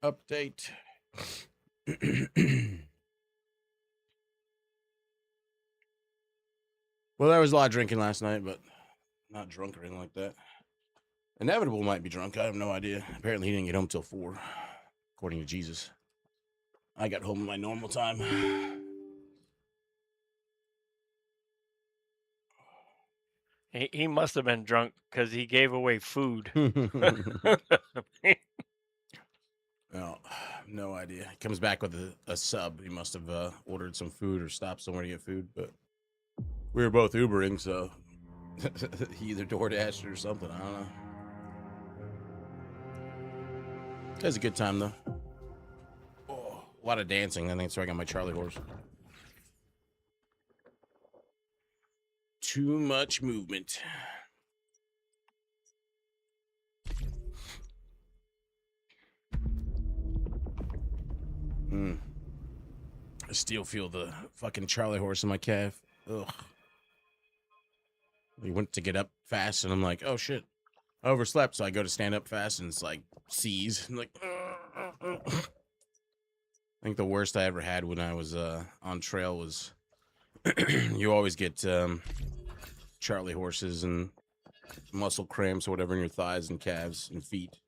Update. Well, there was a lot of drinking last night, but not drunk or anything like that. Inevitable might be drunk. I have no idea. Apparently, he didn't get home till 4, according to Jesus. I got home at my normal time. He must have been drunk because he gave away food. No idea. He comes back with a sub. He must have ordered some food or stopped somewhere to get food, but we were both Ubering, so he either DoorDashed or something. I don't know. It was a good time, though. Oh, a lot of dancing. I think that's where I got my Charlie horse. Too much movement. I still feel the fucking Charlie horse in my calf. Ugh. We went to get up fast, and I'm like, oh shit, I overslept. So I go to stand up fast, and it's like seize. I'm like, I think the worst I ever had when I was on trail was you always get Charlie horses and muscle cramps or whatever in your thighs and calves and feet.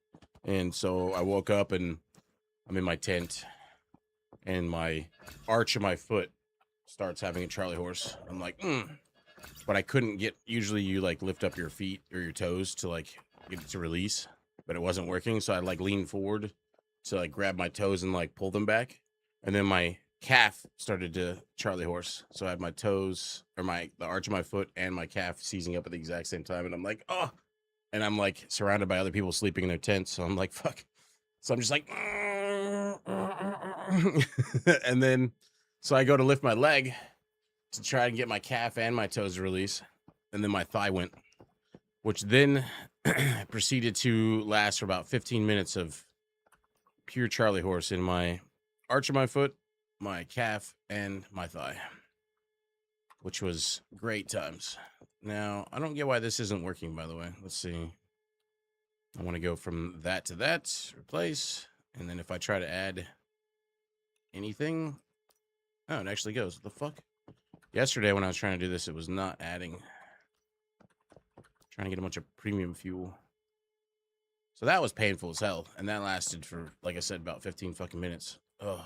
And so I woke up and I'm in my tent, and my arch of my foot starts having a Charlie horse. I'm like, but I couldn't get. Usually, you like lift up your feet or your toes to like get it to release, but it wasn't working. So I like leaned forward to like grab my toes and like pull them back, and then my calf started to Charlie horse. So I had my toes or the arch of my foot and my calf seizing up at the exact same time, and I'm like, oh, and I'm like surrounded by other people sleeping in their tents. So I'm like, fuck. So I'm just like, and then so I go to lift my leg to try and get my calf and my toes to release, and then my thigh went, which then proceeded to last for about 15 minutes of pure Charlie horse in my arch of my foot, my calf, and my thigh, which was great times. Now, I don't get why this isn't working, by the way. Let's see. I want to go from that to that, replace, and then if I try to add anything, oh, it actually goes. What the fuck? Yesterday when I was trying to do this, it was not adding. Trying to get a bunch of premium fuel. So that was painful as hell. And that lasted for, like I said, about 15 fucking minutes. Ugh.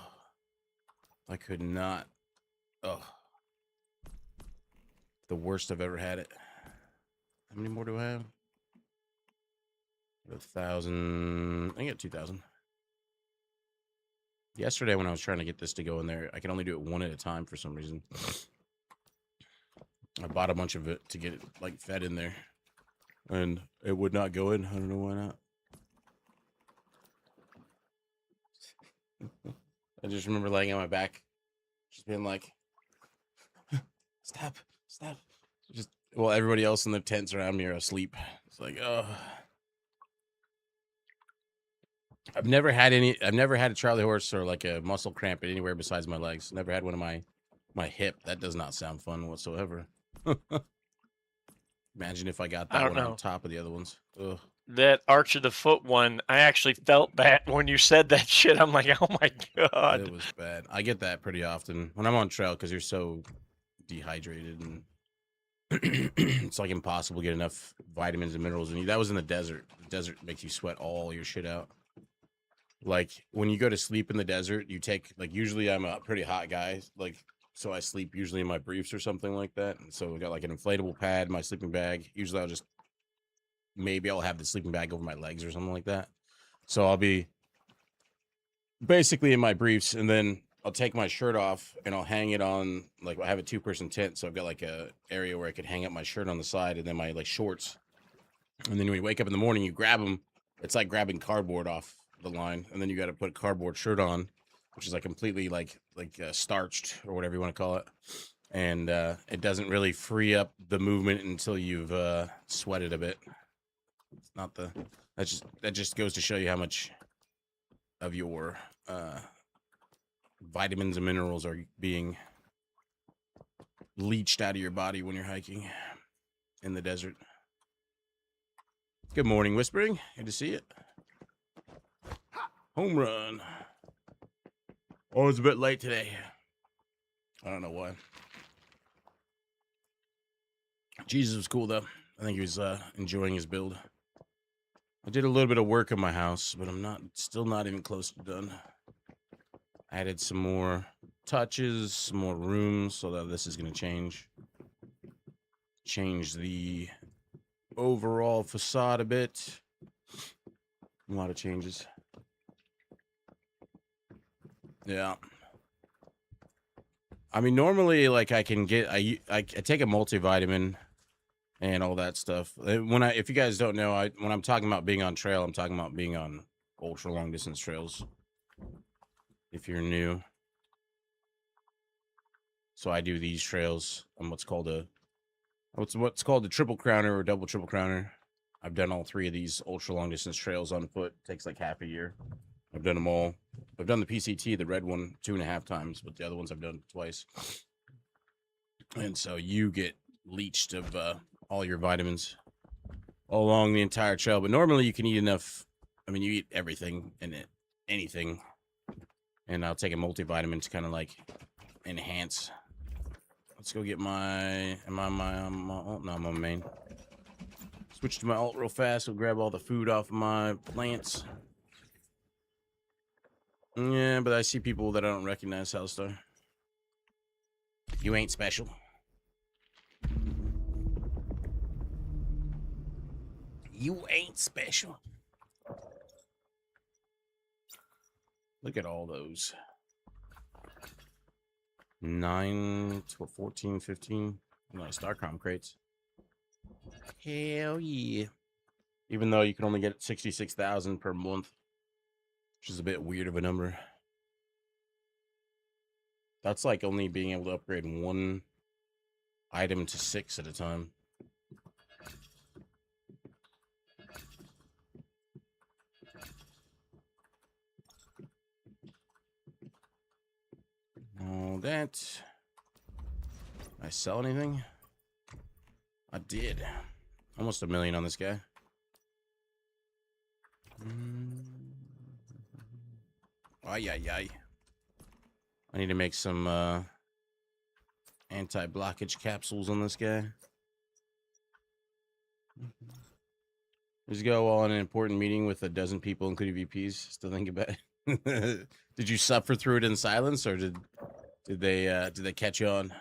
I could not. Ugh. The worst I've ever had it. How many more do I have? 1,000. I got 2,000. Yesterday when I was trying to get this to go in there, I could only do it one at a time for some reason. I bought a bunch of it to get it like fed in there, and it would not go in. I don't know why not. I just remember laying on my back, just being like, stop. Just, well, everybody else in the tents around me are asleep. It's like, oh. I've never had a Charlie horse or like a muscle cramp anywhere besides my legs. Never had one in my hip. That does not sound fun whatsoever. Imagine if I got I that don't one on know. top of the other ones. Ugh. That arch of the foot one, I actually felt that when you said that shit. I'm like, oh my It god. was bad. I get that pretty often when I'm on trail because you're so dehydrated and it's like impossible to get enough vitamins and minerals in you. That was in the desert. The desert makes you sweat all your shit out. Like when you go to sleep in the desert, you take like usually I'm a pretty hot guy, like so I sleep usually in my briefs or something like that. And so I got like an inflatable pad, my sleeping bag. Usually I'll have the sleeping bag over my legs or something like that. So I'll be basically in my briefs, and then I'll take my shirt off and I'll hang it on, like I have a 2-person tent, so I've got like a area where I could hang up my shirt on the side and then my like shorts. And then when you wake up in the morning, you grab them. It's like grabbing cardboard off the line, and then you got to put a cardboard shirt on, which is like completely like starched or whatever you want to call it. And it doesn't really free up the movement until you've sweated a bit. It's not the that just goes to show you how much of your vitamins and minerals are being leached out of your body when you're hiking in the desert. Good morning, Whispering. Good to see you. Home run. Oh, it's a bit late today. I don't know why. Jesus was cool though. I think he was enjoying his build. I did a little bit of work on my house, but I'm still not even close to done. Added some more touches, some more rooms, so that this is going to change the overall facade a bit. A lot of changes. Yeah. I mean, normally, like, I can get, I take a multivitamin and all that stuff. If you guys don't know, when I'm talking about being on trail, I'm talking about being on ultra long distance trails. If you're new. So I do these trails on what's called the triple crowner or double triple crowner. I've done all 3 of these ultra long distance trails on foot. It takes like half a year. I've done them all. I've done the PCT, the red one, 2.5 times, but the other ones I've done twice. And so you get leached of all your vitamins all along the entire trail. But normally you can eat enough. I mean, you eat everything in it, anything. And I'll take a multivitamin to kind of like enhance. Let's go get my. Am I my alt? No, I'm on main. Switch to my alt real fast. We'll grab all the food off of my plants. Yeah, but I see people that I don't recognize, Hellstar. You ain't special. You ain't special. Look at all those. 9 to 14, 15. Nice Starcom crates. Hell yeah. Even though you can only get 66,000 per month, which is a bit weird of a number. That's like only being able to upgrade 1 item to 6 at a time. All that. Did I sell anything? I did. Almost $1 million on this guy. Ay, ay, ay. I need to make some anti-blockage capsules on this guy. Just go on an important meeting with 12 people, including VPs. Still think about it. Did you suffer through it in silence, or did they catch you on?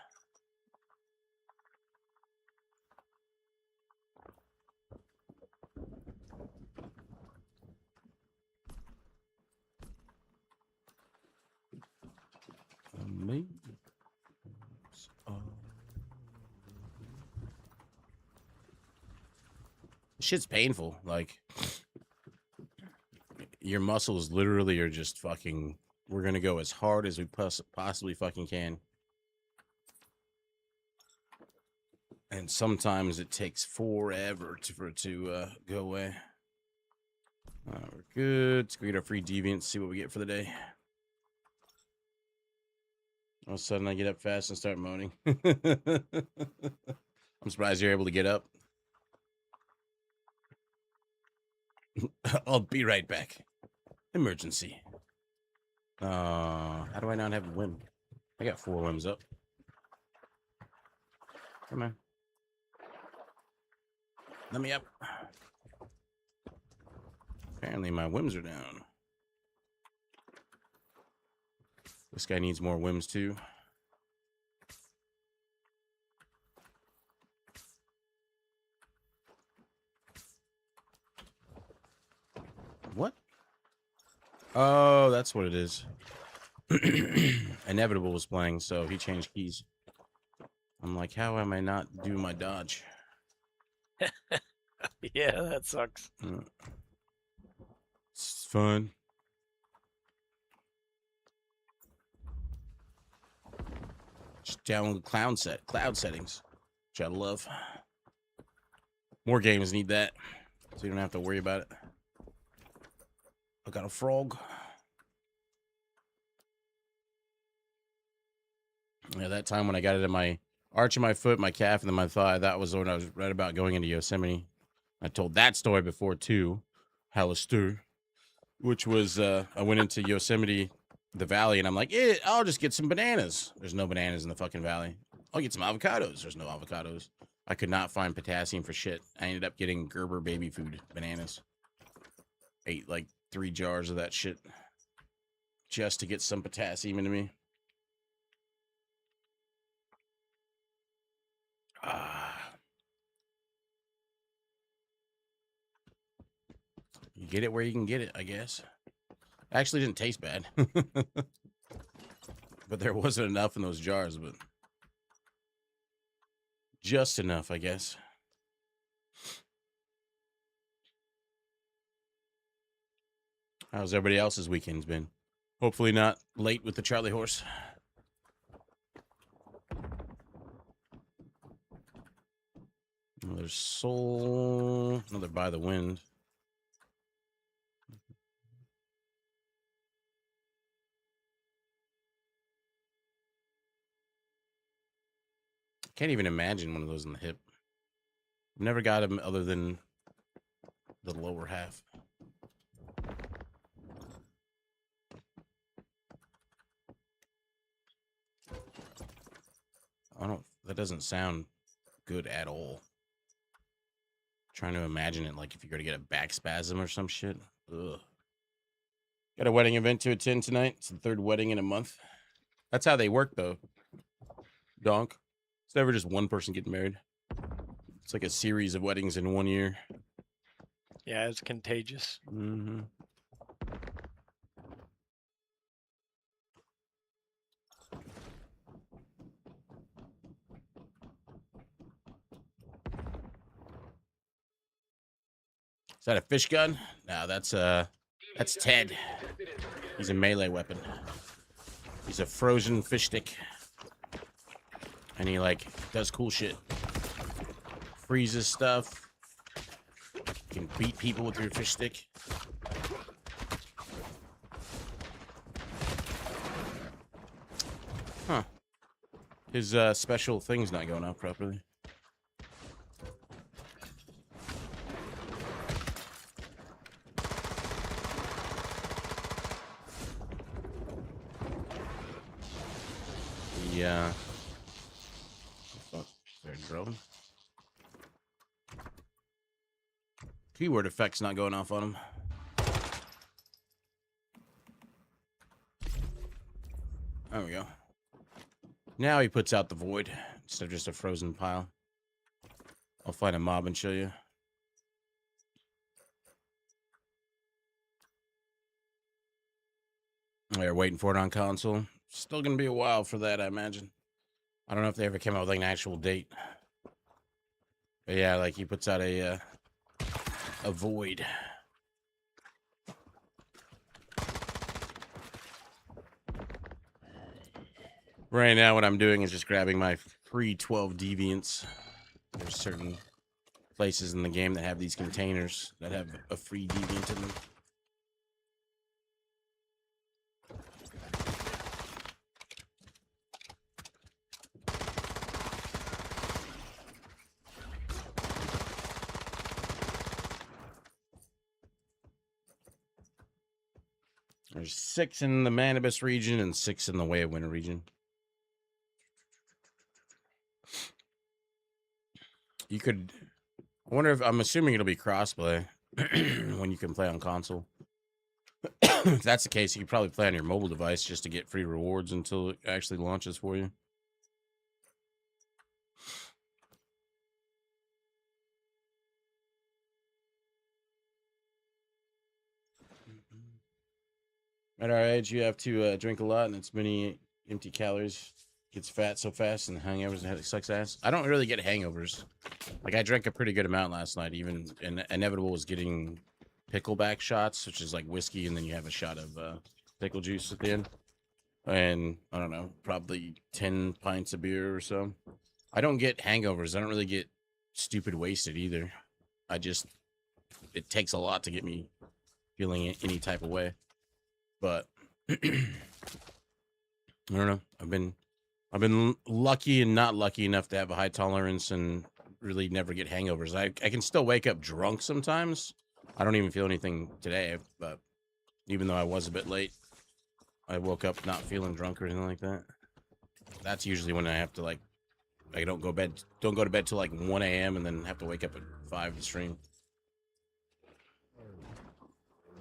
Me. Shit's painful. Like, your muscles literally are just fucking. We're gonna go as hard as we possibly fucking can. And sometimes it takes forever for it to go away. We're good. Let's go get our free deviants, see what we get for the day. All of a sudden, I get up fast and start moaning. I'm surprised you're able to get up. I'll be right back. Emergency. How do I not have a whim? I got 4 whims up. Come on. Let me up. Apparently my whims are down. This guy needs more whims too. What? Oh, that's what it is. Inevitable was playing, so he changed keys. I'm like, how am I not doing my dodge? Yeah, that sucks. It's fun. Just download cloud settings, which I love. More games need that, so you don't have to worry about it. I got a frog. Yeah, that time when I got it in my arch of my foot, my calf, and then my thigh, that was when I was right about going into Yosemite. I told that story before too, Hallister. which was I went into Yosemite, the valley, and I'm like, I'll just get some bananas. There's no bananas in the fucking valley. I'll get some avocados. There's no avocados. I could not find potassium for shit. I ended up getting Gerber baby food bananas. Ate like 3 jars of that shit just to get some potassium into me. You get it where you can get it, I guess. Actually didn't taste bad. But there wasn't enough in those jars, but just enough, I guess. How's everybody else's weekend's been? Hopefully not late with the Charlie horse. Another soul. Another by the wind. Can't even imagine one of those in the hip. I've never got them other than the lower half. That doesn't sound good at all. Trying to imagine it like if you're going to get a back spasm or some shit. Ugh. Got a wedding event to attend tonight. It's the 3rd wedding in a month. That's how they work, though. Donk. It's never just one person getting married. It's like a series of weddings in 1 year. Yeah, it's contagious. Mm-hmm. Is that a fish gun? No, that's Ted. He's a melee weapon. He's a frozen fish stick. And he, like, does cool shit. Freezes stuff. Can beat people with your fish stick. Huh. His special thing's not going off properly. Yeah. They're drone. Keyword effect's not going off on him. There we go. Now he puts out the void instead of just a frozen pile. I'll find a mob and show you. They're waiting for it on console. Still gonna be a while for that, I imagine. I don't know if they ever came out with like an actual date. But yeah, like he puts out a void. Right now, what I'm doing is just grabbing my free 12 deviants. There's certain places in the game that have these containers that have a free deviant in them. There's 6 in the Manibus region and 6 in the Way of Winter region. You could... I wonder if... I'm assuming it'll be crossplay when you can play on console. If that's the case, you could probably play on your mobile device just to get free rewards until it actually launches for you. At our age, you have to drink a lot, and it's many empty calories. Gets fat so fast, and hangovers and sucks ass. I don't really get hangovers. Like, I drank a pretty good amount last night. Even inevitable was getting pickleback shots, which is like whiskey, and then you have a shot of pickle juice at the end. And I don't know, probably 10 pints of beer or so. I don't get hangovers. I don't really get stupid wasted either. It takes a lot to get me feeling any type of way. But I don't know. I've been lucky and not lucky enough to have a high tolerance and really never get hangovers. I can still wake up drunk sometimes. I don't even feel anything today, but even though I was a bit late. I woke up not feeling drunk or anything like that. That's usually when I have to like I don't go to bed till like 1 a.m. and then have to wake up at 5 to stream.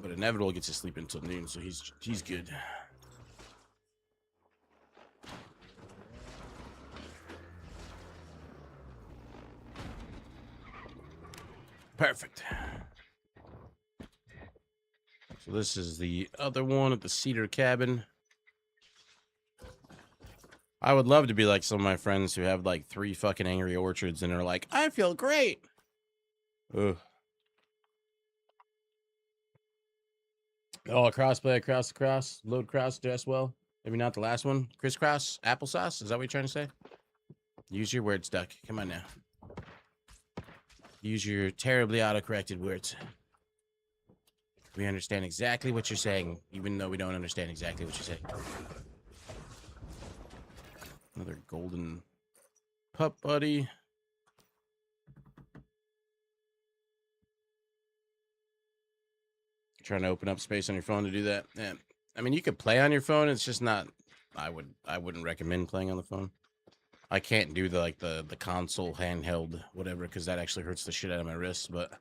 But Inevitable gets to sleep until noon, so he's good. Perfect. So this is the other one at the Cedar Cabin. I would love to be like some of my friends who have like 3 fucking Angry Orchards and are like, I feel great. Ugh. Oh, crossplay across, load cross, dress well. Maybe not the last one. Crisscross, applesauce. Is that what you're trying to say? Use your words, Duck. Come on now. Use your terribly autocorrected words. We understand exactly what you're saying, even though we don't understand exactly what you're saying. Another golden pup buddy. Trying to open up space on your phone to do that. Yeah. I mean, you could play on your phone. It's just not. I wouldn't recommend playing on the phone. I can't do the console handheld whatever because that actually hurts the shit out of my wrists. But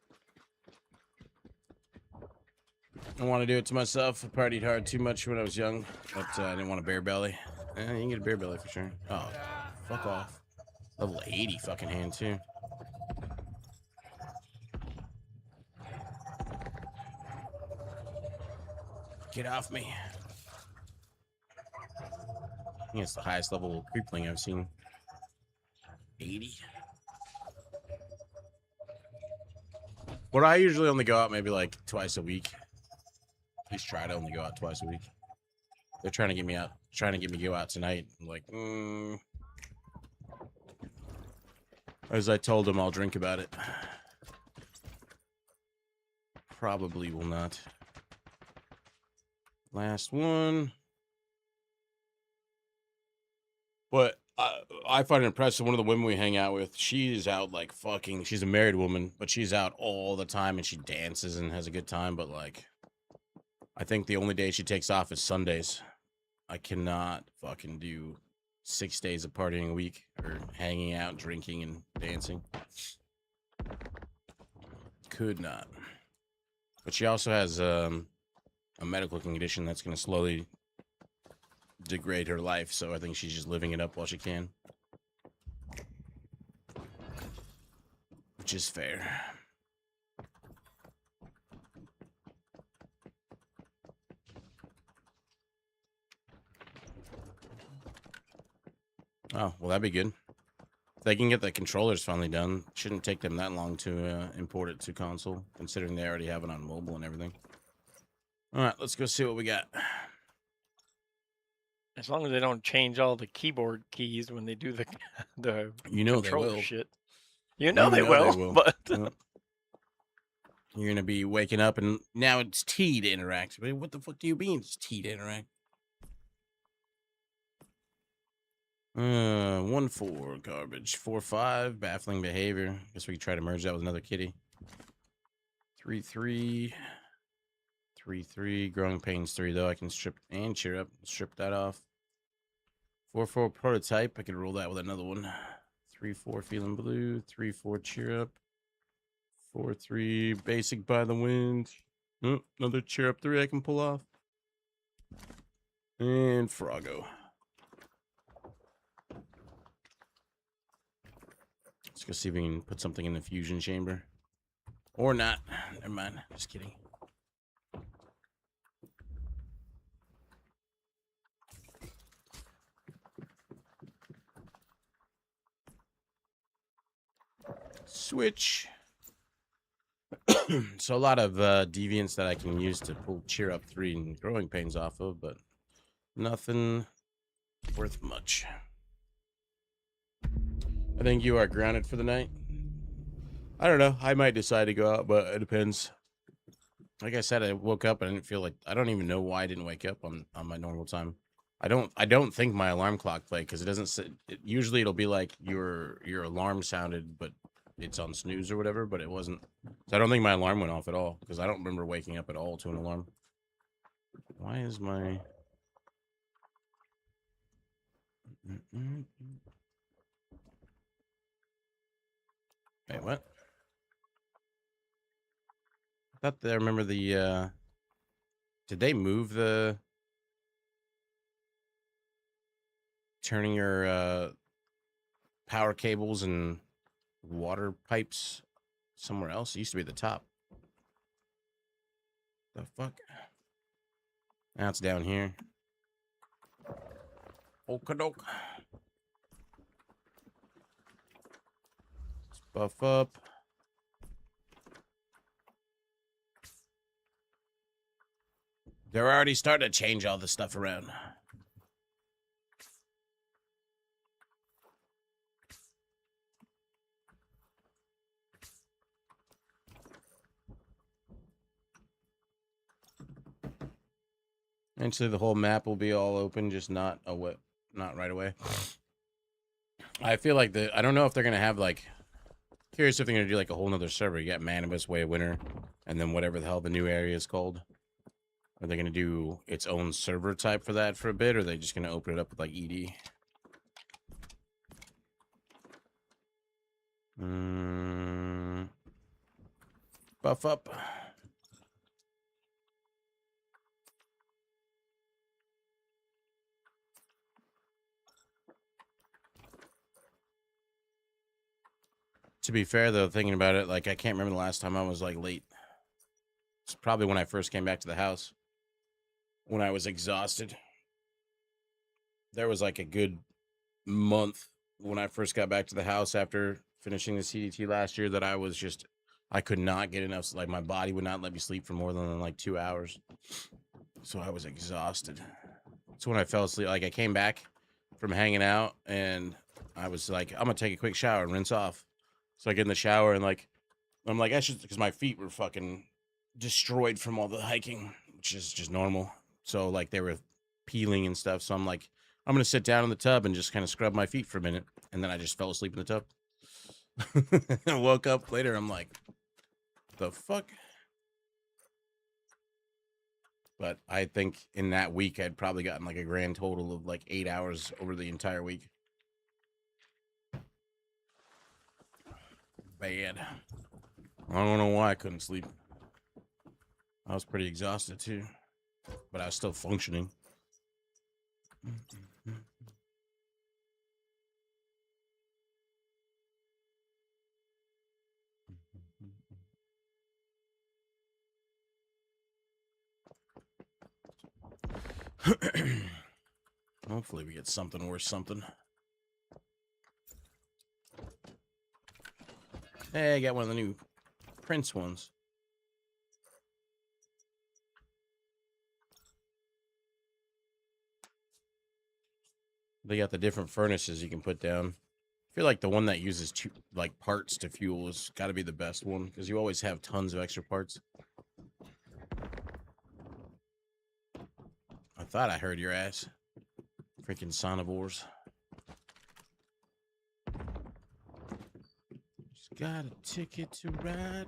I want to do it to myself. I partied hard too much when I was young, but I didn't want a bear belly. You can get a bear belly for sure. Oh, fuck off. Level 80 fucking hand too. Get off me. I think it's the highest level creepling I've seen. 80. But I usually only go out maybe like twice a week. At least try to only go out twice a week. They're trying to get me out, trying to get me to go out tonight. I'm like, As I told them, I'll drink about it. Probably will not. Last one. But I find it impressive. One of the women we hang out with, she's out like fucking. She's a married woman, but she's out all the time and she dances and has a good time. But like, I think the only day she takes off is Sundays. I cannot fucking do 6 days of partying a week or hanging out, drinking, and dancing. Could not. But she also has a medical condition that's going to slowly degrade her life, so I think she's just living it up while she can. Which is fair. Oh, well, that'd be good. If they can get the controllers finally done, shouldn't take them that long to import it to console, considering they already have it on mobile and everything. All right, let's go see what we got. As long as they don't change all the keyboard keys when they do the They controller will. shit. They will. But Yep. You're gonna be waking up and now it's T to interact. What the fuck do you mean it's T to interact? 1-4 garbage. 4-5 baffling behavior. Guess we could try to merge that with another kitty. 3-3. 3-3 growing pains 3 though. I can strip and cheer up. Strip that off. 4-4 prototype. I could roll that with another one. 3-4 feeling blue. 3-4 cheer up. 4-3 basic by the wind. Oh, another cheer up 3 I can pull off. And Froggo. Let's go see if we can put something in the fusion chamber. Or not. Never mind. Just kidding. Switch. So a lot of deviants that I can use to pull cheer up 3 and growing pains off of, but nothing worth much. I think you are grounded for the night. I don't know. I might decide to go out, but it depends. Like I said, I woke up and I didn't feel like I don't even know why I didn't wake up on my normal time. I don't think my alarm clock played because it doesn't sit. Usually it'll be like your alarm sounded, but it's on snooze or whatever. But it wasn't. So I don't think my alarm went off at all because I don't remember waking up at all to an alarm. Why is my... Wait, what? I thought I remember the, did they move the... turning your, power cables and water pipes somewhere else? It used to be at the top. The fuck? Now it's down here. Okadoke. Let's buff up. They're already starting to change all the stuff around. Eventually the whole map will be all open, just not right away. I feel like I don't know if they're gonna have like, curious if they're gonna do like a whole nother server. You got Manibus, Way of Winter, and then whatever the hell the new area is called. Are they gonna do its own server type for that for a bit, or are they just gonna open it up with like ED? Buff up. To be fair, though, thinking about it, like, I can't remember the last time I was, like, late. It's probably when I first came back to the house. When I was exhausted. There was, like, a good month when I first got back to the house after finishing the CDT last year that I was just... I could not get enough... Like, my body would not let me sleep for more than, like, 2 hours. So I was exhausted. That's when I fell asleep. Like, I came back from hanging out, and I was like, I'm gonna take a quick shower and rinse off. So I get in the shower and like, I'm like, I should, because my feet were fucking destroyed from all the hiking, which is just normal. So like they were peeling and stuff. So I'm like, I'm gonna sit down in the tub and just kind of scrub my feet for a minute, and then I just fell asleep in the tub. I woke up later. I'm like, the fuck. But I think in that week I'd probably gotten like a grand total of like 8 hours over the entire week. Bad. I don't know why I couldn't sleep. I was pretty exhausted too, but I was still functioning. Hopefully we get something worth something. Hey, I got one of the new Prince ones. They got the different furnaces you can put down. I feel like the one that uses two like parts to fuel has got to be the best one because you always have tons of extra parts. I thought I heard your ass. Freaking sonivores. Just got a ticket to ride.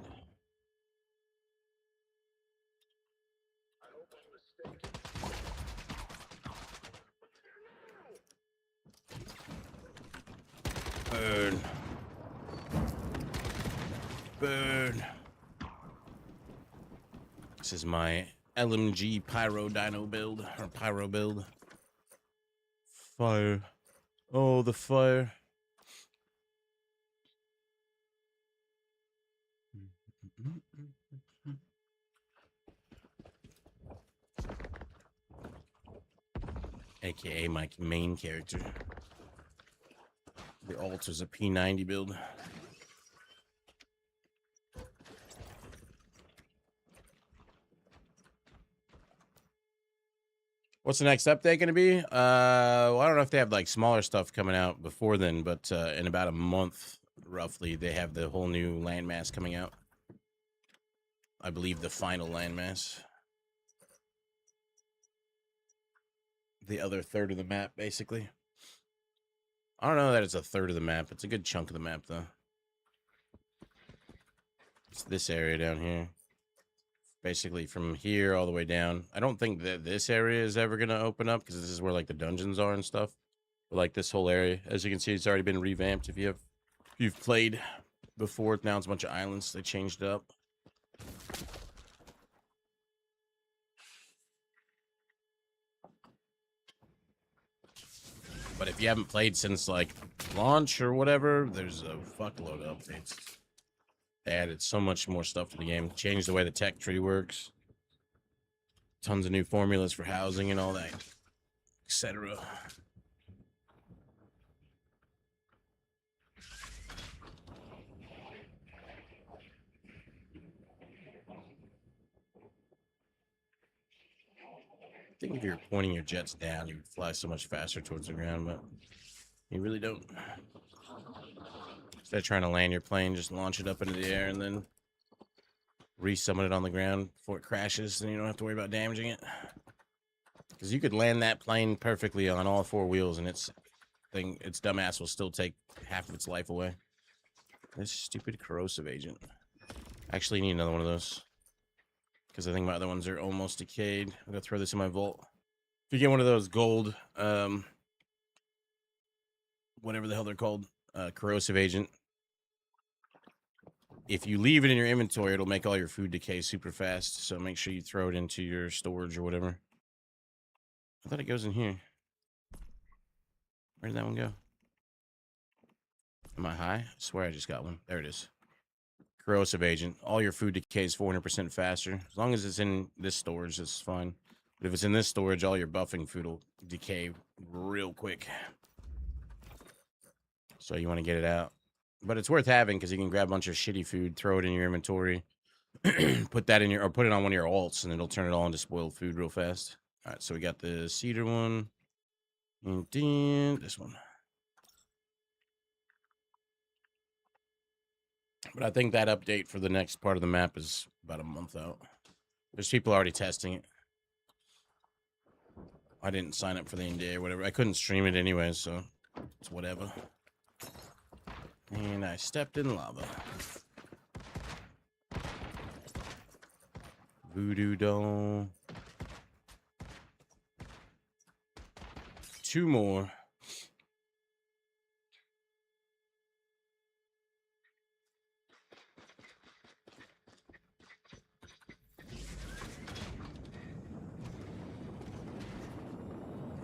Burn. Burn. This is my LMG Pyro Dino build, or Pyro build. Fire. Oh, the fire. AKA my main character. The alt is a P90 build. What's the next update going to be? Well, I don't know if they have like smaller stuff coming out before then, but in about a month, roughly, they have the whole new landmass coming out. I believe the final landmass. The other third of the map, basically. I don't know that it's a third of the map. It's a good chunk of the map, though. It's this area down here. basically from here all the way down. I don't think that this area is ever gonna open up because this is where like the dungeons are and stuff. But like this whole area, as you can see, it's already been revamped. If you've played before, now it's a bunch of islands. They changed it up. But if you haven't played since like launch or whatever, there's a fuckload of updates. They added so much more stuff to the game. Changed the way the tech tree works. Tons of new formulas for housing and all that, etc. I think if you're pointing your jets down, you would fly so much faster towards the ground, but you really don't. Instead of trying to land your plane, just launch it up into the air and then re-summon it on the ground before it crashes, and you don't have to worry about damaging it. Because you could land that plane perfectly on all four wheels, and its dumbass will still take half of its life away. This stupid corrosive agent. Actually, need another one of those. Because I think my other ones are almost decayed. I'm gonna throw this in my vault. If you get one of those gold, whatever the hell they're called, corrosive agent. If you leave it in your inventory, it'll make all your food decay super fast. So make sure you throw it into your storage or whatever. I thought it goes in here. Where did that one go? Am I high? I swear I just got one. There it is. Corrosive agent. All your food decays 400% faster. As long as it's in this storage, it's fine. But if it's in this storage, all your buffing food will decay real quick. So you want to get it out. But it's worth having because you can grab a bunch of shitty food, throw it in your inventory, put that in your, or put it on one of your alts, and it'll turn it all into spoiled food real fast. All right, so we got the cedar one, and then this one. But I think that update for the next part of the map is about a month out. There's people already testing it. I didn't sign up for the NDA or whatever. I couldn't stream it anyway, so it's whatever. And I stepped in lava. Voodoo doll. 2 more.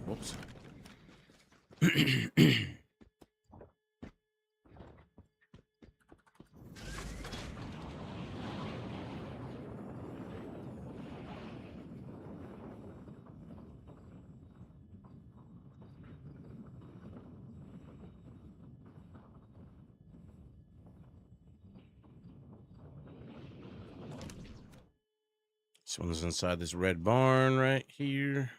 Whoops. This one's inside this red barn right here.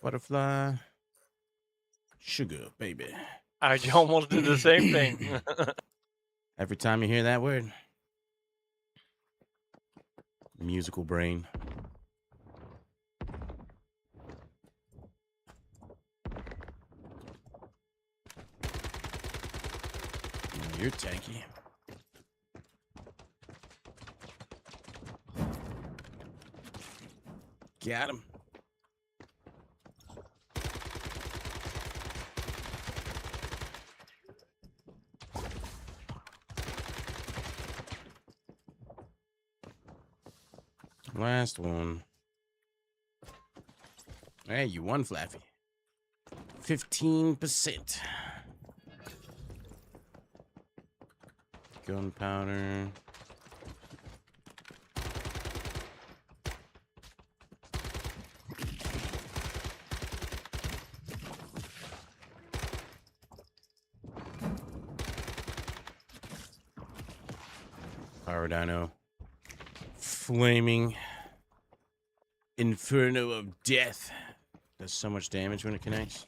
Butterfly. Sugar, baby. I almost did the same thing. Every time you hear that word. Musical brain. Oh, you're tanky. Got him. Last one. Hey, you won, Flaffy. 15%. Gunpowder. Power dino. Flaming inferno of death. Does so much damage when it connects.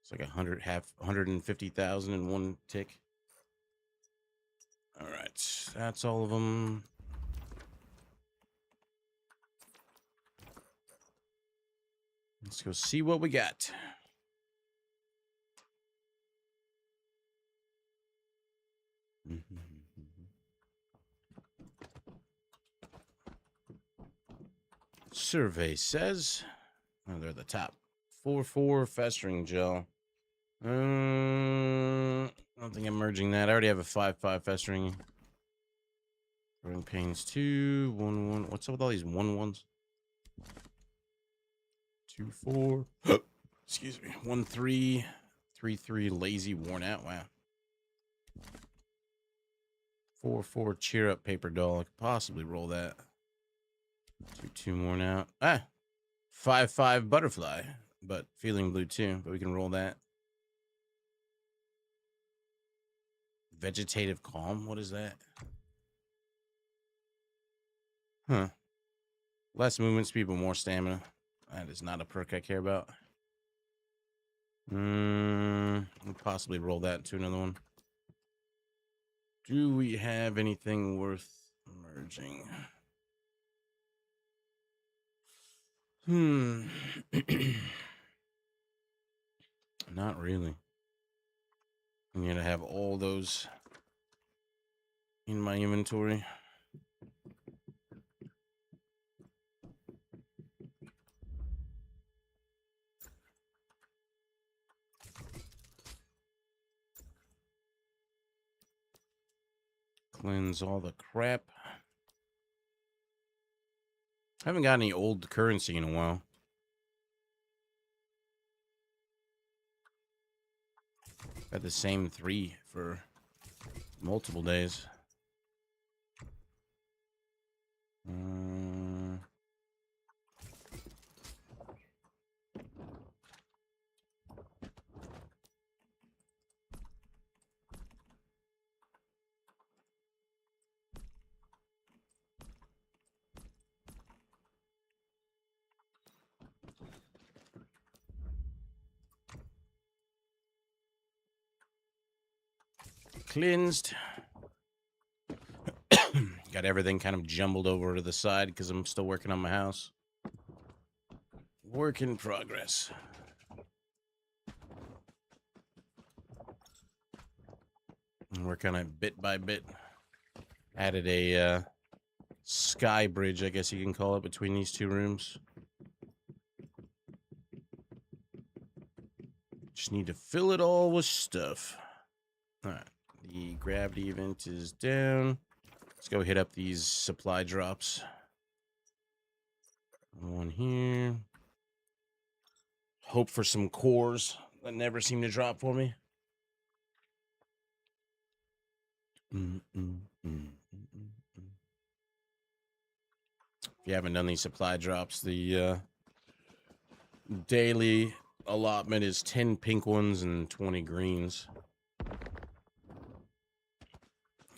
It's like 150,000 in one tick. All right, that's all of them. Let's go see what we got. Survey says, oh, they're at the top. 4 festering gel. I don't think I'm merging that. I already have a 5 festering. Growing pains 2, 1. What's up with all these 1-1s? 2 4. Excuse me. 1 3. 3 lazy worn out. Wow. 4 cheer up paper doll. I could possibly roll that. 2 worn out. 5 butterfly, but feeling blue too. But we can roll that. Vegetative calm. What is that? Huh. Less movement speed, but more stamina. That is not a perk I care about. We'll possibly roll that into another one. Do we have anything worth merging? Not really. I'm gonna have all those in my inventory. Cleanse all the crap. I haven't got any old currency in a while. Got the same 3 for multiple days. Cleansed. Got everything kind of jumbled over to the side because I'm still working on my house. Work in progress. Work on it bit by bit. Added a sky bridge, I guess you can call it, between these 2 rooms. Just need to fill it all with stuff. All right. The gravity event is down. Let's go hit up these supply drops. One here. Hope for some cores that never seem to drop for me. If you haven't done these supply drops, the daily allotment is 10 pink ones and 20 greens.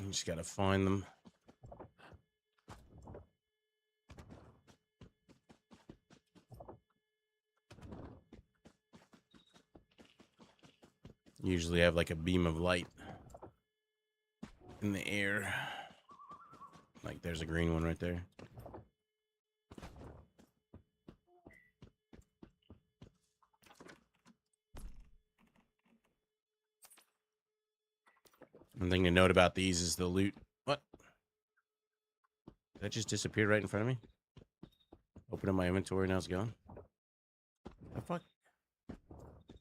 You just gotta find them. Usually have like a beam of light in the air. Like there's a green one right there. One thing to note about these is the loot. What? Did that just disappear right in front of me? Open up my inventory, now it's gone. The fuck?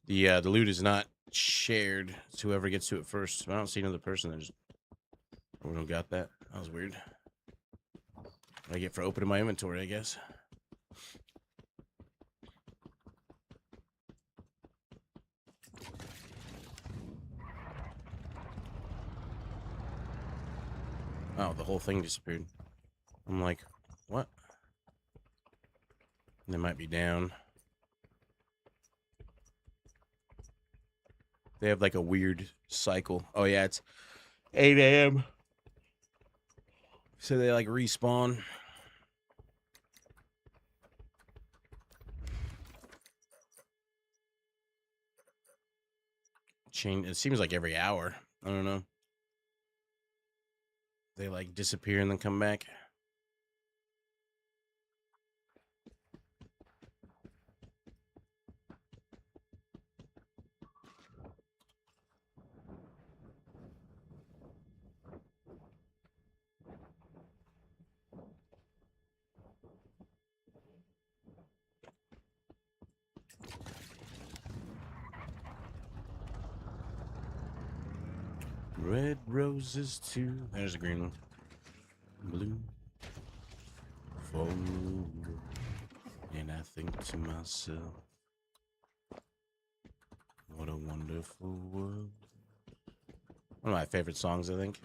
The loot is not shared. It's whoever gets to it first. I don't see another person that just got that. That was weird. What I get for opening my inventory, I guess. Oh, the whole thing disappeared. I'm like, what? They might be down. They have like a weird cycle. Oh yeah, it's 8 a.m. So they like respawn. It seems like every hour. I don't know. They like disappear and then come back. Red roses too. There's a green one. Blue. For and I think to myself, what a wonderful world. One of my favorite songs, I think.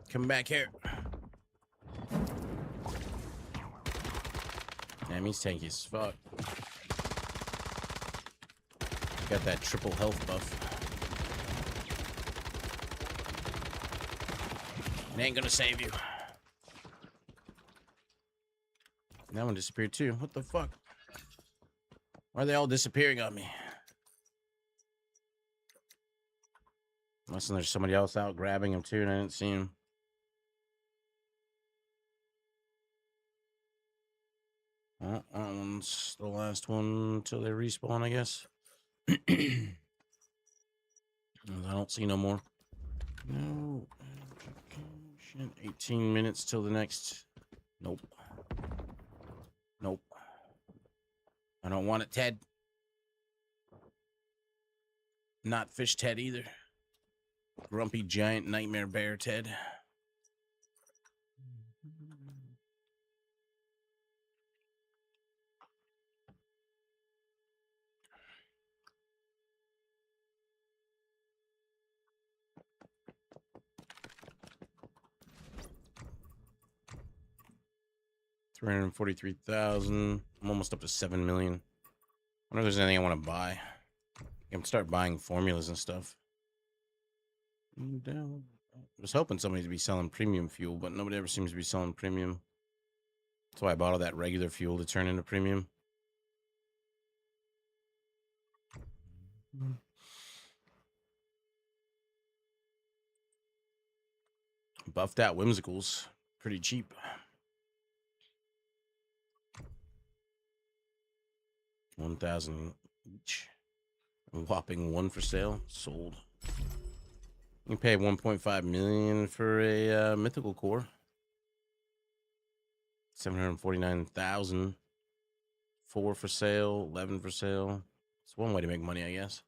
Come back here. Damn, he's tanky as fuck. Got that triple health buff. It ain't gonna save you. That one disappeared too. What the fuck? Why are they all disappearing on me? Unless there's somebody else out grabbing him too and I didn't see him. Well, that one's the last one until they respawn, I guess. I don't see no more. No. 18 minutes till the next. Nope. Nope. I don't want it, Ted. Not fish Ted either. Grumpy giant nightmare bear Ted. $343,000. I'm almost up to 7 million. I wonder if there's anything I want to buy. I can start buying formulas and stuff. I was hoping somebody to be selling premium fuel, but nobody ever seems to be selling premium. That's why I bought all that regular fuel to turn into premium. Buffed out whimsicals. Pretty cheap. $1,000 each. A whopping one for sale. Sold. You can pay $1.5 million for a mythical core. $749,000. 4 for sale. 11 for sale. It's one way to make money, I guess.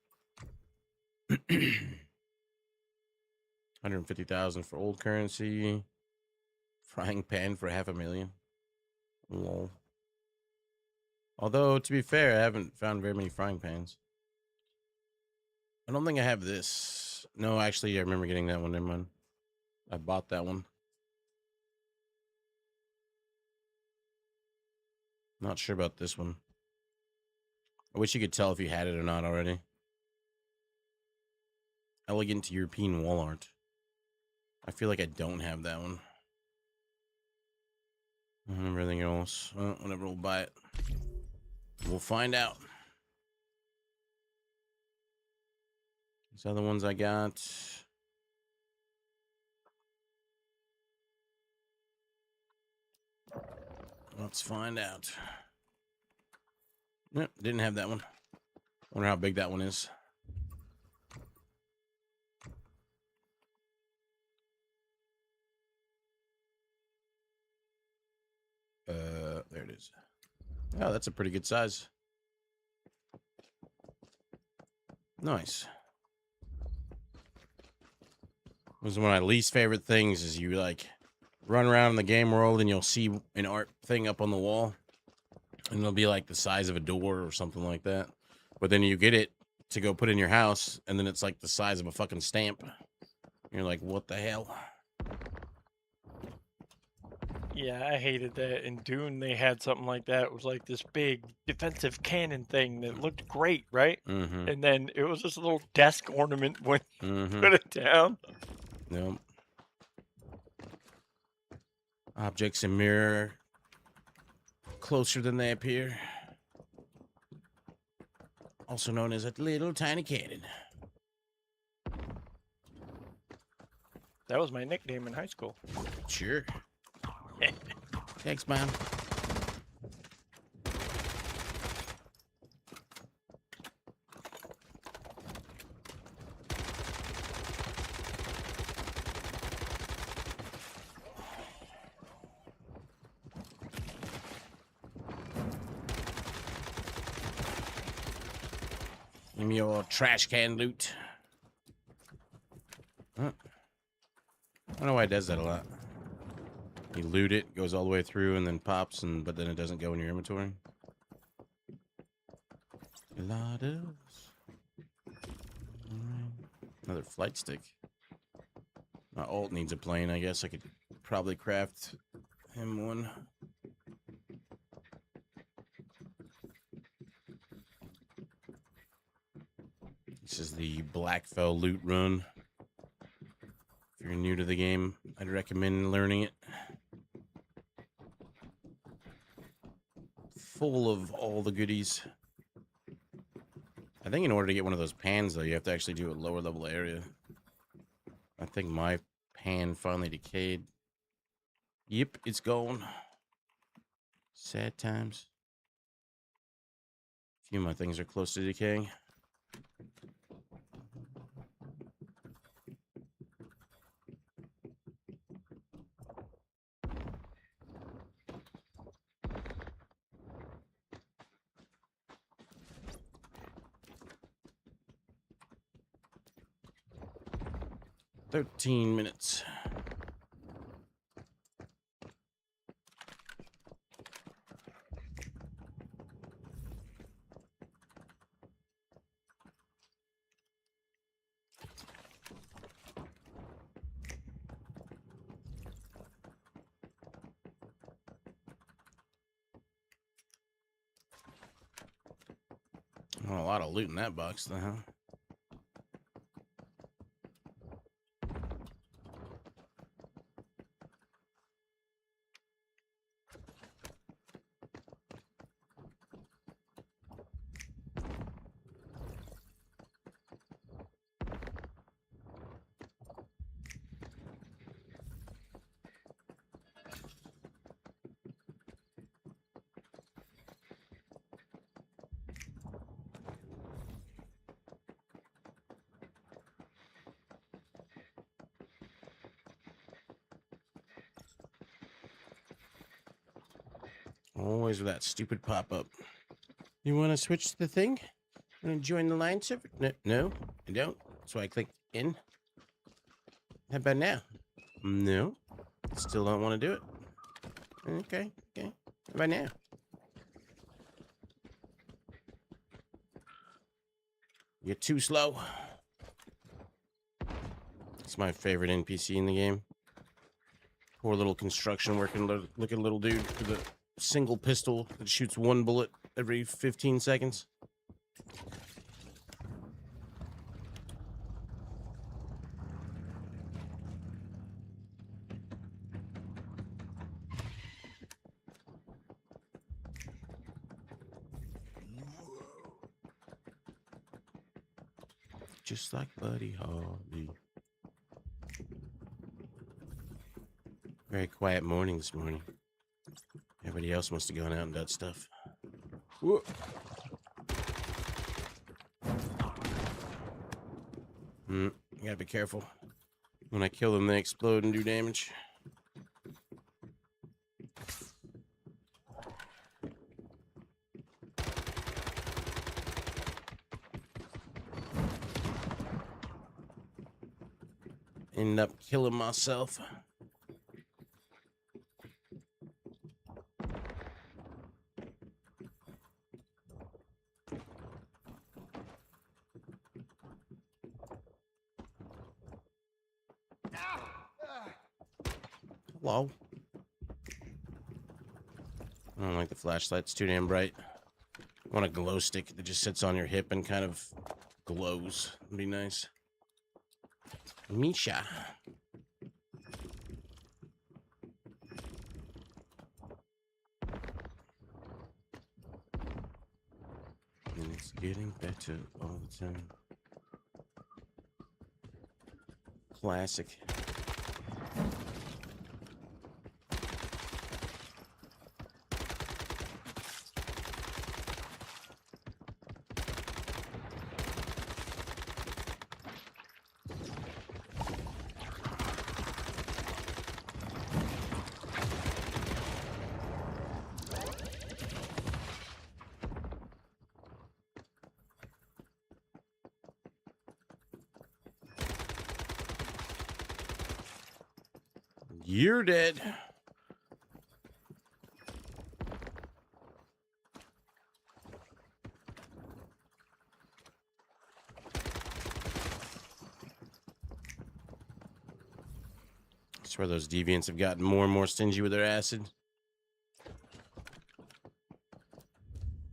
$150,000 for old currency. Frying pan for $500,000. Lol. Although, to be fair, I haven't found very many frying pans. I don't think I have this. No, actually, I remember getting that one. Never mind. I bought that one. Not sure about this one. I wish you could tell if you had it or not already. Elegant European wall art. I feel like I don't have that one. I don't remember everything else. Well, whenever we'll buy it. We'll find out. These other ones I got. Let's find out. Nope, didn't have that one. Wonder how big that one is. There it is. Oh, that's a pretty good size. Nice. This is one of my least favorite things is you like run around in the game world and you'll see an art thing up on the wall and it'll be like the size of a door or something like that. But then you get it to go put in your house and then it's like the size of a fucking stamp. You're like, what the hell? Yeah, I hated that. In Dune, they had something like that. It was like this big defensive cannon thing that looked great, right? Mm-hmm. And then it was just a little desk ornament when you put it down. Yep. Objects in mirror closer than they appear. Also known as a little tiny cannon. That was my nickname in high school. Sure. Thanks, man. Give me your trash can loot. Huh. I don't know why it does that a lot. You loot it, goes all the way through, and then pops, but then it doesn't go in your inventory. Another flight stick. My alt needs a plane. I guess I could probably craft him one. This is the Blackfell loot run. If you're new to the game, I'd recommend learning it. Full of all the goodies. I think in order to get one of those pans, though, you have to actually do a lower level area. I think my pan finally decayed. Yep, it's gone. Sad times. A few of my things are close to decaying. $13 minutes. Oh, a lot of loot in that box, though, huh? Always with that stupid pop-up. You want to switch the thing? Want to join the line server? No, I don't. So I click in. How about now? No. Still don't want to do it. Okay. How about now? You're too slow. It's my favorite NPC in the game. Poor little construction working looking little dude with a single pistol that shoots one bullet every 15 seconds. Just like Buddy Holly. Very quiet morning this morning. Everybody else must have gone out and done stuff. Whoa. You gotta be careful. When I kill them, they explode and do damage. End up killing myself. Hello. I don't like the flashlight. It's too damn bright. I want a glow stick that just sits on your hip and kind of glows. It'd be nice. Misha. And it's getting better all the time. Classic. You're dead. I swear those deviants have gotten more and more stingy with their acid.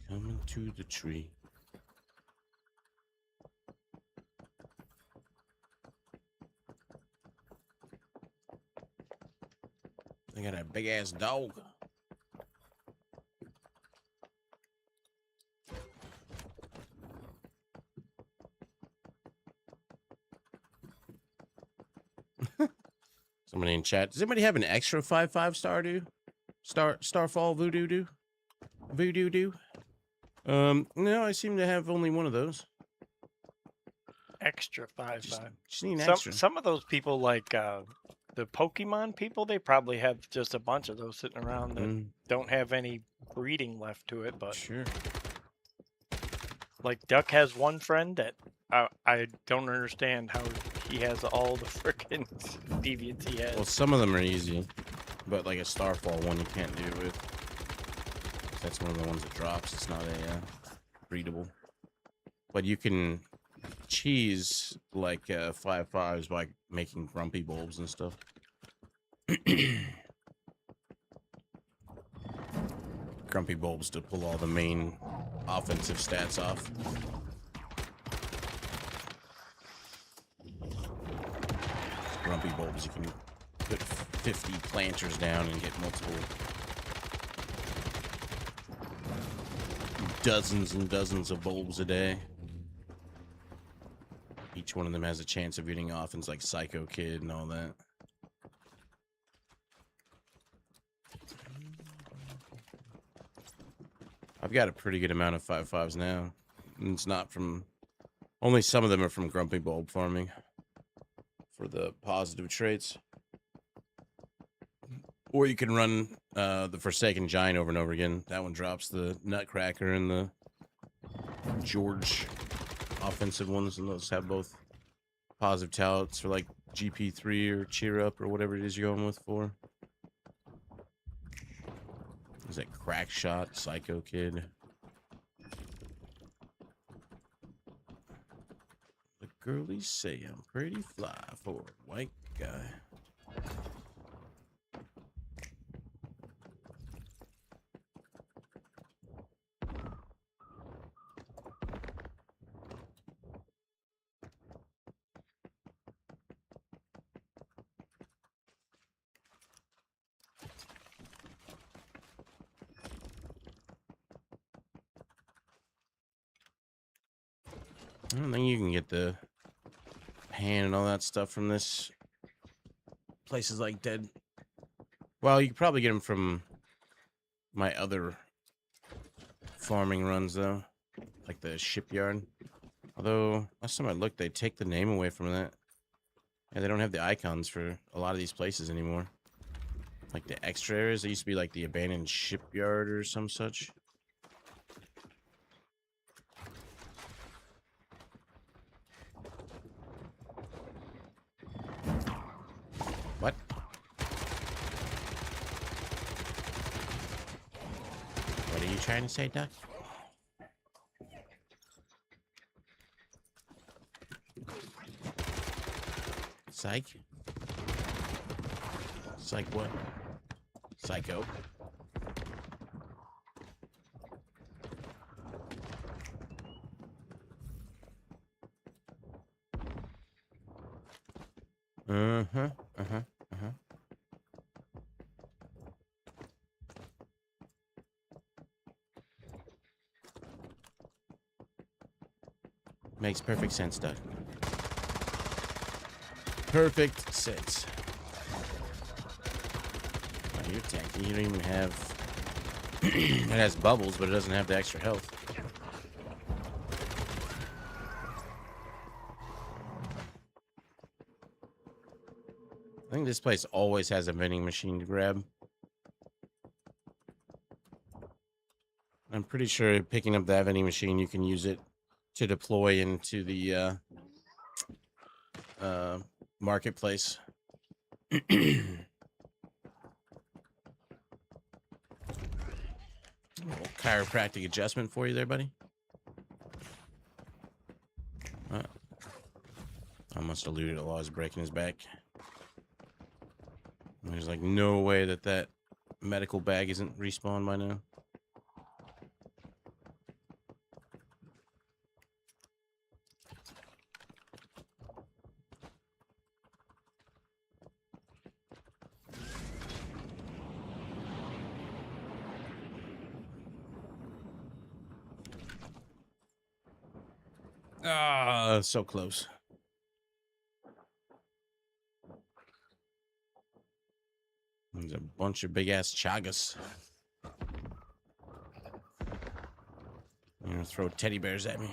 Coming to the tree. They got a big ass dog. Somebody in chat. Does anybody have an extra 5 star do? Starfall voodoo do? Voodoo do? No, I seem to have only one of those. Extra 5/5. Just need an extra. Some of those people, like the Pokemon people, they probably have just a bunch of those sitting around that don't have any breeding left to it. But Sure. like Duck has one friend that I don't understand how he has all the frickin' deviants he has. Well, some of them are easy, but like a Starfall one you can't do with. That's one of the ones that drops. It's not a breedable. But you can cheese like 5/5s by making grumpy bulbs and stuff. Grumpy bulbs to pull all the main offensive stats off. Grumpy bulbs, you can put 50 planters down and get multiple dozens and dozens of bulbs a day. Each one of them has a chance of getting offense, like Psycho Kid and all that. I've got a pretty good amount of 5/5s now. And it's not from... Only some of them are from Grumpy Bulb farming. For the positive traits. Or you can run the Forsaken Giant over and over again. That one drops the Nutcracker and the George offensive ones, and those have both positive talents for like GP3 or Cheer Up or whatever it is you're going with for. Is that Crack Shot, Psycho Kid? The girlies say I'm pretty fly for a white guy. I don't think you can get the pan and all that stuff from this. Places like Dead. Well, you could probably get them from my other farming runs, though. Like the shipyard. Although, last time I looked, they take the name away from that. And they don't have the icons for a lot of these places anymore. Like the extra areas. They used to be like the abandoned shipyard or some such. What? What are you trying to say, Duck? Psych? Psych what? Psycho? Uh-huh. Makes perfect sense, Doug. Perfect sense. Oh, you're tanky. You don't even have... It has bubbles, but it doesn't have the extra health. I think this place always has a vending machine to grab. I'm pretty sure picking up that vending machine, you can use it to deploy into the marketplace. chiropractic adjustment for you there, buddy. I must have looted it while I was breaking his back. There's like no way that medical bag isn't respawned by now. Ah, so close. There's a bunch of big ass chagas. You're gonna throw teddy bears at me.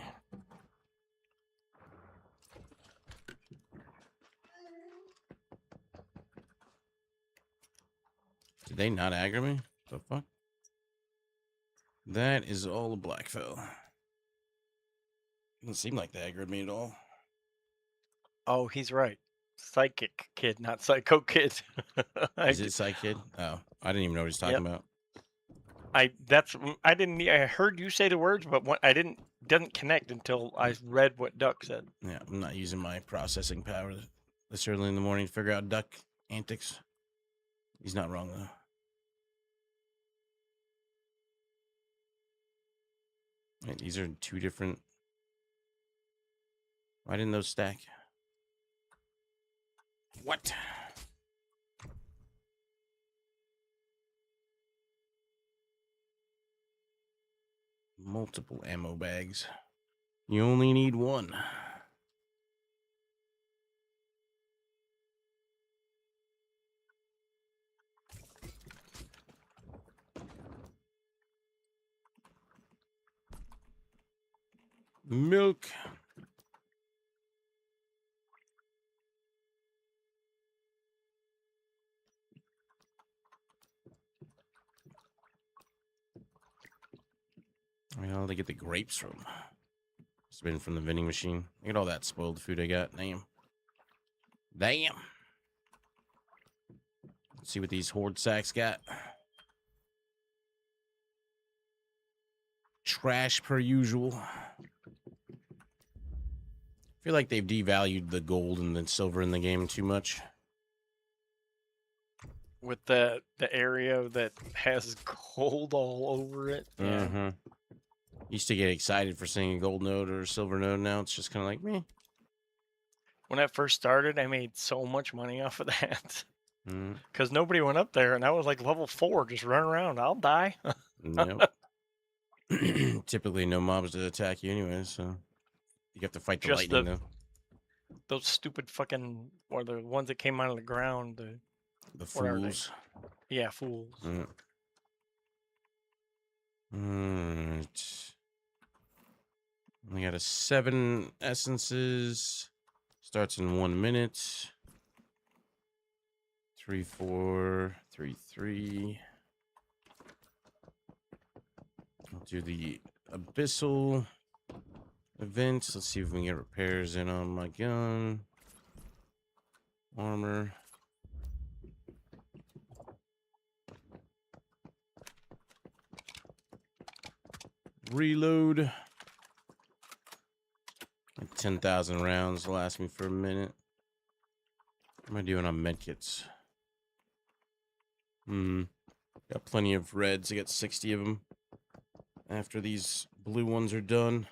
Did they not aggro me? The fuck? That is all a black fell. Doesn't seem like they aggroed me at all. Oh, he's right. Psychic kid, not psycho kid. Is it Psych Kid? Oh, I didn't even know what he's talking about. I heard you say the words, but doesn't connect until I read what Duck said. Yeah, I'm not using my processing power this early in the morning to figure out Duck antics. He's not wrong though. Wait, these are two different. Why didn't those stack? What? Multiple ammo bags. You only need one. Milk. Well, they get the grapes from. It's been from the vending machine. Look at all that spoiled food I got. Damn. Damn. Let's see what these horde sacks got. Trash per usual. I feel like they've devalued the gold and the silver in the game too much. With the area that has gold all over it. Yeah. Mm-hmm. Used to get excited for seeing a gold node or a silver node. Now it's just kind of like meh. When I first started, I made so much money off of that. Mm. Because nobody went up there, and I was like level 4, just run around. I'll die. Nope. Typically, no mobs to attack you anyway, so you have to fight the Just lightning though. Those stupid fucking, or the ones that came out of the ground. The what are they? fools. Yeah, fools. Alright. We got 7 essences. Starts in 1 minute. 3, 4, 3, 3. I'll do the abyssal event. Let's see if we can get repairs in on my gun. Armor. Reload. 10,000 rounds last me for a minute. What am I doing on medkits? Got plenty of reds. I got 60 of them. After these blue ones are done.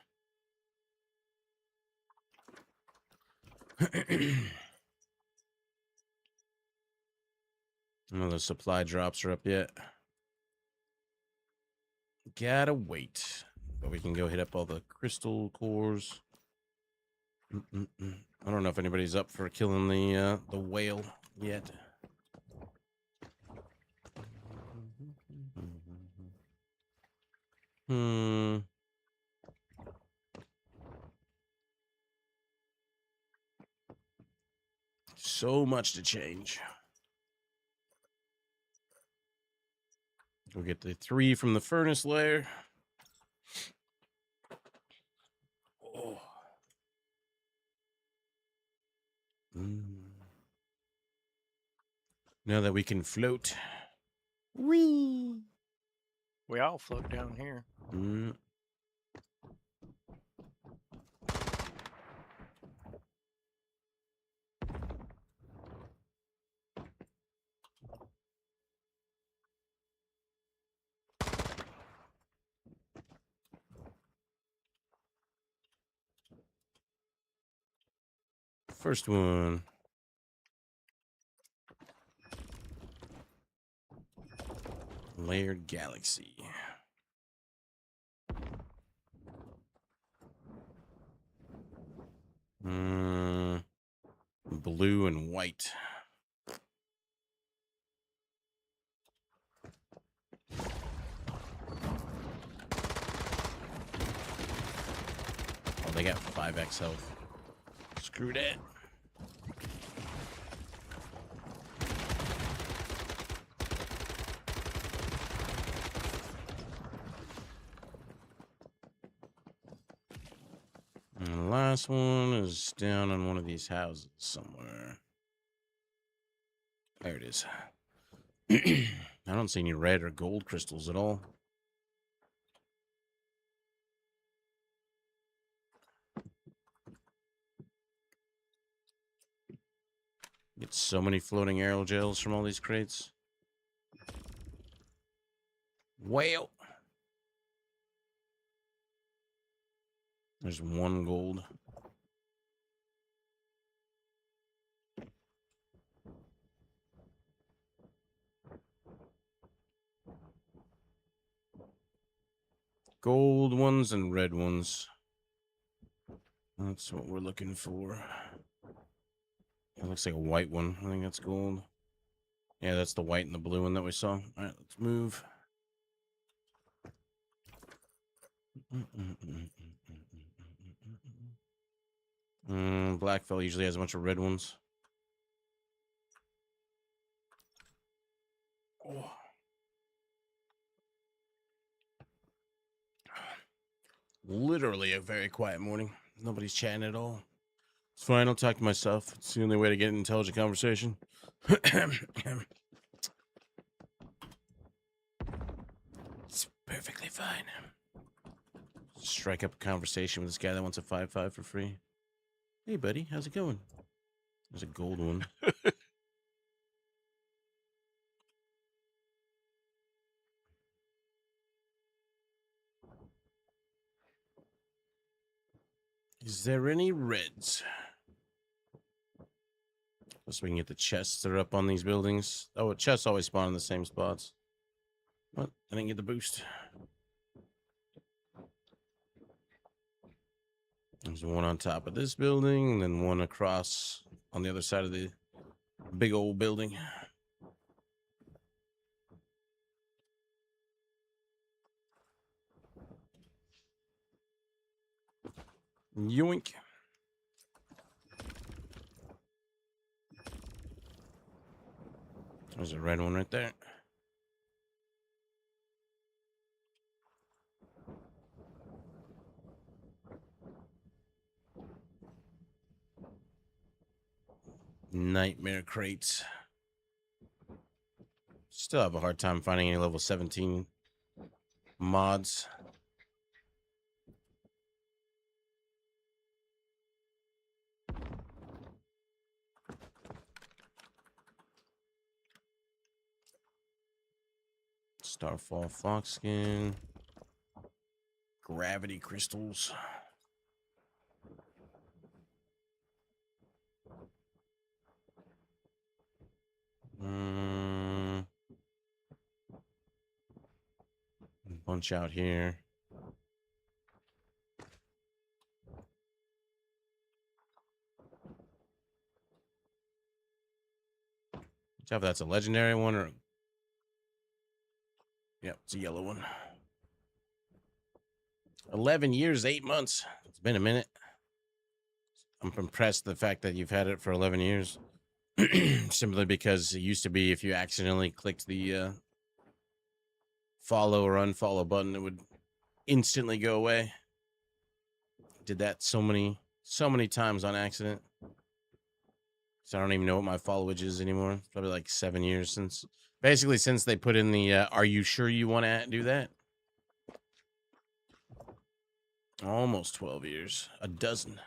None of the supply drops are up yet. Gotta wait. But we can go hit up all the crystal cores. I don't know if anybody's up for killing the whale yet. So much to change. We'll get the 3 from the furnace layer. Oh. Now that we can float. Whee! We all float down here. Mm. First one. Layered Galaxy. Blue and white. Oh, they got 5x health. Screw that. And the last one is down on one of these houses somewhere. There it is. I don't see any red or gold crystals at all. Get so many floating arrow gels from all these crates. Well, there's one gold. Gold ones and red ones. That's what we're looking for. It looks like a white one. I think that's gold. Yeah, that's the white and the blue one that we saw. All right, let's move. Blackfell usually has a bunch of red ones. Oh. Literally a very quiet morning. Nobody's chatting at all. It's fine. I'll talk to myself. It's the only way to get an intelligent conversation. It's perfectly fine. Strike up a conversation with this guy that wants a 5.5 for free. Hey, buddy, how's it going? There's a gold one. Is there any reds? So we can get the chests that are up on these buildings. Oh, chests always spawn in the same spots. What? I didn't get the boost. There's one on top of this building, and then one across on the other side of the big old building. Yoink. There's a red one right there. Nightmare crates. Still have a hard time finding any level 17 mods. Starfall Foxskin. Gravity crystals. Bunch out here. If that's a legendary one or... Yep, it's a yellow one. 11 years, 8 months. It's been a minute. I'm impressed the fact that you've had it for 11 years. Simply because it used to be if you accidentally clicked the follow or unfollow button, it would instantly go away. Did that so many times on accident. So I don't even know what my followage is anymore. Probably like 7 years since, basically since they put in the, are you sure you want to do that? Almost 12 years. A dozen.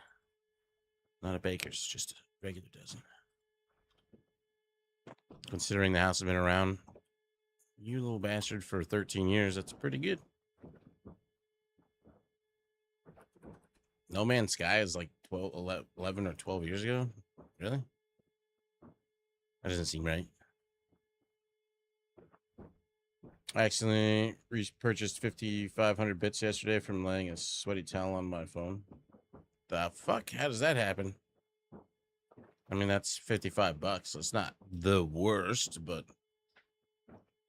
Not a baker's, just a regular dozen. Considering the house has been around, you little bastard, for 13 years, that's pretty good. No Man's Sky is like 11 or 12 years ago? Really? That doesn't seem right. I accidentally purchased 5,500 bits yesterday from laying a sweaty towel on my phone. The fuck? How does that happen? I mean, that's $55. So it's not the worst, but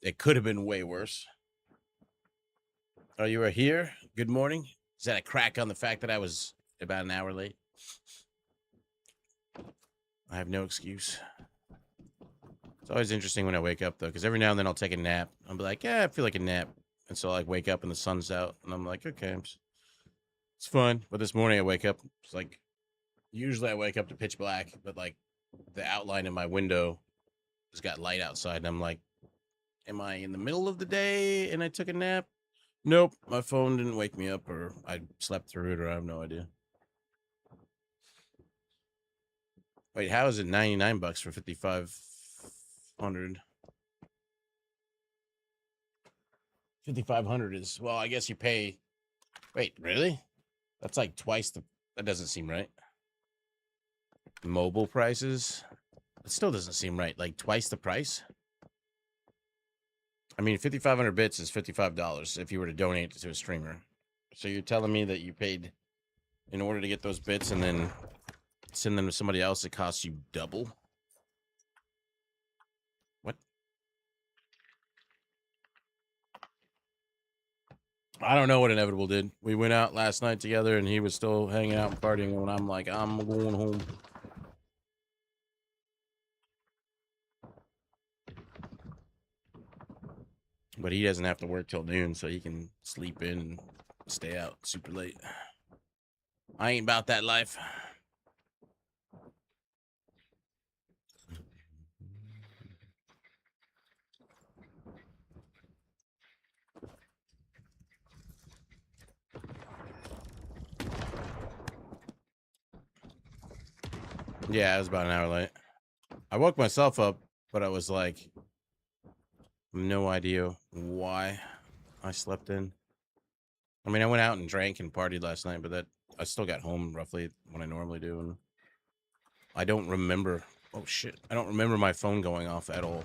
it could have been way worse. Oh, you are here? Good morning. Is that a crack on the fact that I was about an hour late? I have no excuse. It's always interesting when I wake up, though, because every now and then I'll take a nap. I'll be like, yeah, I feel like a nap. And so I like wake up and the sun's out, and I'm like, okay, it's fun. But this morning I wake up, it's like, usually I wake up to pitch black, but like the outline of my window has got light outside, and I'm like, am I in the middle of the day and I took a nap? Nope, my phone didn't wake me up, or I slept through it, or I have no idea. Wait, how is it $99 for 5,500? 5,500 is, well, I guess you pay. Wait, really? That's like twice the. That doesn't seem right. Mobile prices. It still doesn't seem right. Like twice the price. I mean, 5,500 bits is $55 if you were to donate it to a streamer. So you're telling me that you paid in order to get those bits and then send them to somebody else, it costs you double? What? I don't know what Inevitable did. We went out last night together and he was still hanging out and partying when I'm like, I'm going home. But he doesn't have to work till noon, so he can sleep in and stay out super late. I ain't about that life. Yeah, it was about an hour late. I woke myself up, but I was like, no idea why I slept in. I mean, I went out and drank and partied last night, but that I still got home roughly when I normally do, and I don't remember. Oh shit! I don't remember my phone going off at all,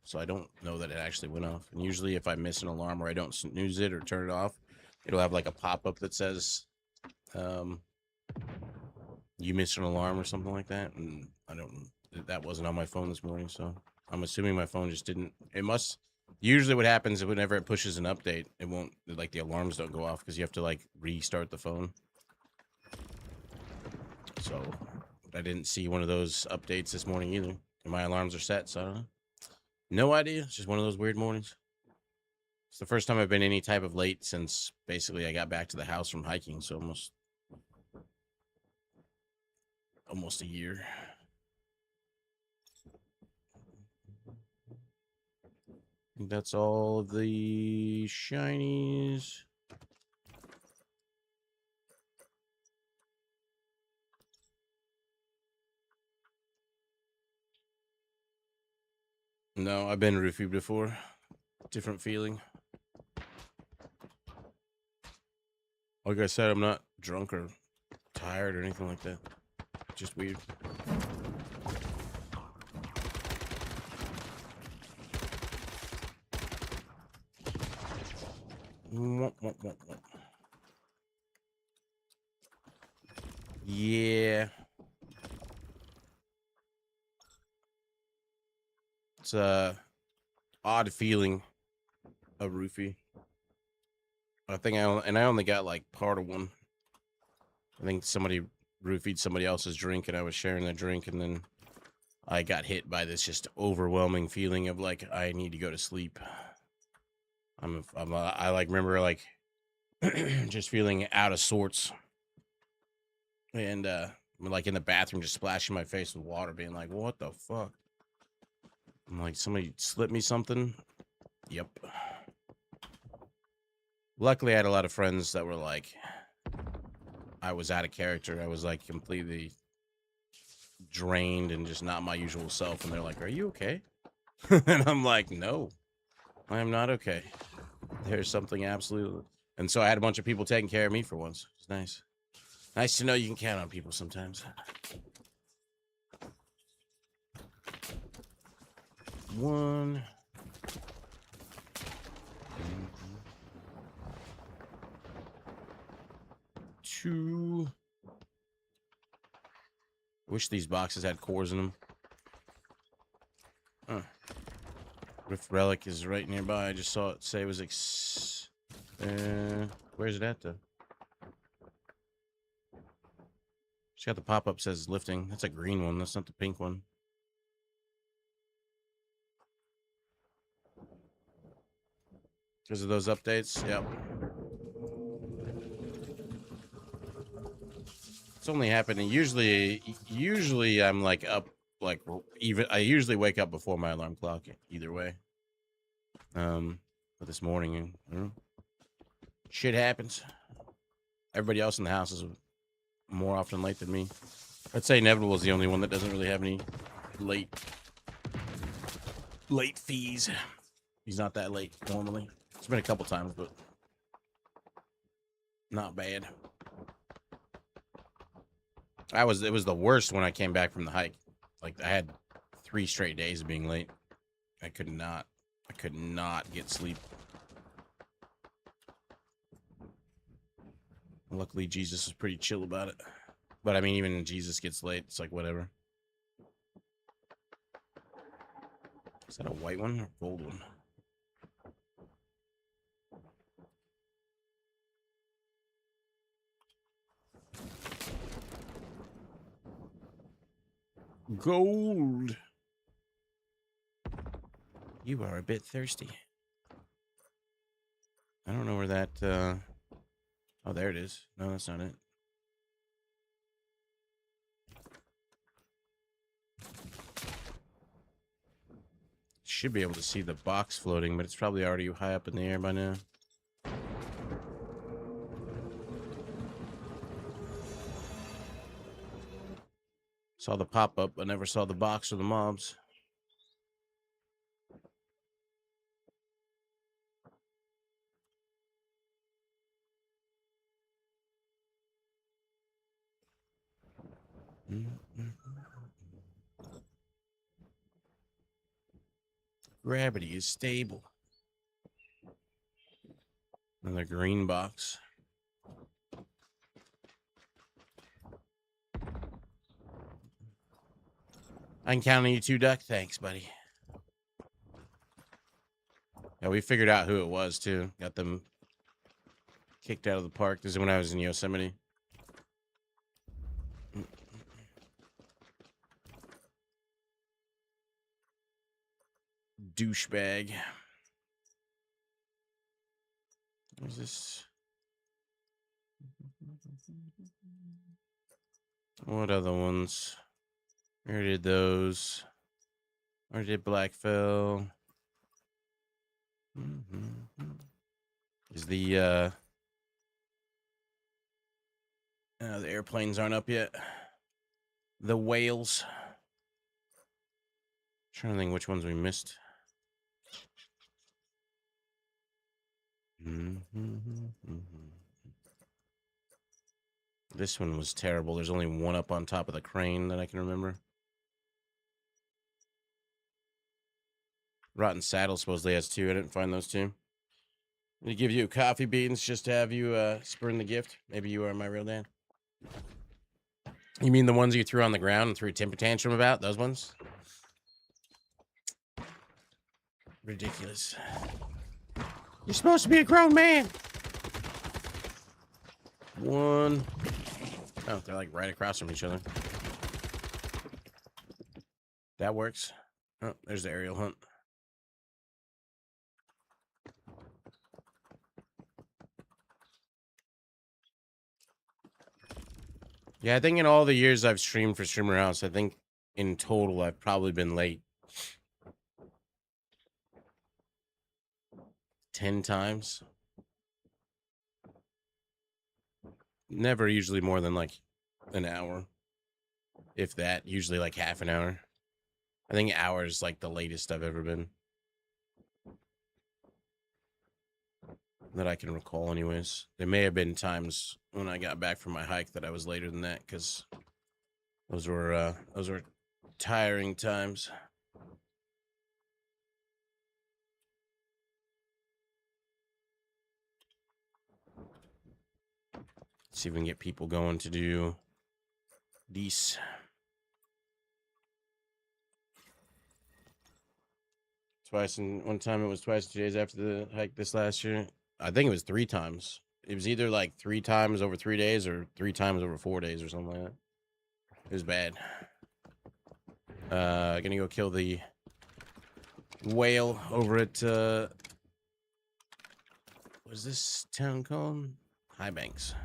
so I don't know that it actually went off. And usually, if I miss an alarm or I don't snooze it or turn it off, it'll have like a pop-up that says, "You missed an alarm" or something like that. And I don't. That wasn't on my phone this morning, so I'm assuming my phone just didn't. It must. Usually, what happens is whenever it pushes an update, it won't, like, the alarms don't go off because you have to like restart the phone. So I didn't see one of those updates this morning either. And my alarms are set, so I don't know. No idea. It's just one of those weird mornings. It's the first time I've been any type of late since basically I got back to the house from hiking, so almost a year. I think that's all of the shinies. No, I've been roofied before. Different feeling. Like I said, I'm not drunk or tired or anything like that. Just weird. Yeah. It's a odd feeling, a roofie. I think I only got like part of one. I think somebody roofied somebody else's drink and I was sharing the drink, and then I got hit by this just overwhelming feeling of like I need to go to sleep. I like remember like just feeling out of sorts, and like in the bathroom just splashing my face with water, being like, what the fuck? I'm like, somebody slipped me something. Yep. Luckily I had a lot of friends that were like, I was out of character. I was like completely drained and just not my usual self. And they're like, "Are you okay?" And I'm like, "No, I am not okay. There's something absolutely." And so I had a bunch of people taking care of me for once. It's nice. Nice to know you can count on people sometimes. One. Two. Wish these boxes had cores in them. Huh. Rift Relic is right nearby. I just saw it say it was where's it at though? It's got the pop-up says lifting. That's a green one. That's not the pink one. Because of those updates? Yep. It's only happening. Usually I'm like up, like even, I usually wake up before my alarm clock either way. But this morning, shit happens. Everybody else in the house is more often late than me. I'd say Inevitable is the only one that doesn't really have any late fees. He's not that late normally. It's been a couple times, but not bad. It was the worst when I came back from the hike. Like I had 3 straight days of being late. I could not get sleep. Luckily Jesus was pretty chill about it. But I mean, even when Jesus gets late, it's like whatever. Is that a white one or gold one? Gold. You are a bit thirsty. I don't know where that oh, there it is. No, that's not it. Should be able to see the box floating, but it's probably already high up in the air by now. Saw the pop-up, but never saw the box or the mobs. Gravity is stable. Another green box. I can count on you too, Duck. Thanks, buddy. Yeah, we figured out who it was too. Got them kicked out of the park. This is when I was in Yosemite. Douchebag. Where's this? What other ones? Where did those? Where did Blackfell? Is the airplanes aren't up yet. The whales. Trying to think which ones we missed. This one was terrible. There's only one up on top of the crane that I can remember. Rotten Saddle supposedly has 2. I didn't find those 2. They give you coffee beans just to have you spurn the gift. Maybe you are my real dad. You mean the ones you threw on the ground and threw a temper tantrum about? Those ones? Ridiculous. You're supposed to be a grown man. One. Oh, they're like right across from each other. That works. Oh, there's the aerial hunt. Yeah, I think in all the years I've streamed for Streamer House, I think in total I've probably been late 10 times. Never usually more than like an hour. If that, usually like half an hour. I think hour is like the latest I've ever been. That I can recall anyways. There may have been times when I got back from my hike that I was later than that, because those were tiring times. See if we can get people going to do these. Twice in one time, it was twice 2 days after the hike this last year. I think it was 3 times. It was either like 3 times over 3 days or 3 times over 4 days or something like that. It was bad. Gonna go kill the whale over at what is this town called? High Banks.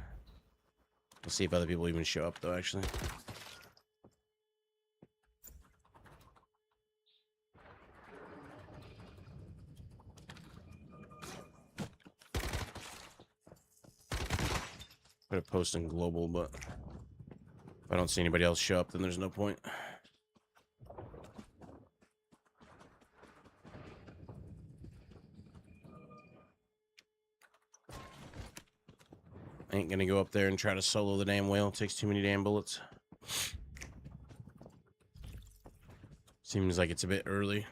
Let's see if other people even show up though, actually. Put a post in global, but if I don't see anybody else show up, then there's no point. I ain't gonna go up there and try to solo the damn whale. It takes too many damn bullets. Seems like it's a bit early.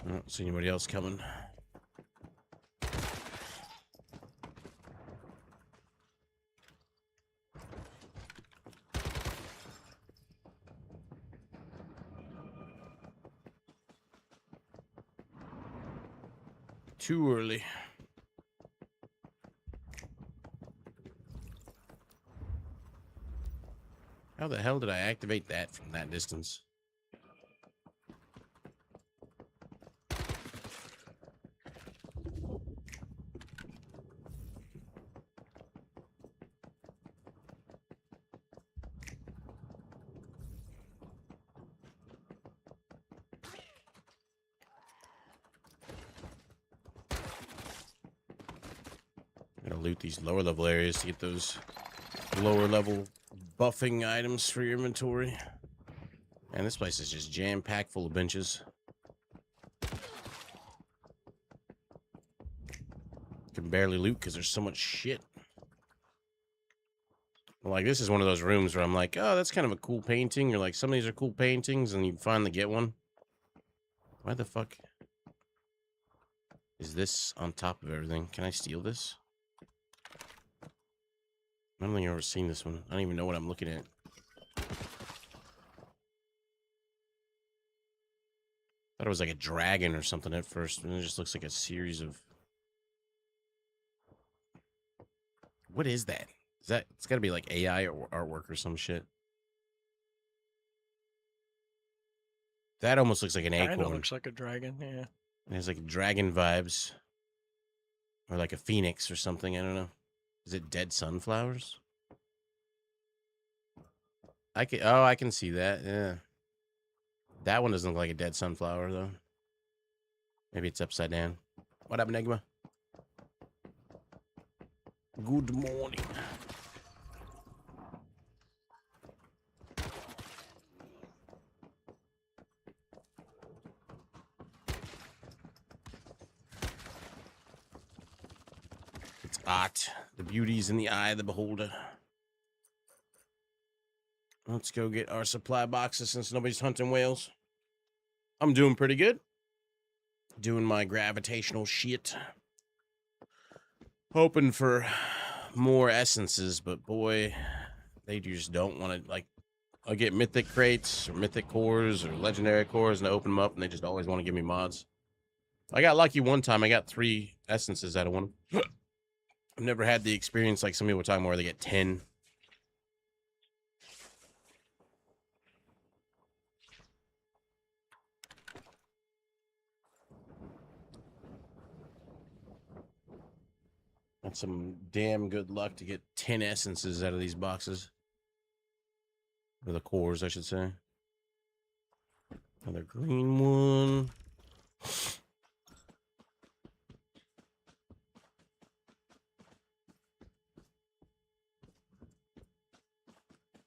I don't see anybody else coming. Too early. How the hell did I activate that from that distance? Gotta loot these lower level areas to get those lower level buffing items for your inventory. And this place is just jam-packed full of benches. Can barely loot because there's so much shit. Like, this is one of those rooms where I'm like, oh, that's kind of a cool painting. Or like, some of these are cool paintings, and you finally get one. Why the fuck is this on top of everything? Can I steal this? I don't think I've ever seen this one. I don't even know what I'm looking at. Thought it was like a dragon or something at first, and it just looks like a series of... What is that? Is that... It's gotta be like AI or artwork or some shit. That almost looks like an acorn. Kinda looks like a dragon, yeah. It has like dragon vibes. Or like a phoenix or something, I don't know. Is it dead sunflowers? I can see that, yeah. That one doesn't look like a dead sunflower, though. Maybe it's upside down. What up, Enigma? Good morning. It's art. The beauty's in the eye of the beholder. Let's go get our supply boxes since nobody's hunting whales. I'm doing pretty good. Doing my gravitational shit. Hoping for more essences, but boy, they just don't want to, like, I'll get mythic crates or mythic cores or legendary cores and I open them up and they just always want to give me mods. I got lucky one time. I got 3 essences out of one. I've never had the experience like some people were talking about where they get 10. That's some damn good luck to get 10 essences out of these boxes. Or the cores, I should say. Another green one.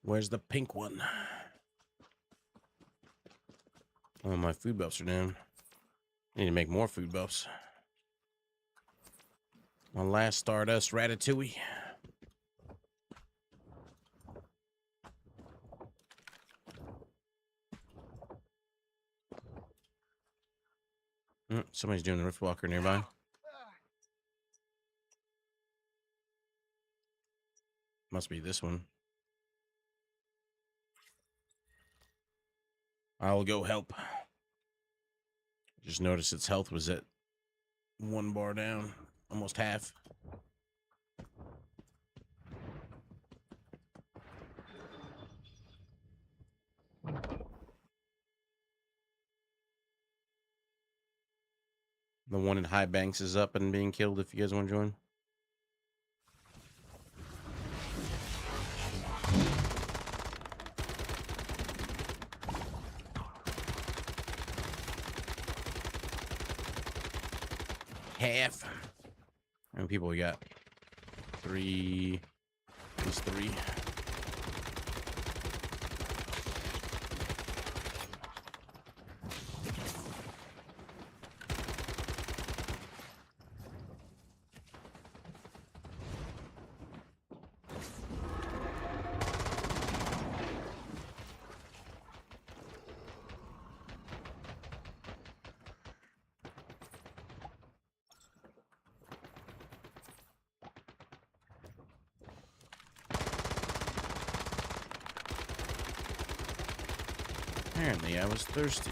Where's the pink one? Oh, my food buffs are down. I need to make more food buffs. My last Stardust Ratatouille. Somebody's doing the Rift Walker nearby. Must be this one. I'll go help. Just noticed its health was at 1 bar down, almost half. The one in High Banks is up and being killed if you guys want to join. Half. How many people we got? 3. At least 3. Apparently, I was thirsty.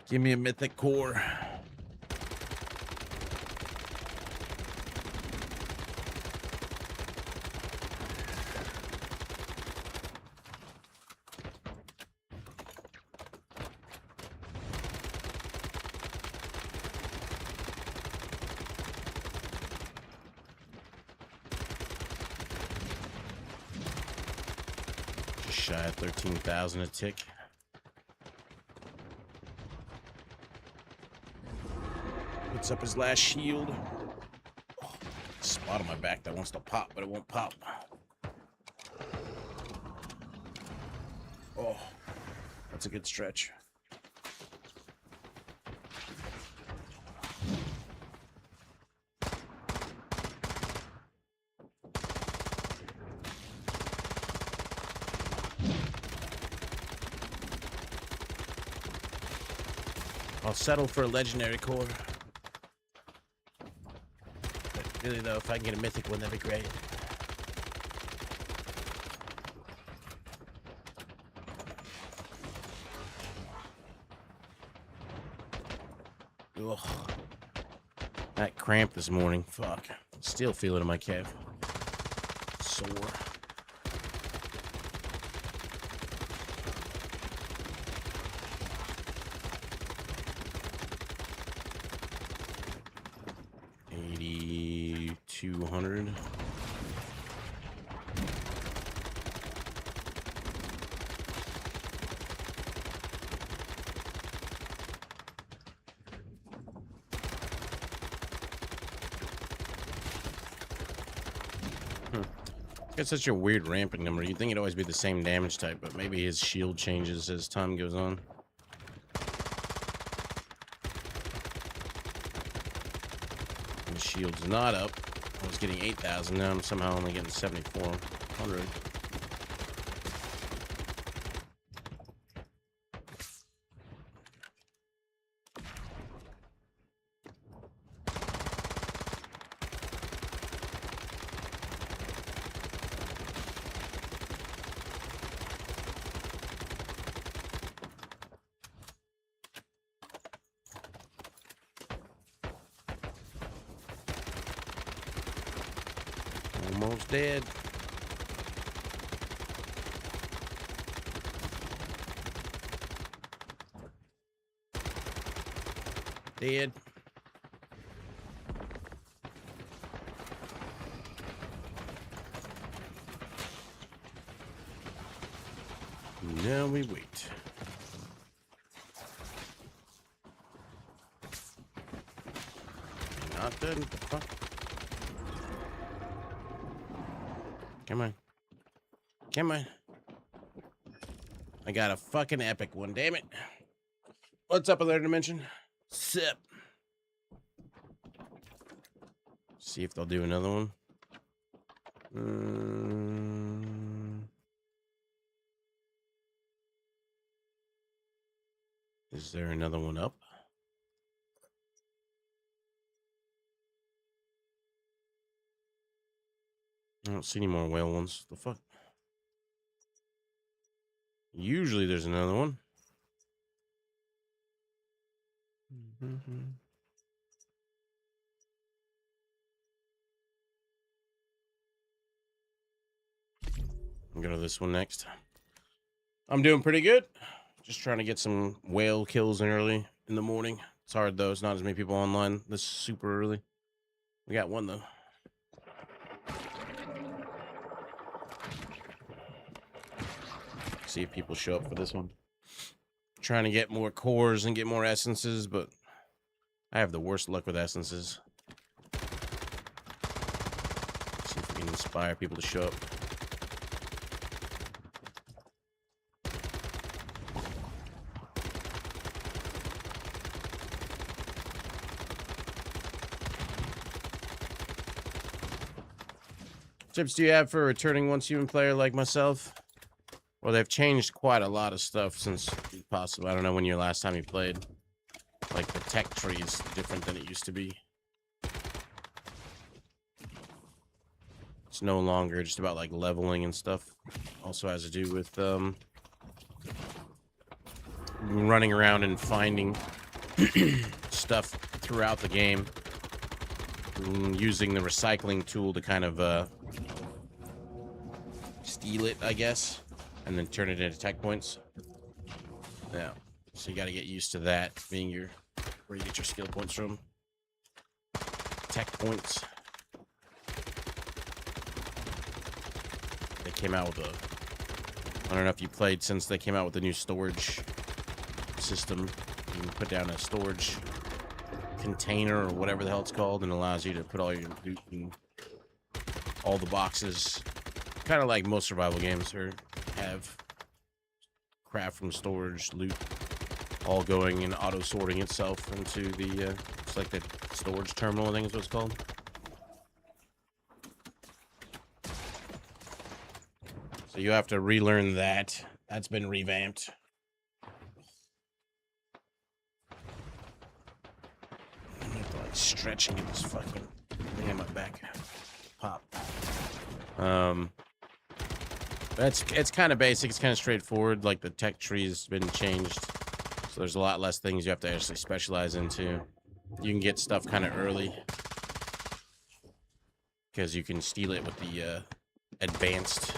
Give me a mythic core. Shy of 13,000 a tick. Puts up his last shield. Oh, spot on my back that wants to pop, but it won't pop. Oh, that's a good stretch. I'll settle for a legendary core. But really though, if I can get a mythic one, that'd be great. Ugh. That cramp this morning, fuck. Still feel it in my calf. Sore. $8,200. It's such a weird ramping number. You'd think it'd always be the same damage type, but maybe his shield changes as time goes on. And the shield's not up. I was getting 8,000. Now I'm somehow only getting 7,400. Almost dead. Dead. Now we wait. good. What the fuck? Come on. Come on. I got a fucking epic one, damn it. What's up, other dimension? Sip. See if they'll do another one. Is there another one up? I don't see any more whale ones. The fuck? Usually there's another one. I'll go to this one next. I'm doing pretty good. Just trying to get some whale kills in early in the morning. It's hard though. It's not as many people online this super early. We got one though. See if people show up for this one. Trying to get more cores and get more essences, but I have the worst luck with essences. See if we can inspire people to show up. Tips do you have for a returning once human player like myself? Well, they've changed quite a lot of stuff since possible. I don't know when your last time you played. Like the tech tree is different than it used to be. It's no longer just about like leveling and stuff. Also has to do with running around and finding stuff throughout the game. Using the recycling tool to kind of steal it, I guess, and then turn it into tech points. Yeah, so you got to get used to that being where you get your skill points from. Tech points. They came out with I don't know if you played since they came out with the new storage system. You can put down a storage container or whatever the hell it's called, and allows you to put all your loot in all the boxes, kind of like most survival games have craft from storage, loot, all going and auto sorting itself into the it's like the storage terminal, I think is what it's called. So you have to relearn that. That's been revamped. Stretch and get this fucking thing on my back pop. It's kind of basic. It's kind of straightforward. Like the tech tree has been changed, so there's a lot less things you have to actually specialize into. You can get stuff kind of early because you can steal it with the advanced.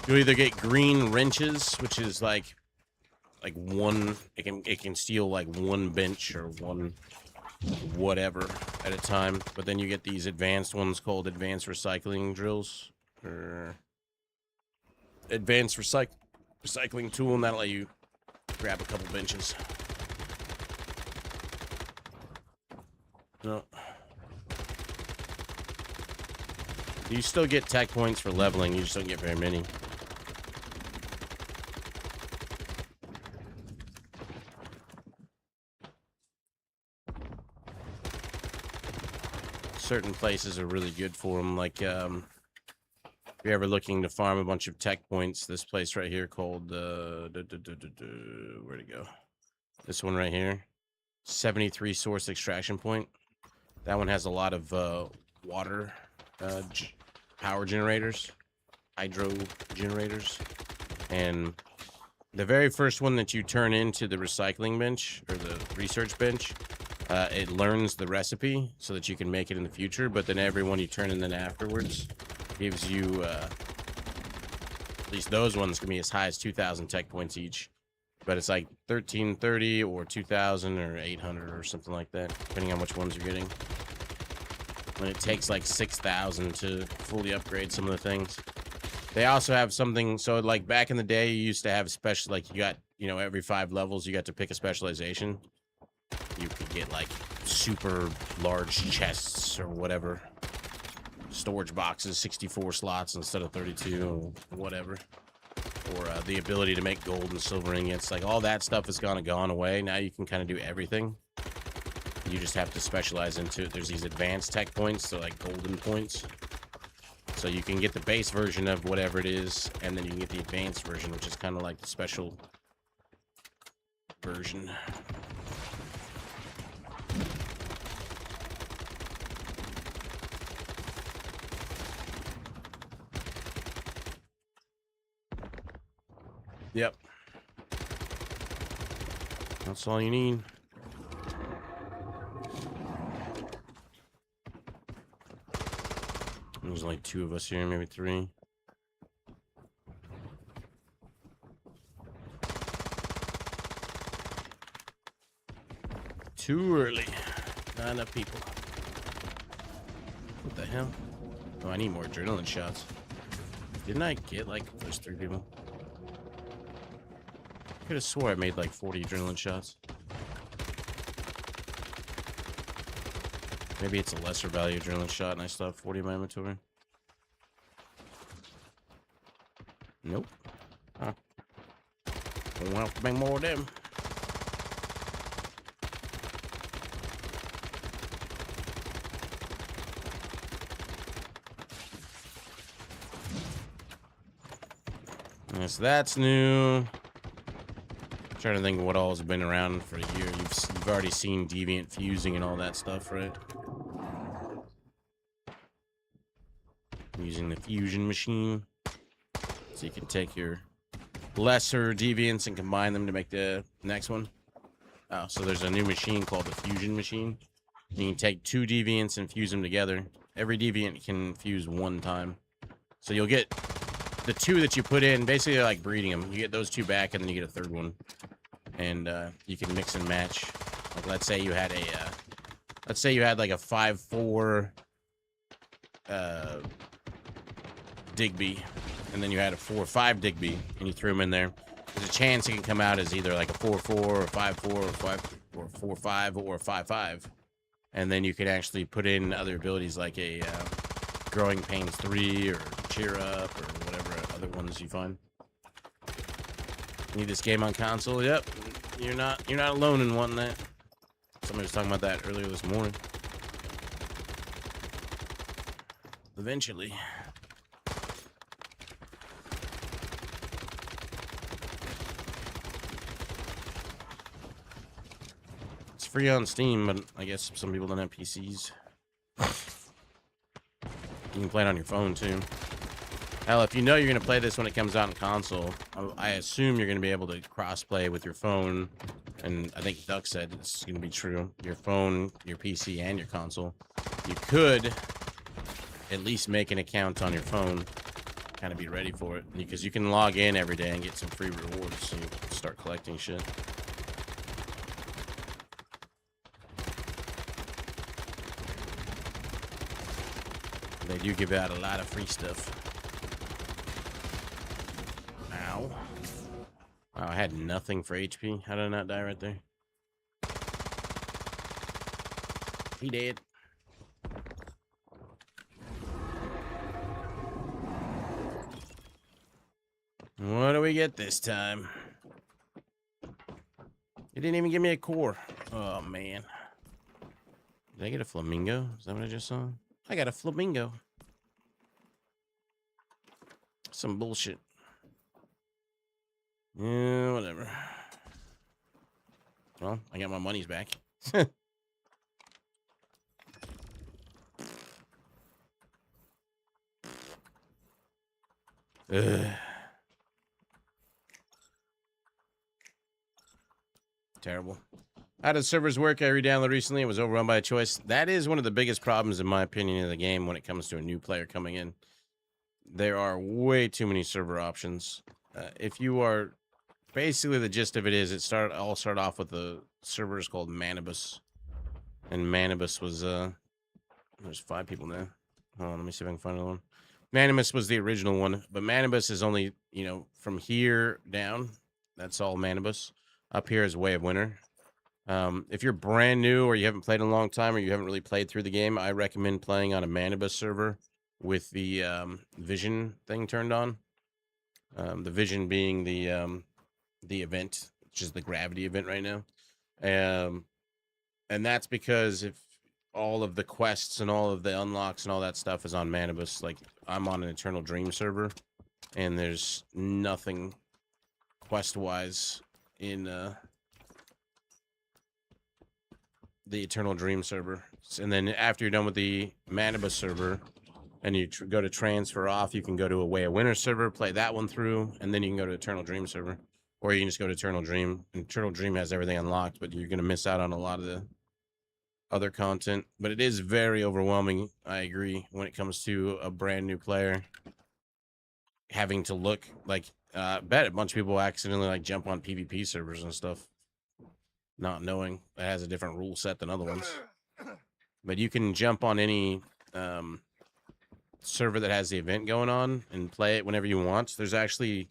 You'll either get green wrenches, which is like one. It can steal like one bench or one whatever at a time, but then you get these advanced ones called advanced recycling drills or advanced recycling tool, and that'll let you grab a couple benches. No, you still get tech points for leveling, you just don't get very many. Certain places are really good for them, like if you're ever looking to farm a bunch of tech points, this place right here called where'd it go? This one right here, 73 source extraction point. That one has a lot of water power generators, hydro generators, and the very first one that you turn into the recycling bench or the research bench, it learns the recipe so that you can make it in the future, but then every one you turn in then afterwards gives you at least those ones can be as high as 2,000 tech points each, but it's like 1,330 or 2,000 or 800 or something like that, depending on which ones you're getting. And it takes like 6,000 to fully upgrade some of the things. They also have something, so like back in the day you used to have special, like you got, you know, every 5 levels you got to pick a specialization. You could get like super large chests slots or whatever. Storage boxes, 64 slots instead of 32 or whatever. Or the ability to make gold and silver ingots. Like, all that stuff has gone away. Now you can kind of do everything. You just have to specialize into it. There's these advanced tech points, so like golden points. So you can get the base version of whatever it is, and then you can get the advanced version, which is kind of like the special version. Yep. That's all you need. There's like 2 of us here, maybe 3. Too early. Not enough people. What the hell? Oh, I need more adrenaline shots. Didn't I get like those 3 people? I could have swore I made like 40 adrenaline shots. Maybe it's a lesser value adrenaline shot and I still have 40 in my inventory. Nope. Huh. Won't have to make more of them. Yes, that's new. Trying to think of what all has been around for a year. You've already seen deviant fusing and all that stuff, right? Using the fusion machine, so you can take your lesser deviants and combine them to make the next one. Oh, so there's a new machine called the fusion machine. You can take 2 deviants and fuse them together. Every deviant can fuse 1 time, so you'll get the 2 that you put in, basically like breeding them. You get those 2 back, and then you get a 3rd one. And you can mix and match. Like, let's say you had a like a 5-4 Digby, and then you had a 4-5 Digby, and you threw them in there. There's a chance it can come out as either like a 4-4 or 5-4 or 4-5 or 5-5, and then you can actually put in other abilities like a Growing Pains 3 or Cheer Up or whatever other ones you find. Need this game on console? Yep. You're not alone in wanting that. Somebody was talking about that earlier this morning. Eventually. It's free on Steam, but I guess some people don't have PCs. You can play it on your phone too. Hell, if you know you're going to play this when it comes out on console, I assume you're going to be able to cross-play with your phone, and I think Duck said it's going to be true. Your phone, your PC, and your console. You could at least make an account on your phone, kind of be ready for it, because you can log in every day and get some free rewards, so you can start collecting shit. They do give out a lot of free stuff. Ow. Wow, I had nothing for HP. How did I not die right there? He dead. What do we get this time? It didn't even give me a core. Oh, man. Did I get a flamingo? Is that what I just saw? I got a flamingo. Some bullshit. Yeah, whatever. Well, I got my monies back. Terrible. How does servers work? I re-downloaded recently. It was overrun by a choice. That is one of the biggest problems, in my opinion, in the game when it comes to a new player coming in. There are way too many server options. If you are... Basically, the gist of it is it all started off with the servers called Manibus. And Manibus was... There's 5 people now. Hold on, let me see if I can find another one. Manibus was the original one, but Manibus is only, from here down. That's all Manibus. Up here is Way of Winter. If you're brand new or you haven't played in a long time or you haven't really played through the game, I recommend playing on a Manibus server with the vision thing turned on. The vision being the event, which is the gravity event right now. And that's because if all of the quests and all of the unlocks and all that stuff is on Manibus, like I'm on an Eternal Dream server, and there's nothing quest-wise in the Eternal Dream server. And then after you're done with the Manibus server, and you go to transfer off, you can go to a Way of Winter server, play that one through, and then you can go to Eternal Dream server. Or you can just go to Eternal Dream. And Eternal Dream has everything unlocked, but you're going to miss out on a lot of the other content. But it is very overwhelming, I agree, when it comes to a brand new player having to look like I bet a bunch of people accidentally like jump on PvP servers and stuff, not knowing it has a different rule set than other ones. But you can jump on any server that has the event going on and play it whenever you want. There's actually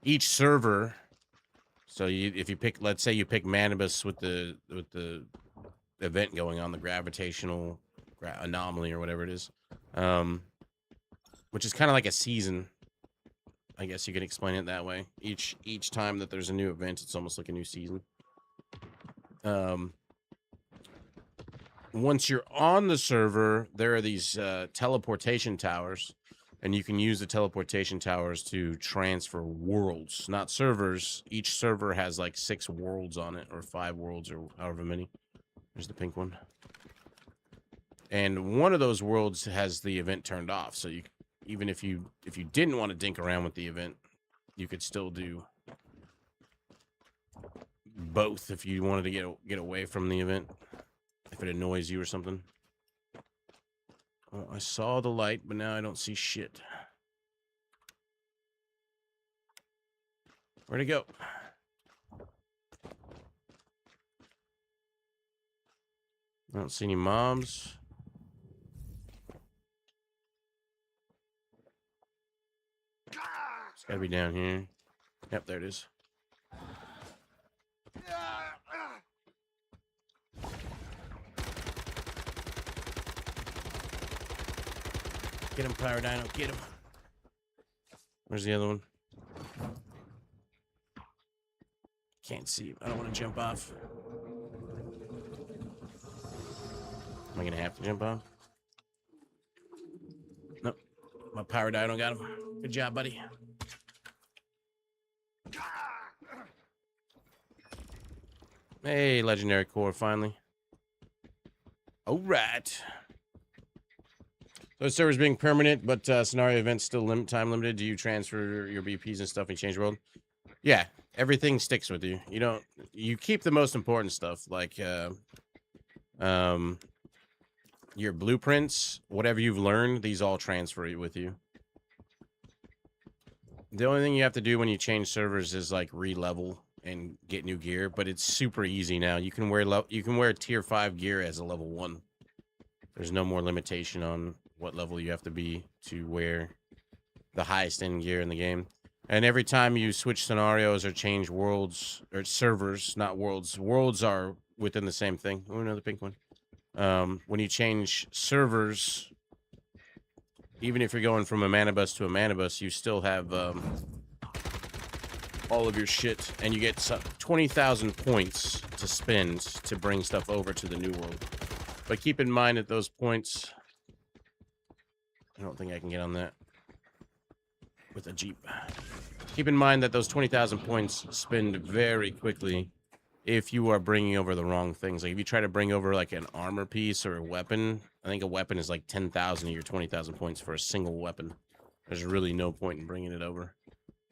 each server. So if you pick, let's say you pick Manibus with the event going on, the gravitational anomaly or whatever it is, which is kind of like a season. I guess you can explain it that way. Each time that there's a new event, it's almost like a new season. Once you're on the server, there are these teleportation towers, and you can use the teleportation towers to transfer worlds, not servers. Each server has like 6 worlds on it, or 5 worlds, or however many. There's the pink one. And one of those worlds has the event turned off, so you, even if you didn't want to dink around with the event, you could still do both if you wanted to get away from the event, if it annoys you or something. Oh, I saw the light, but now I don't see shit. Where'd it go? I don't see any mobs. It's gotta be down here. Yep, there it is. Get him, Pyro Dino, get him. Where's the other one? Can't see him. I don't want to jump off. Am I gonna have to jump off? Nope. My Pyro Dino got him. Good job, buddy. Hey, legendary core, finally. All right. Those servers being permanent, but scenario events still time limited. Do you transfer your BPs and stuff and change the world? Yeah, everything sticks with you. You don't. You keep the most important stuff, like your blueprints, whatever you've learned. These all transfer with you. The only thing you have to do when you change servers is like re-level and get new gear, but it's super easy now. You can wear tier 5 gear as a level 1. There's no more limitation on what level you have to be to wear the highest end gear in the game. And every time you switch scenarios or change worlds or servers, not worlds, worlds are within the same thing. Oh, another pink one. When you change servers, even if you're going from a Manibus to a Manibus, you still have all of your shit, and you get 20,000 points to spend to bring stuff over to the new world. But keep in mind that those points... I don't think I can get on that with a Jeep. Keep in mind that those 20,000 points spend very quickly if you are bringing over the wrong things. Like if you try to bring over like an armor piece or a weapon, I think a weapon is like 10,000 of your 20,000 points for a single weapon. There's really no point in bringing it over.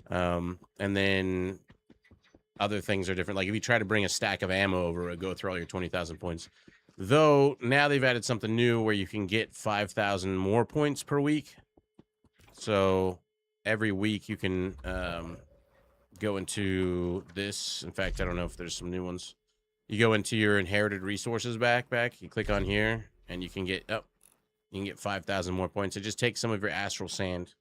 And then other things are different. Like if you try to bring a stack of ammo over, it'll go through all your 20,000 points. Though now they've added something new where you can get 5,000 more points per week. So every week you can go into this. In fact, I don't know if there's some new ones. You go into your inherited resources backpack. You click on here, and you can get you can get 5,000 more points. It just takes some of your astral sand.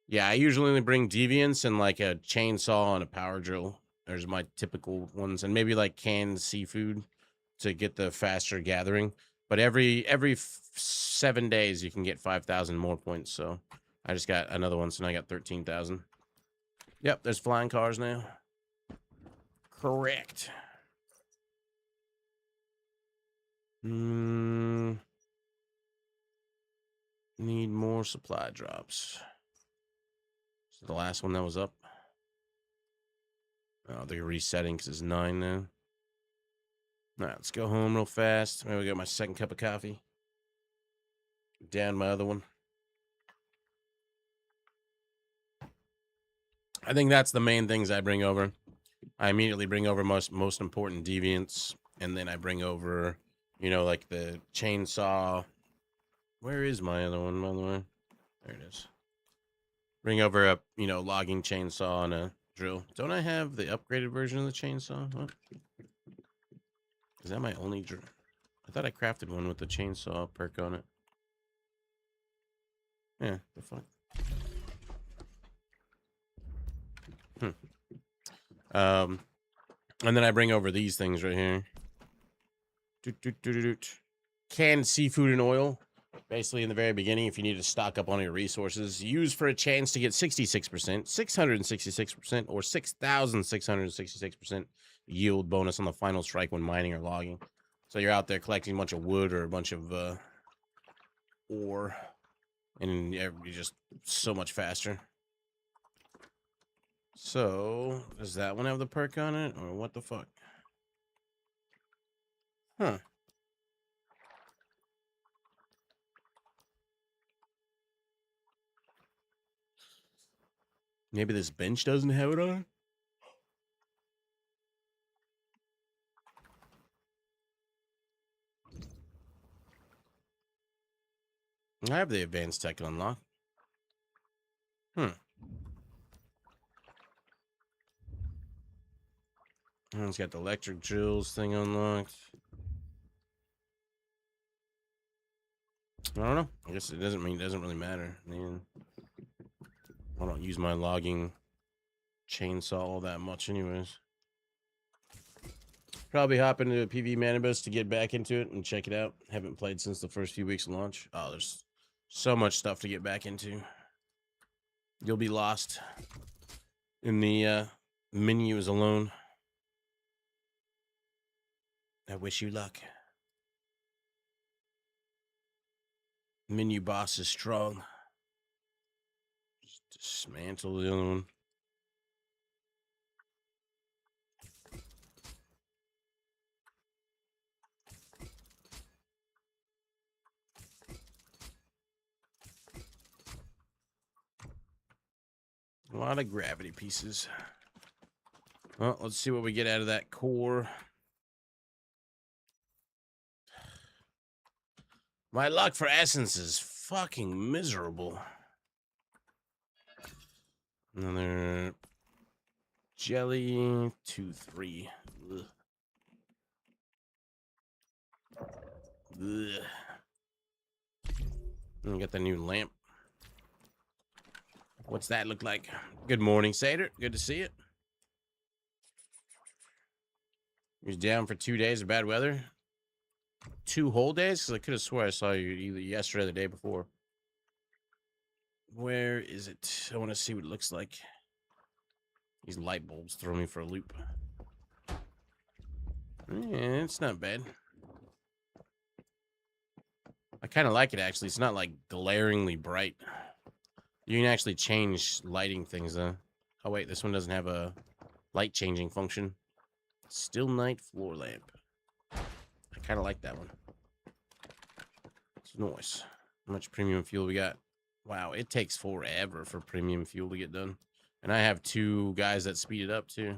Yeah, I usually only bring deviants and like a chainsaw and a power drill There's my typical ones, and maybe like canned seafood to get the faster gathering. But every 7 days you can get 5,000 more points. So I just got another one, so now I got 13,000. Yep, there's flying cars now. Correct. Need more supply drops. So the last one that was up. Oh, they're resetting because it's 9 now. All right, let's go home real fast. Maybe I got my second cup of coffee. Down my other one. I think that's the main things I bring over. I immediately bring over most important deviants, and then I bring over, you know, like the chainsaw. Where is my other one, by the way? There it is. Bring over a, you know, logging chainsaw and a drill. Don't I have the upgraded version of the chainsaw? What? Is that my only drill? I thought I crafted one with the chainsaw perk on it. Yeah, the fuck. And then I bring over these things right here. Canned seafood and oil. Basically, in the very beginning, if you need to stock up on your resources, use for a chance to get 66%, 666%, or 6,666% yield bonus on the final strike when mining or logging. So you're out there collecting a bunch of wood or a bunch of ore, and you're just so much faster. So, does that one have the perk on it, or what the fuck? Huh. Maybe this bench doesn't have it on? I have the advanced tech unlocked. It's got the electric drills thing unlocked. I don't know. I guess it doesn't really matter. Man, I don't use my logging chainsaw all that much anyways. Probably hop into PV Manibus to get back into it and check it out. Haven't played since the first few weeks of launch. Oh, there's so much stuff to get back into. You'll be lost in the menus alone. I wish you luck. Menu boss is strong. Just dismantle the other one. A lot of gravity pieces. Well, let's see what we get out of that core. My luck for essence is fucking miserable. Another jelly 2-3. Ugh. Ugh. And we got the new lamp. What's that look like? Good morning, Sater. Good to see it. You're down for 2 days of bad weather. 2 whole days? Because I could have swore I saw you either yesterday or the day before. Where is it? I want to see what it looks like. These light bulbs throw me for a loop. Yeah, it's not bad. I kind of like it, actually. It's not, like, glaringly bright. You can actually change lighting things, though. Oh, wait, this one doesn't have a light-changing function. Still night floor lamp. I kind of like that one. It's nice. How much premium fuel we got? Wow, it takes forever for premium fuel to get done. And I have 2 guys that speed it up, too.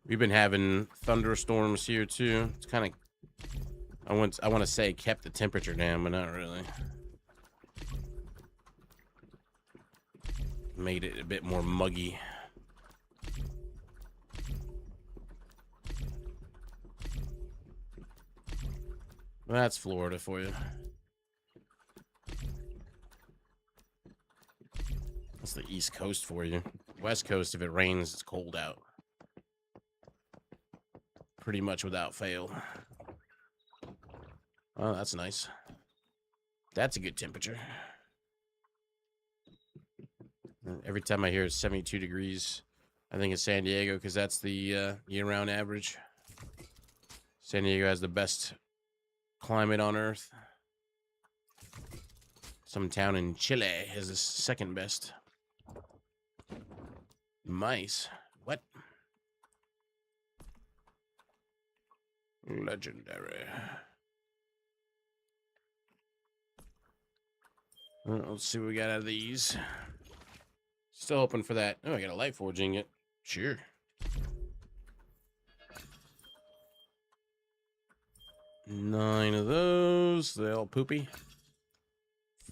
We've been having thunderstorms here, too. It's kind of... I want to say kept the temperature down, but not really. Made it a bit more muggy. That's Florida for you. That's the East Coast for you. West Coast, if it rains, it's cold out. Pretty much without fail. Oh, that's nice. That's a good temperature. Every time I hear 72 degrees, I think it's San Diego because that's the year-round average. San Diego has the best climate on Earth. Some town in Chile has the second best. Mice? What? Legendary. Well, let's see what we got out of these. Still hoping for that. Oh, I got a light forging it. Sure. Nine of those. They all poopy.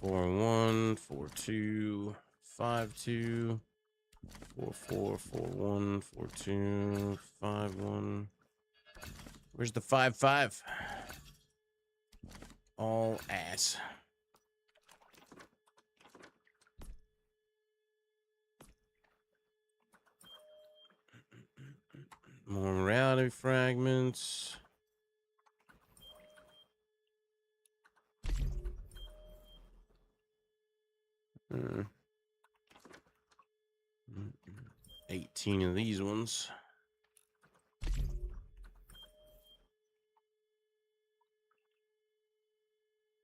4-1, 4-2, 5-2, 4-4, 4-1, 4-2, 5-1. Where's the 5-5? All ass. More reality fragments. Uh, 18 of these ones.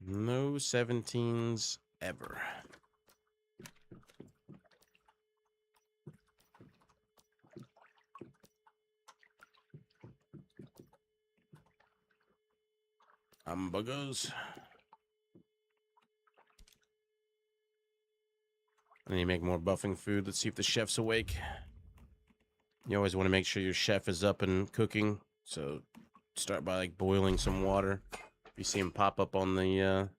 No 17s ever. Hamburgers. I need to make more buffing food. Let's see if the chef's awake. You always want to make sure your chef is up and cooking. So start by like boiling some water. If you see him pop up on the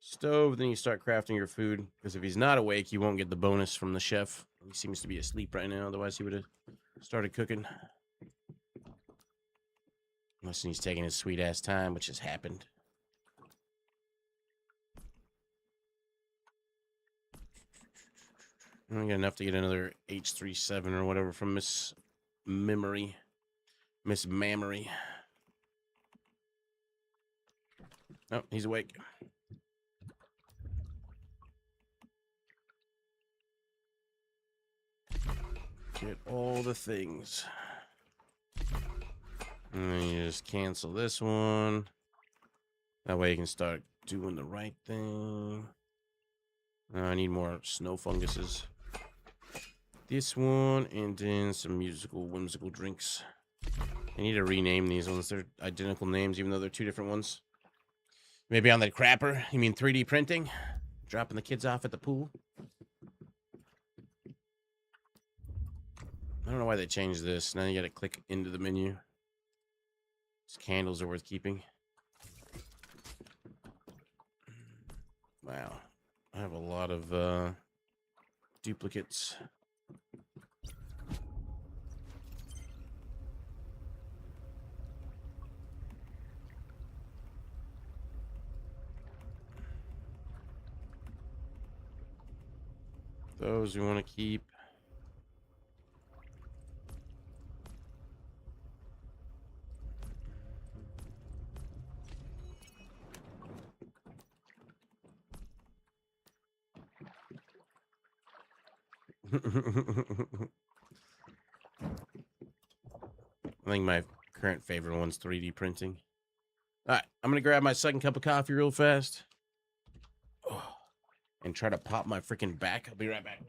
stove, then you start crafting your food. Because if he's not awake, you won't get the bonus from the chef. He seems to be asleep right now. Otherwise, he would have started cooking. Unless he's taking his sweet ass time, which has happened. I got enough to get another H37 or whatever from Miss Memory. Miss Mammory. Oh, he's awake. Get all the things. And then you just cancel this one. That way you can start doing the right thing. I need more snow funguses. This one, and then some whimsical drinks. I need to rename these ones. They're identical names, even though they're two different ones. Maybe on the crapper? You mean 3D printing? Dropping the kids off at the pool? I don't know why they changed this. Now you gotta click into the menu. These candles are worth keeping. Wow. I have a lot of duplicates. Those we want to keep. I think my current favorite one's 3D printing. All right, I'm gonna grab my second cup of coffee real fast. Oh, and try to pop my freaking back. I'll be right back.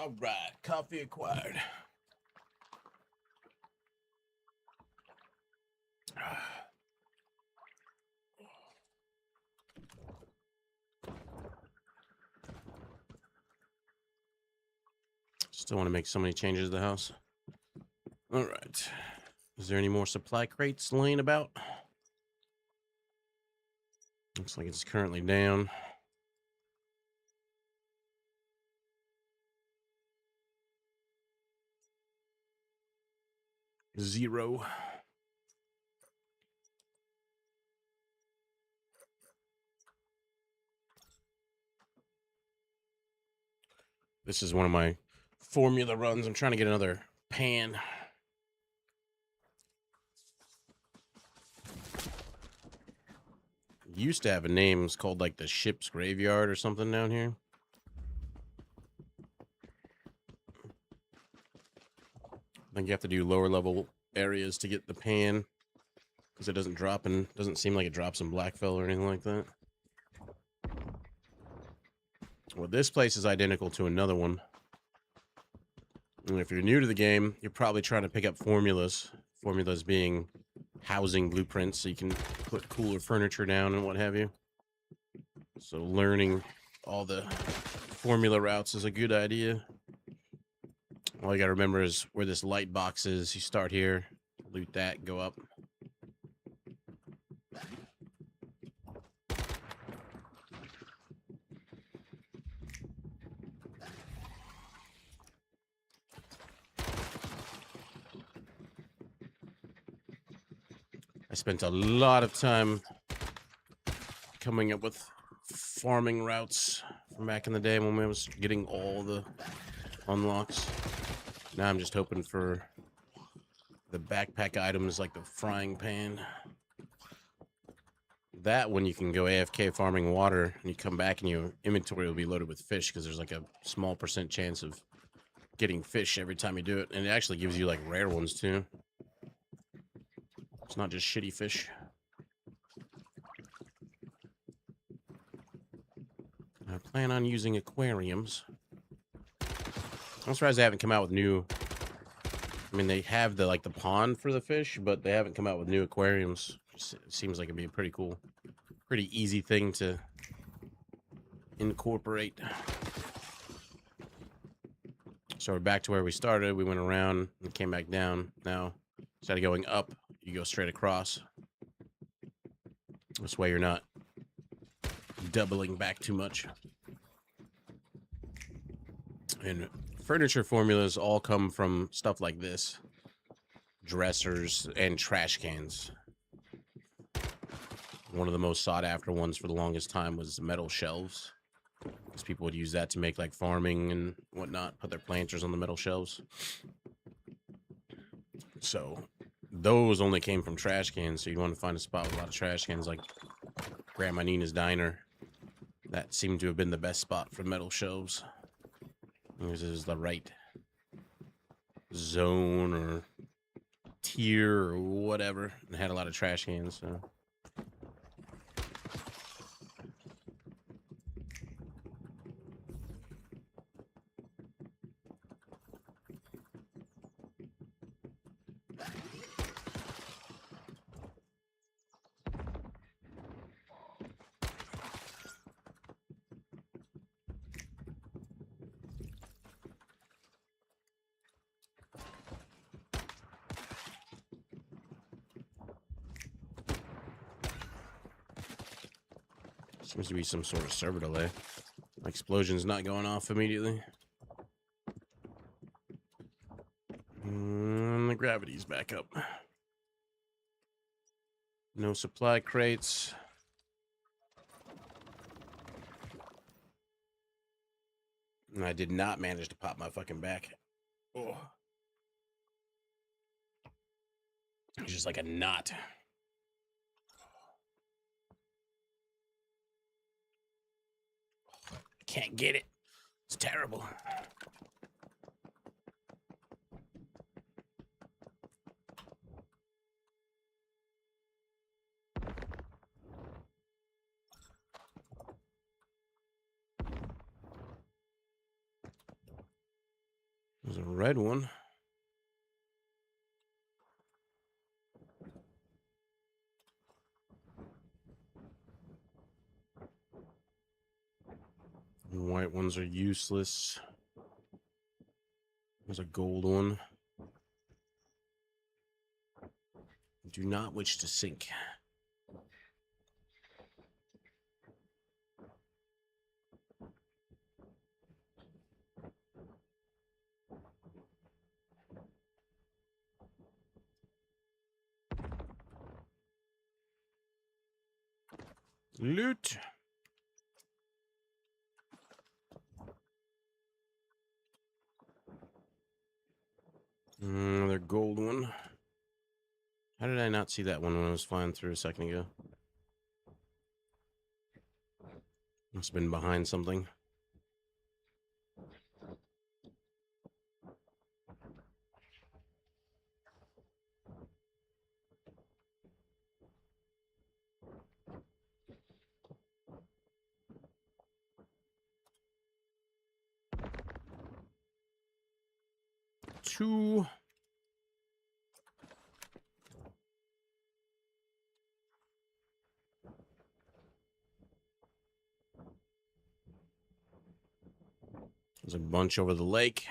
All right, coffee acquired. Still want to make so many changes to the house. All right. Is there any more supply crates laying about? Looks like it's currently down. Zero. This is one of my formula runs. I'm trying to get another pan. Used to have a name. It's called like the ship's graveyard or something down here. I think you have to do lower level areas to get the pan because it doesn't drop and doesn't seem like it drops in Blackfell or anything like that. Well, this place is identical to another one. And if you're new to the game, you're probably trying to pick up formulas. Formulas being housing blueprints so you can put cooler furniture down and what have you. So learning all the formula routes is a good idea. All you got to remember is where this light box is. You start here, loot that, go up. I spent a lot of time coming up with farming routes from back in the day when I was getting all the unlocks. Now I'm just hoping for the backpack items like the frying pan. That one you can go AFK farming water and you come back and your inventory will be loaded with fish because there's like a small % chance of getting fish every time you do it. And it actually gives you like rare ones too. It's not just shitty fish. I plan on using aquariums. I'm surprised they haven't come out with new. I mean, they have the the pond for the fish, but they haven't come out with new aquariums. It seems like it'd be a pretty cool, pretty easy thing to incorporate. So we're back to where we started. We went around and came back down. Now, instead of going up, you go straight across. This way you're not doubling back too much. And furniture formulas all come from stuff like this. Dressers and trash cans. One of the most sought after ones for the longest time was metal shelves. Because people would use that to make like farming and whatnot, put their planters on the metal shelves. So those only came from trash cans. So you want to find a spot with a lot of trash cans like Grandma Nina's Diner. That seemed to have been the best spot for metal shelves. This is the right zone or tier or whatever. And had a lot of trash cans, so. Seems to be some sort of server delay. Explosion's not going off immediately. And the gravity's back up. No supply crates. And I did not manage to pop my fucking back. Oh. It's just like a knot. Can't get it. It's terrible. There's a red one. White ones are useless. There's a gold one. Do not wish to sink. Loot. Another gold one. How did I not see that one when I was flying through a second ago? Must have been behind something. Two. There's a bunch over the lake.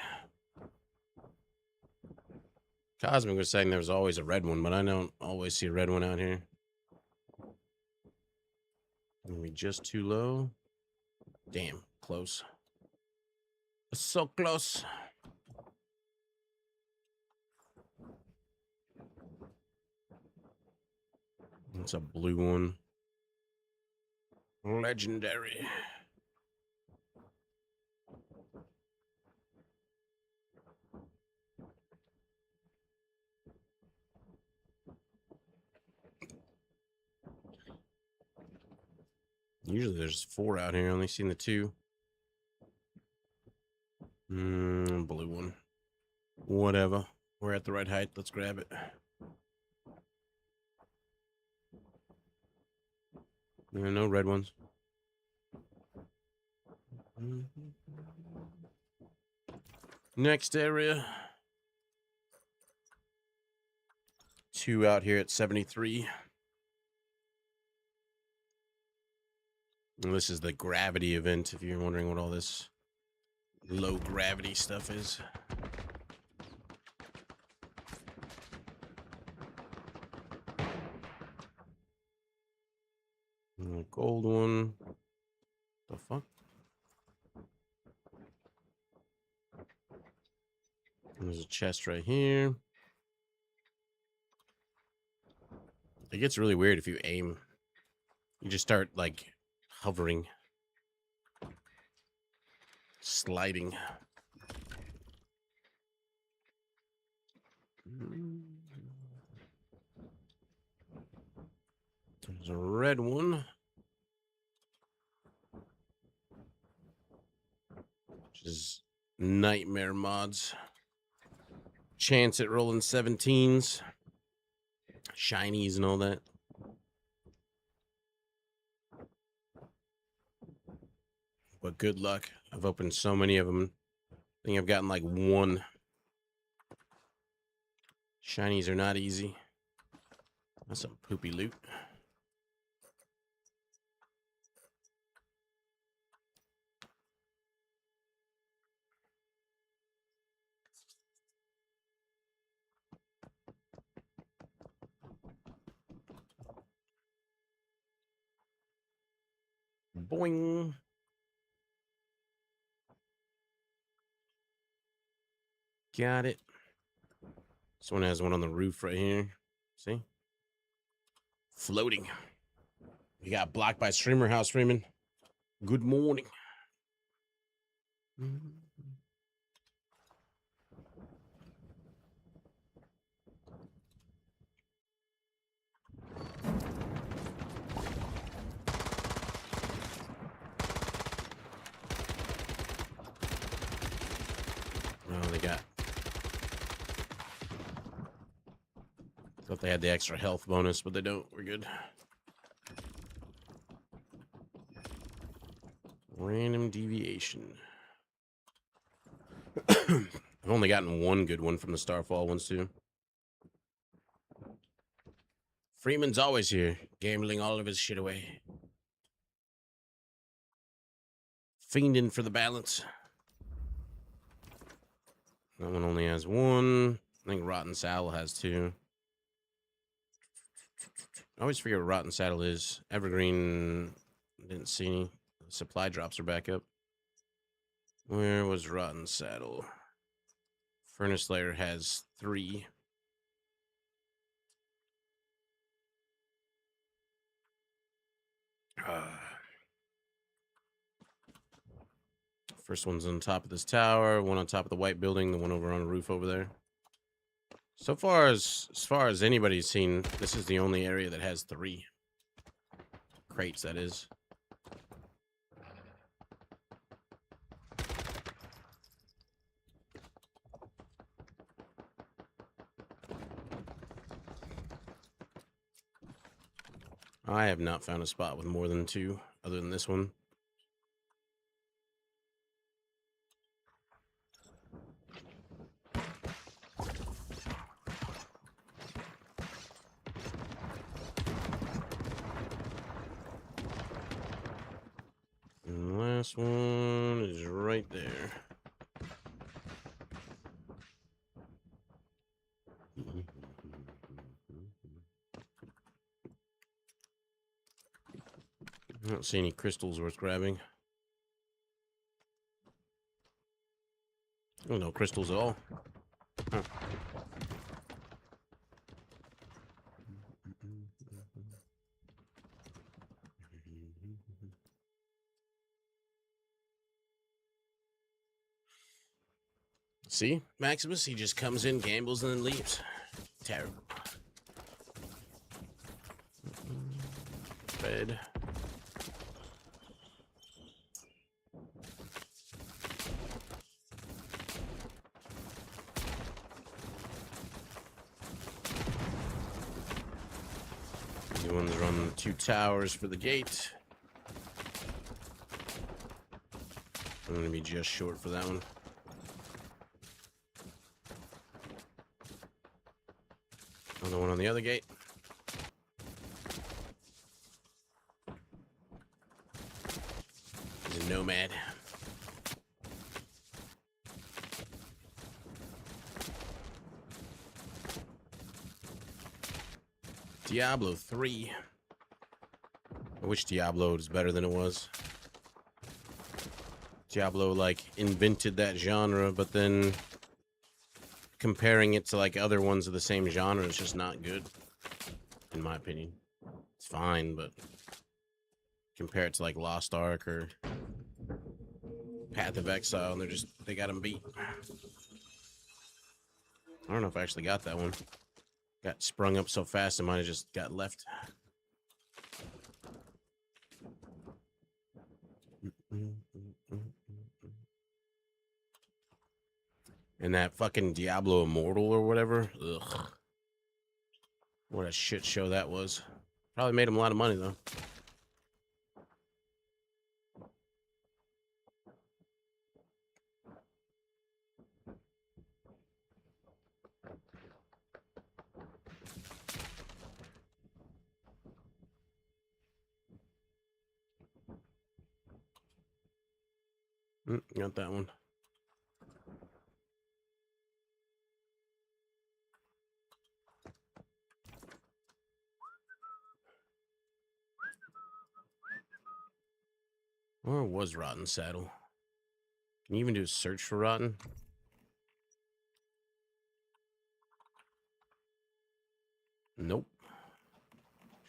Cosmic was saying there was always a red one, but I don't always see a red one out here. Are we just too low? Damn, close. So close. It's a blue one. Legendary. Usually there's 4 out here. Only seen the 2. Blue one. Whatever. We're at the right height. Let's grab it. No red ones. Next area. 2 out here at 73. And this is the gravity event, if you're wondering what all this low gravity stuff is. Gold one. The fuck? And there's a chest right here. It gets really weird if you aim. You just start like hovering, sliding. There's a red one. Which is nightmare mods. Chance at rolling 17s. Shinies and all that. But good luck. I've opened so many of them. I think I've gotten like 1. Shinies are not easy. That's some poopy loot. Boing. Got it. This one has one on the roof right here. See? Floating. We got blocked by Streamer House streaming. Good morning. Oh, they got. Thought they had the extra health bonus, but they don't. We're good. Random deviation. I've only gotten one good one from the Starfall ones too. Freeman's always here, gambling all of his shit away. Fiending for the balance. That one only has one. I think Rotten Saddle has two. I always forget what Rotten Saddle is. Evergreen, didn't see any. Supply drops are back up. Where was Rotten Saddle? Furnace Layer has 3. First one's on top of this tower, one on top of the white building, the one over on the roof over there. So far as anybody's seen, this is the only area that has 3 crates, that is. I have not found a spot with more than 2 other than this one. And the last one is right there. I don't see any crystals worth grabbing. Oh, no crystals at all. Huh. See, Maximus, he just comes in, gambles, and then leaves. Terrible. Red. The ones are on the 2 towers for the gate. I'm gonna be just short for that one. Another one on the other gate. He's a nomad. Diablo 3. I wish Diablo was better than it was. Diablo, like, invented that genre, but then comparing it to, like, other ones of the same genre is just not good, in my opinion. It's fine, but compare it to, like, Lost Ark or Path of Exile, and they got them beat. I don't know if I actually got that one. Got sprung up so fast, it might have just got left. And that fucking Diablo Immortal or whatever. Ugh. What a shit show that was. Probably made him a lot of money, though. Got that one. Where was Rotten Saddle? Can you even do a search for Rotten? Nope.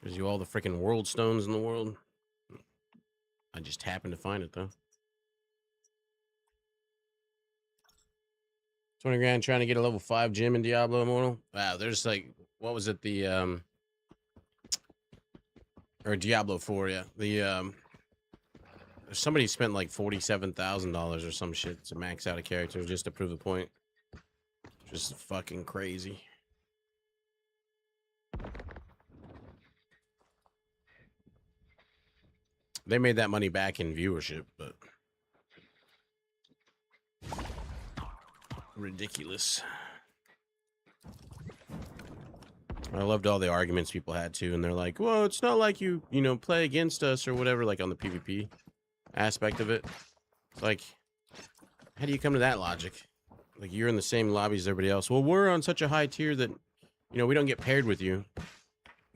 Shows you all the freaking world stones in the world. I just happened to find it, though. 20 grand trying to get a level 5 gym in Diablo Immortal. Wow, there's like, what was it? The, or Diablo 4, yeah. The, somebody spent like $47,000 or some shit to max out a character just to prove a point. Just fucking crazy. They made that money back in viewership, but Ridiculous. I loved all the arguments people had too, and they're like, well, it's not like you play against us or whatever, like on the PvP aspect of it. It's like, how do you come to that logic? Like, you're in the same lobby as everybody else. Well, we're on such a high tier that, we don't get paired with you.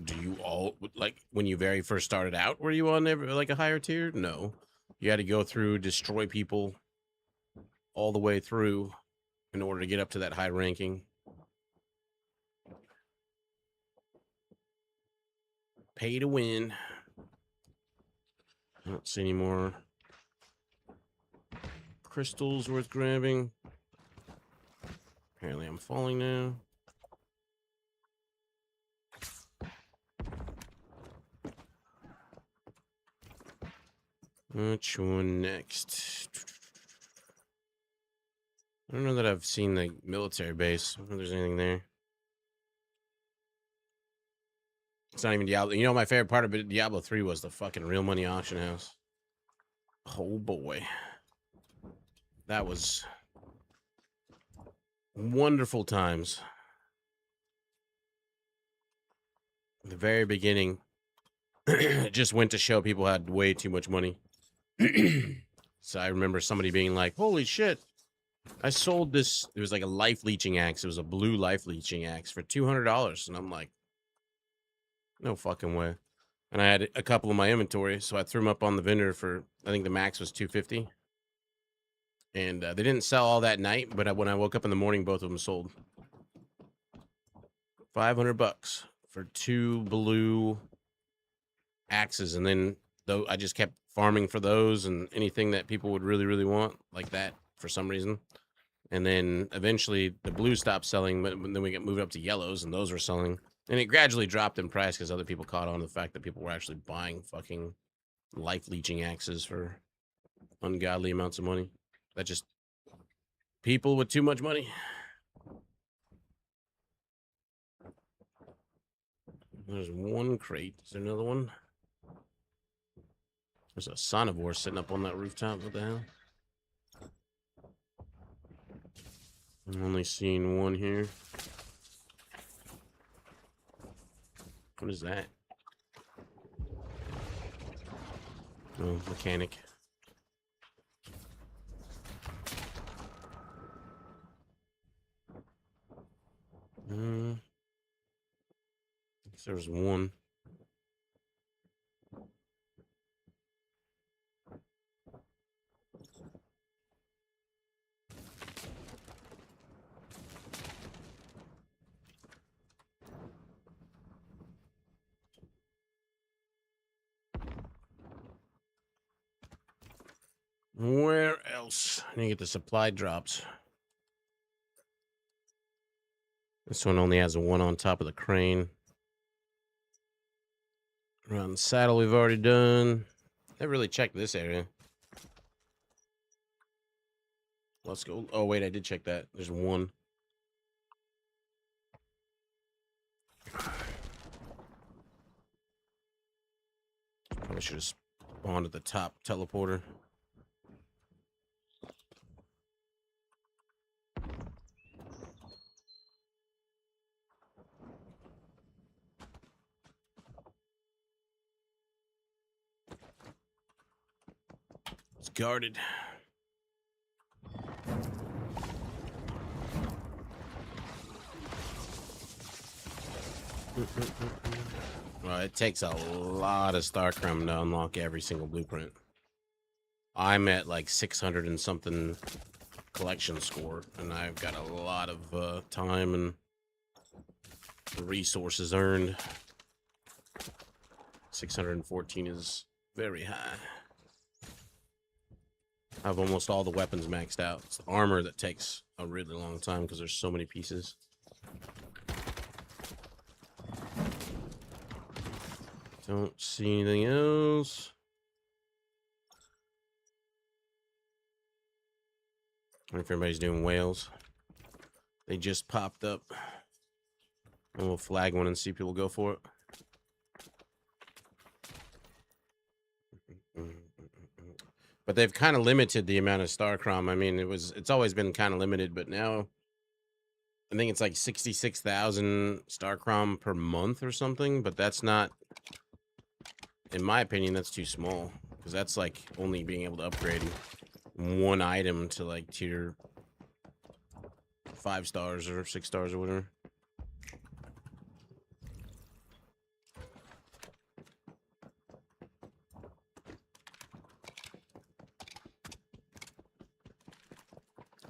Do you all, like, when you very first started out, were you on like a higher tier? No. You had to go through, destroy people all the way through in order to get up to that high ranking. Pay to win. I don't see any more crystals worth grabbing. Apparently I'm falling now. Which one next? I don't know that I've seen the military base. I don't know if there's anything there. It's not even Diablo. You know, my favorite part of it, Diablo 3 was the fucking real money auction house. Oh boy. That was wonderful times. The very beginning, just went to show people had way too much money. So I remember somebody being like, holy shit, I sold this. It was like a life leeching axe. It was a blue life leeching axe for $200. And I'm like, no fucking way. And I had a couple in my inventory, so I threw them up on the vendor for, I think the max was $250. And they didn't sell all that night, but when I woke up in the morning, both of them sold. $500 for 2 blue axes. And then though I just kept farming for those and anything that people would really, really want like that for some reason. And then eventually the blue stopped selling, but then we got moved up to yellows and those were selling. And it gradually dropped in price because other people caught on to the fact that people were actually buying fucking life leeching axes for ungodly amounts of money. That just people with too much money. There's one crate. Is there another one? There's a sonivore sitting up on that rooftop. What the hell? I'm only seeing one here. What is that? Oh, mechanic. I guess there was one. Where else? I need to get the supply drops. This one only has a one on top of the crane. Around the saddle we've already done. Never really checked this area. Let's go. Oh, wait, I did check that. There's one. Probably should have spawned at the top teleporter. It's guarded. Well, it takes a lot of Starcrum to unlock every single blueprint. I'm at like 600 and something collection score, and I've got a lot of time and resources earned. 614 is very high. I have almost all the weapons maxed out. It's the armor that takes a really long time because there's so many pieces. Don't see anything else. I wonder if everybody's doing whales. They just popped up. And we'll flag one and see people go for it. But they've kind of limited the amount of Starcrom. I mean, it's always been kind of limited, but now I think it's like 66,000 Starcrom per month or something. But that's not, in my opinion, that's too small, because that's like only being able to upgrade one item to like tier 5 stars or 6 stars or whatever.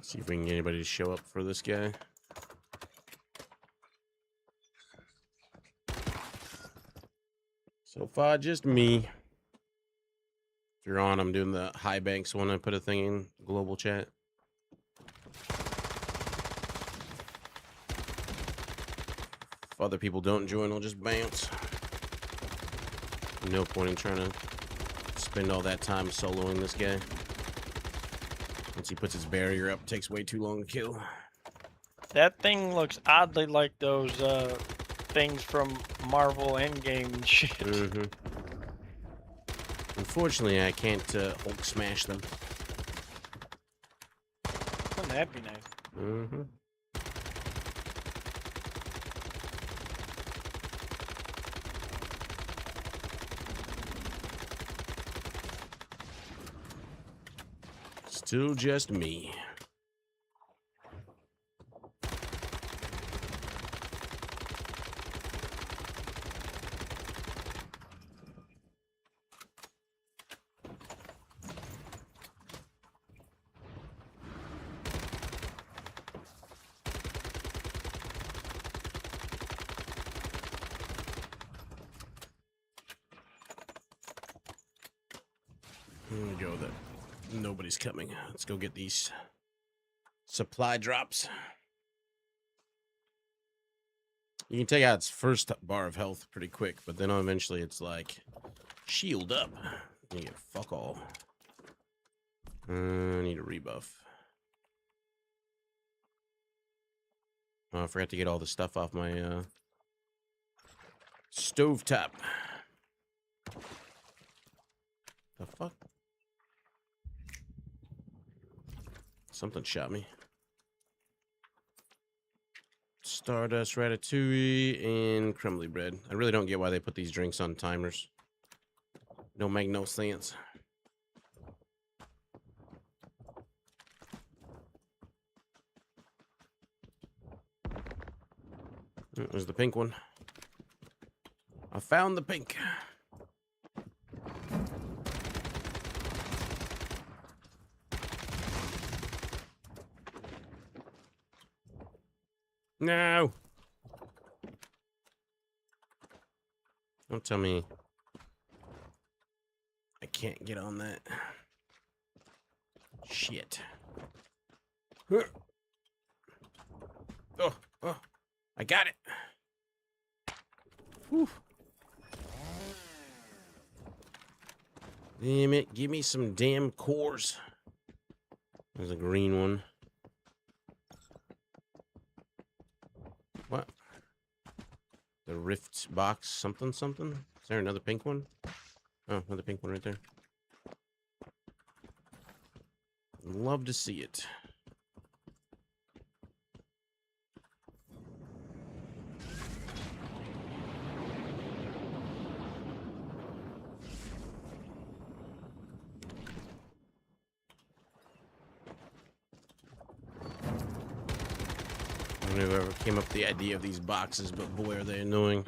See if we can get anybody to show up for this guy. So far, just me. If you're on, I'm doing the high banks one. I put a thing in global chat. If other people don't join, I'll just bounce. No point in trying to spend all that time soloing this guy. Once he puts his barrier up, it takes way too long to kill. That thing looks oddly like those things from Marvel Endgame and shit. Mm-hmm. Unfortunately, I can't Hulk smash them. Wouldn't that be nice? Mm-hmm. Still just me. Here we go. That nobody's coming. Let's go get these supply drops. You can take out its first bar of health pretty quick, but then eventually it's like shield up. You get fuck all. I need a rebuff. Oh, I forgot to get all the stuff off my stovetop. The fuck? Something shot me. Stardust, ratatouille, and crumbly bread. I really don't get why they put these drinks on timers. Don't make no sense. There's the pink one. I found the pink. No. Don't tell me I can't get on that. Shit. Oh, I got it. Whew. Damn it. Give me some damn cores. There's a green one. What? The rift box something something? Is there another pink one? Oh, another pink one right there. Love to see it. I don't know whoever came up with the idea of these boxes, but boy, are they annoying.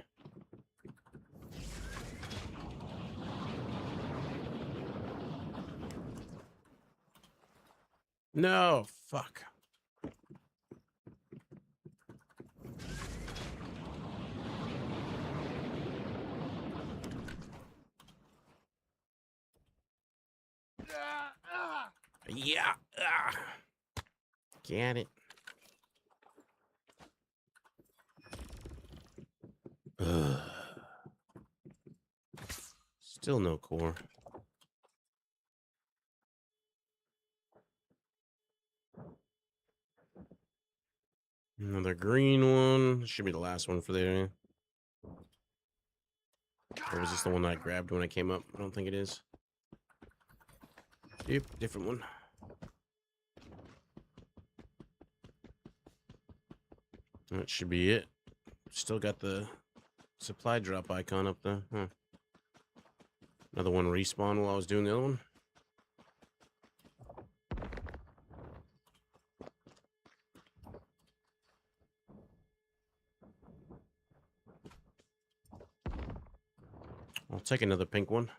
No, fuck. Yeah. Get it. Still no core. Another green one. Should be the last one for there. Or was this the one that I grabbed when I came up? I don't think it is. Yep, different one. That should be it. Still got the supply drop icon up there. Huh. Another one respawn while I was doing the other one. I'll take another pink one.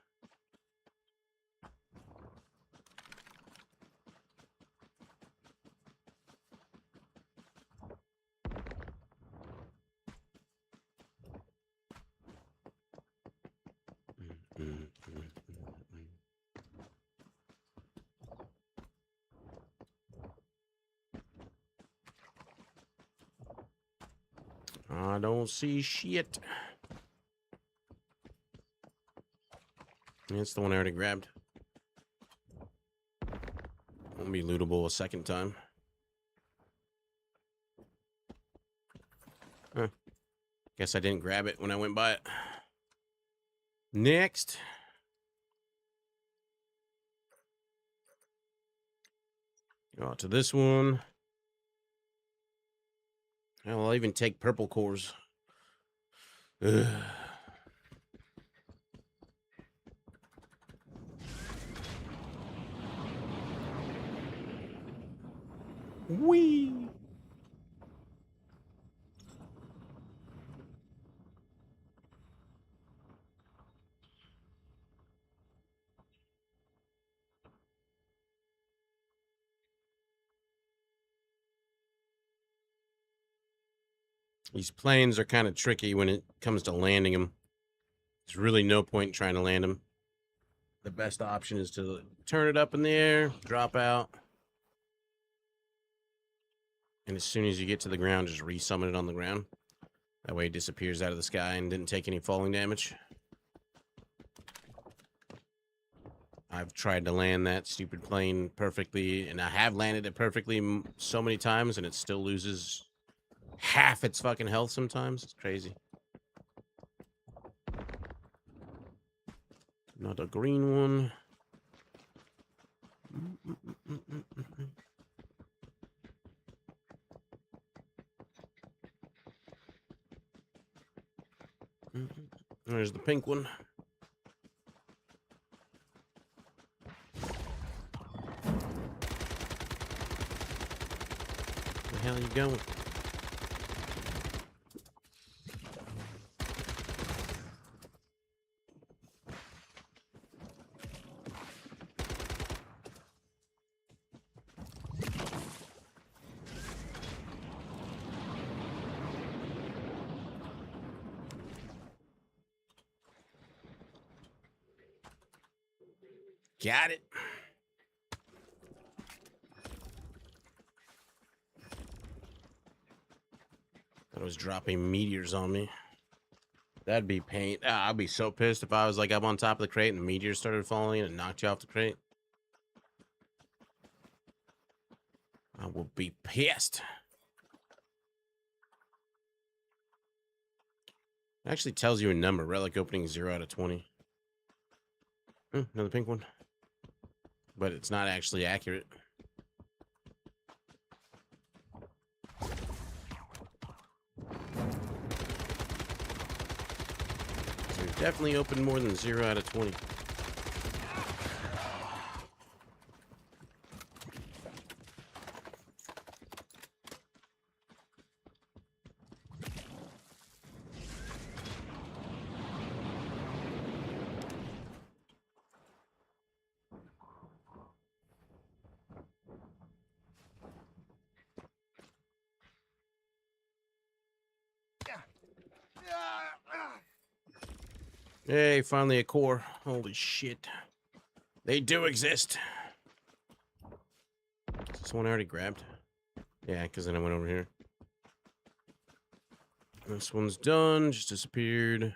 I don't see shit. That's the one I already grabbed. Won't be lootable a second time. Huh. Guess I didn't grab it when I went by it. Next. Go out to this one. Hell, I'll even take purple cores. Ugh. Whee! These planes are kind of tricky when it comes to landing them. There's really no point trying to land them. The best option is to turn it up in the air, drop out. And as soon as you get to the ground, just resummon it on the ground. That way it disappears out of the sky and didn't take any falling damage. I've tried to land that stupid plane perfectly, and I have landed it perfectly so many times, and it still loses half its fucking health sometimes. It's crazy. Not a green one. There's the pink one. Where the hell are you going? Got it. Thought it was dropping meteors on me. That'd be pain. I'd be so pissed if I was like up on top of the crate and the meteors started falling and knocked you off the crate. I will be pissed. It actually tells you a number. Relic opening 0 out of 20. Another pink one. But it's not actually accurate. So we've definitely opened more than 0 out of 20. Hey, finally a core. Holy shit. They do exist. Is this one I already grabbed? Yeah, because then I went over here. This one's done. Just disappeared.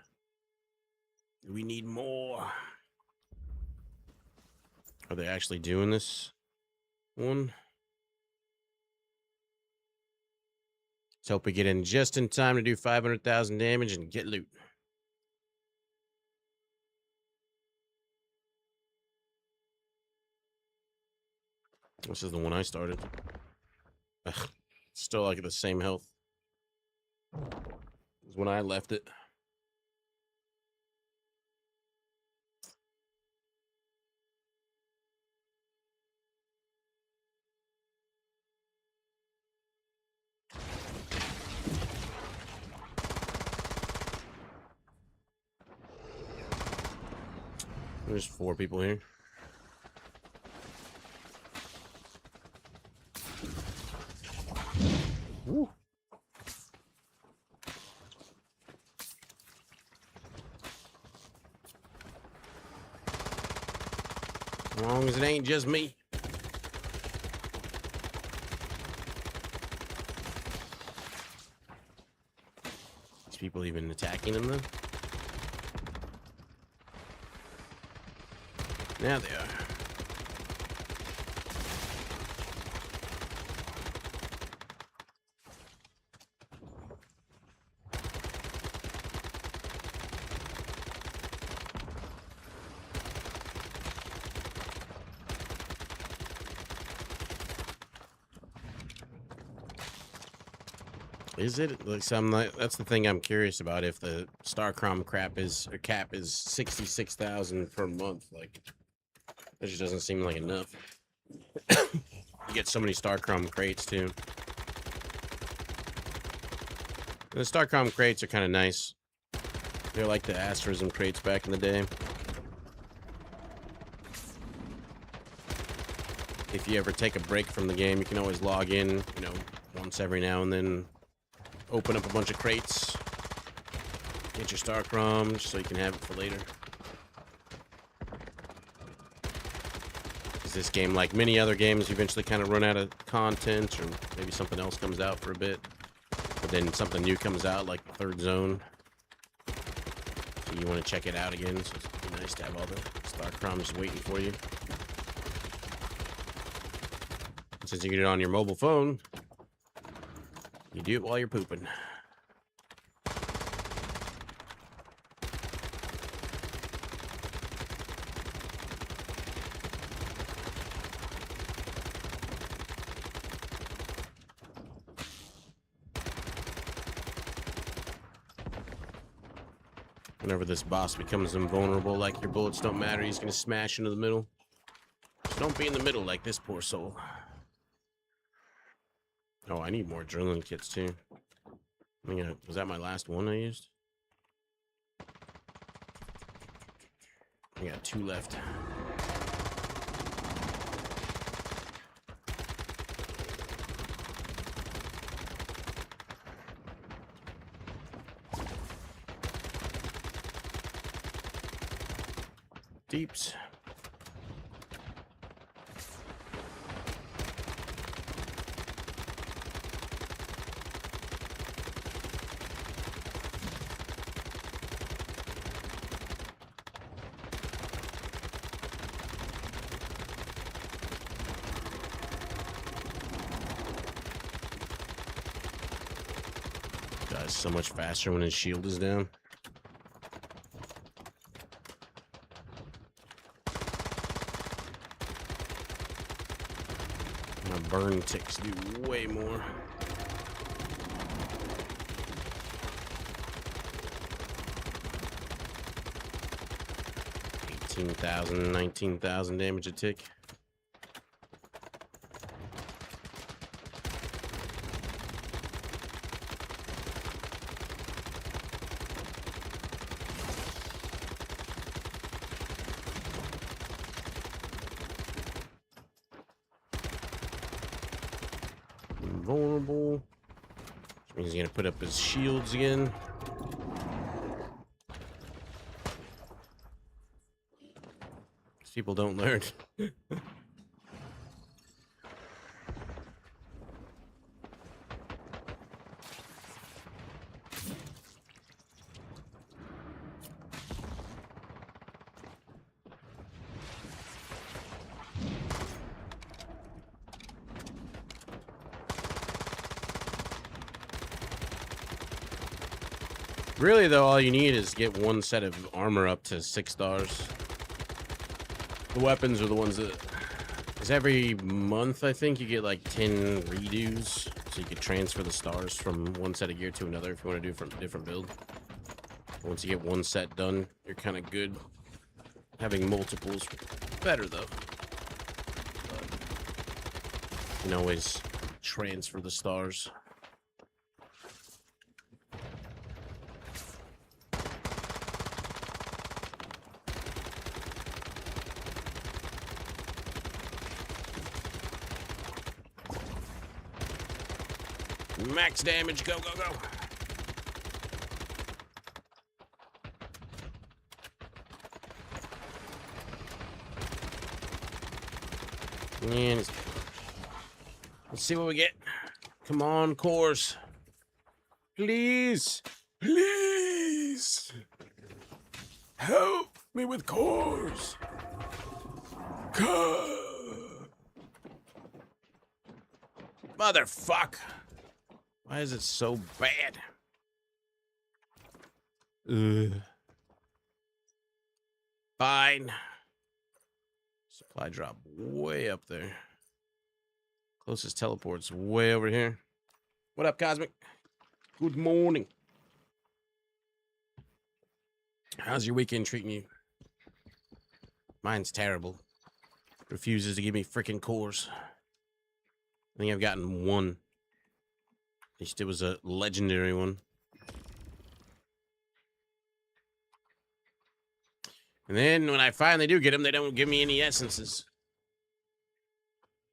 We need more. Are they actually doing this one? Let's hope we get in just in time to do 500,000 damage and get loot. This is the one I started. Ugh, still like the same health as when I left it. There's 4 people here. Woo. As long as it ain't just me. These people even attacking them though? Now they are. Is it like some like that's the thing I'm curious about, if the Starcrom cap is 66,000 per month, like that just doesn't seem like enough. You get so many Starcrom crates too. And the Starcrom crates are kind of nice. They're like the Asterism crates back in the day. If you ever take a break from the game, you can always log in, you know, once every now and then, open up a bunch of crates, get your Starcrom just so you can have it for later. Because this game, like many other games, you eventually kind of run out of content, or maybe something else comes out for a bit, but then something new comes out, like Third Zone. So you want to check it out again, so it's nice to have all the Starcroms waiting for you. And since you get it on your mobile phone, you do it while you're pooping. Whenever this boss becomes invulnerable, like your bullets don't matter, he's gonna smash into the middle. Just don't be in the middle like this poor soul. Oh, I need more drilling kits too. Was that my last one I used? I got 2 left. Deeps. Guy's so much faster when his shield is down. My burn ticks do way more. $18,000, $19,000 damage a tick. Invulnerable. Which means he's gonna put up his shields again. These people don't learn. Really, though, all you need is get 1 set of armor up to 6 stars. The weapons are the ones that Because every month, I think, you get like 10 redos. So you can transfer the stars from one set of gear to another if you want to do from a different build. Once you get one set done, you're kind of good. Having multiples better, though. But you can always transfer the stars. Max damage, go, go, go. And let's see what we get. Come on, cores. Please. Please. Help me with cores. Motherfuck. Why is it so bad? Fine. Supply drop way up there. Closest teleport's way over here. What up, Cosmic? Good morning. How's your weekend treating you? Mine's terrible. Refuses to give me freaking cores. I think I've gotten one. At least it was a legendary one. And then when I finally do get them, they don't give me any essences.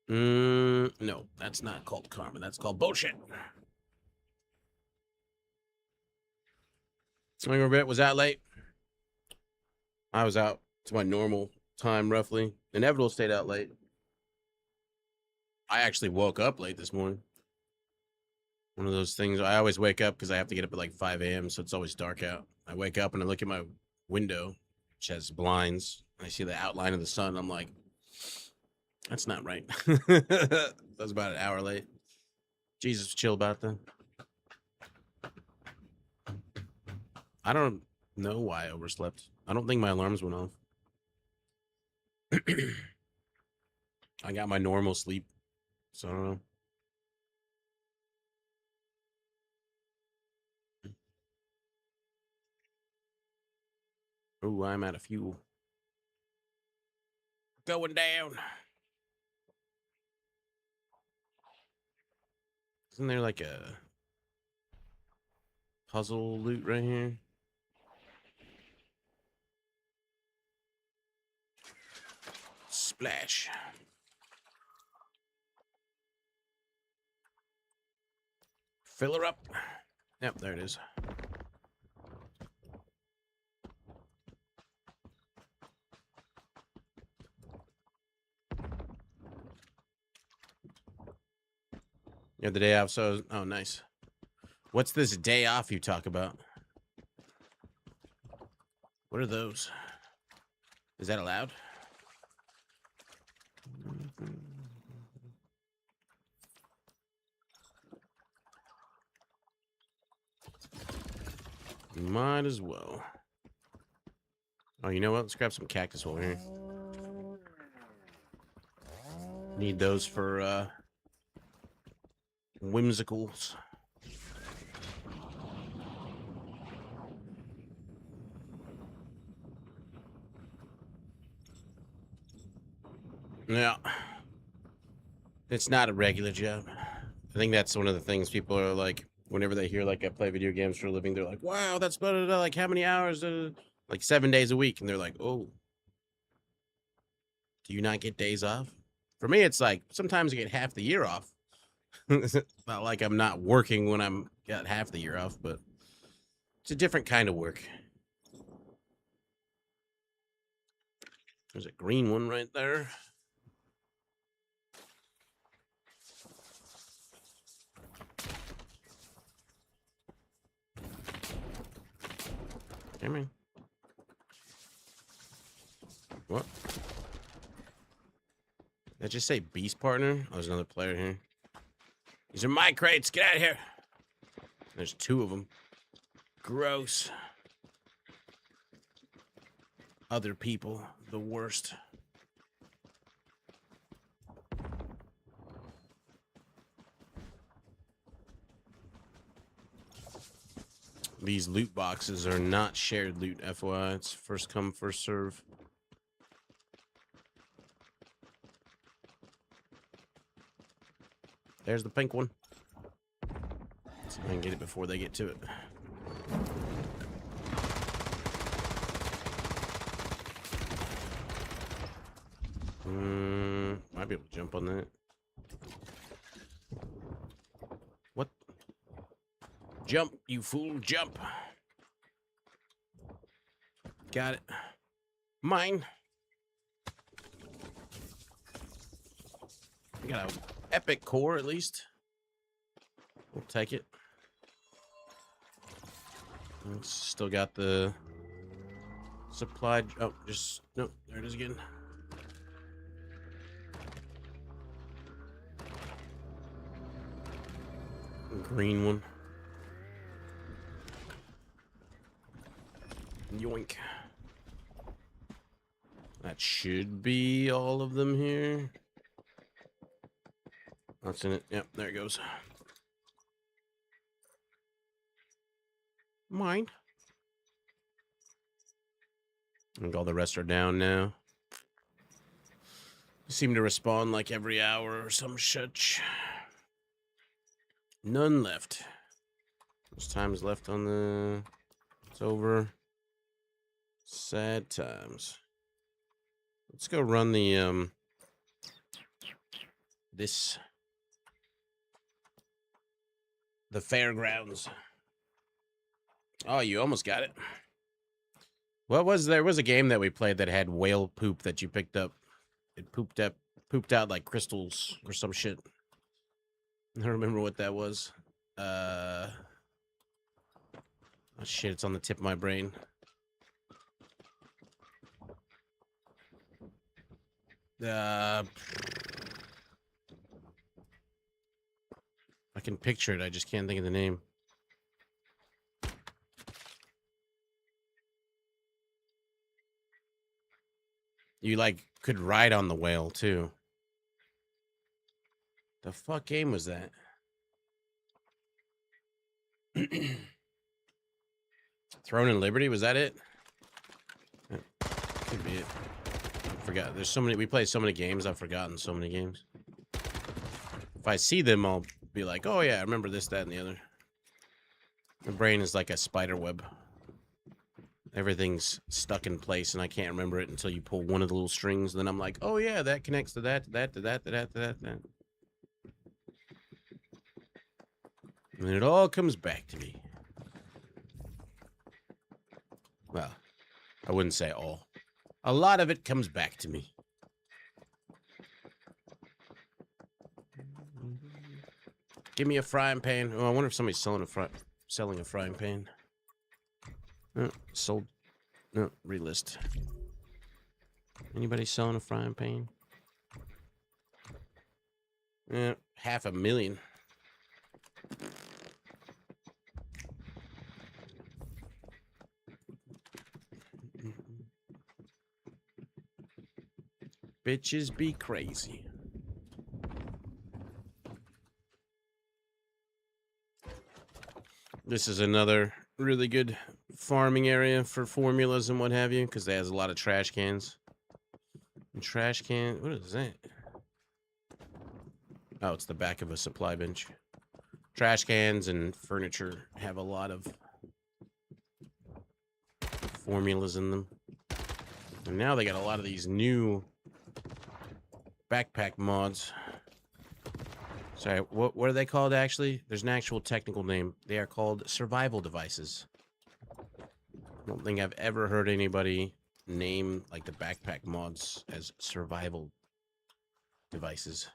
No, that's not called karma. That's called bullshit. Swing was out late. I was out to my normal time, roughly. Inevitable stayed out late. I actually woke up late this morning. One of those things. I always wake up because I have to get up at like 5 a.m. So it's always dark out. I wake up and I look at my window, which has blinds. And I see the outline of the sun. I'm like, that's not right. That was about an hour late. Jesus, chill about that. I don't know why I overslept. I don't think my alarms went off. I got my normal sleep, so I don't know. Oh, I'm out of fuel. Going down. Isn't there like a puzzle loot right here? Splash. Fill her up. Yep, there it is. You have the day off, so... Oh, nice. What's this day off you talk about? What are those? Is that allowed? Might as well. Oh, you know what? Let's grab some cactus over here. Need those for, whimsicals. Yeah. It's not a regular job. I think that's one of the things people are like, whenever they hear like I play video games for a living, they're like, wow, that's better than like how many hours? Like 7 days a week. And they're like, oh, do you not get days off? For me, it's like sometimes I get half the year off. Not like I'm not working when I'm got half the year off, but it's a different kind of work. There's a green one right there. Come in. What? Did I just say beast partner? Oh, there's another player here. These are my crates. Get out of here. There's 2 of them. Gross. Other people, the worst. These loot boxes are not shared loot, FYI. It's first come, first serve. There's the pink one. See if I can get it before they get to it. Might be able to jump on that. What? Jump, you fool, jump. Got it. Mine. We got an epic core at least. We'll take it. Still got the supply. Oh, just no. There it is again. Green one. Yoink. That should be all of them here. That's in it. Yep, there it goes. Mine. I think all the rest are down now. Seem to respawn like every hour or some such. None left. There's times left on the... It's over. Sad times. Let's go run the, the fairgrounds. Oh, you almost got it. What was... There was a game that we played that had whale poop that you picked up. It pooped out like crystals or some shit. I don't remember what that was. Oh shit, it's on the tip of my brain. I can picture it, I just can't think of the name. You like could ride on the whale too. The fuck game was that? Throne and Liberty, was that it? Could be it. I forgot. There's so many. We play so many games. I've forgotten so many games. If I see them, I'll be like, "Oh yeah, I remember this, that, and the other." My brain is like a spider web. Everything's stuck in place, and I can't remember it until you pull one of the little strings. Then I'm like, "Oh yeah, that connects to that, to that, to that, to that, to that, to that." And it all comes back to me. Well, I wouldn't say all. A lot of it comes back to me. Give me a frying pan. Oh, I wonder if somebody's selling a frying pan. No, sold. No, relist. Anybody selling a frying pan? Yeah, 500,000. Bitches be crazy. This is another really good farming area for formulas and what have you, because it has a lot of trash cans. And trash can, what is that? Oh, it's the back of a supply bench. Trash cans and furniture have a lot of formulas in them. And now they got a lot of these new backpack mods. Sorry, what are they called actually? There's an actual technical name. They are called survival devices. I don't think I've ever heard anybody name like the backpack mods as survival devices.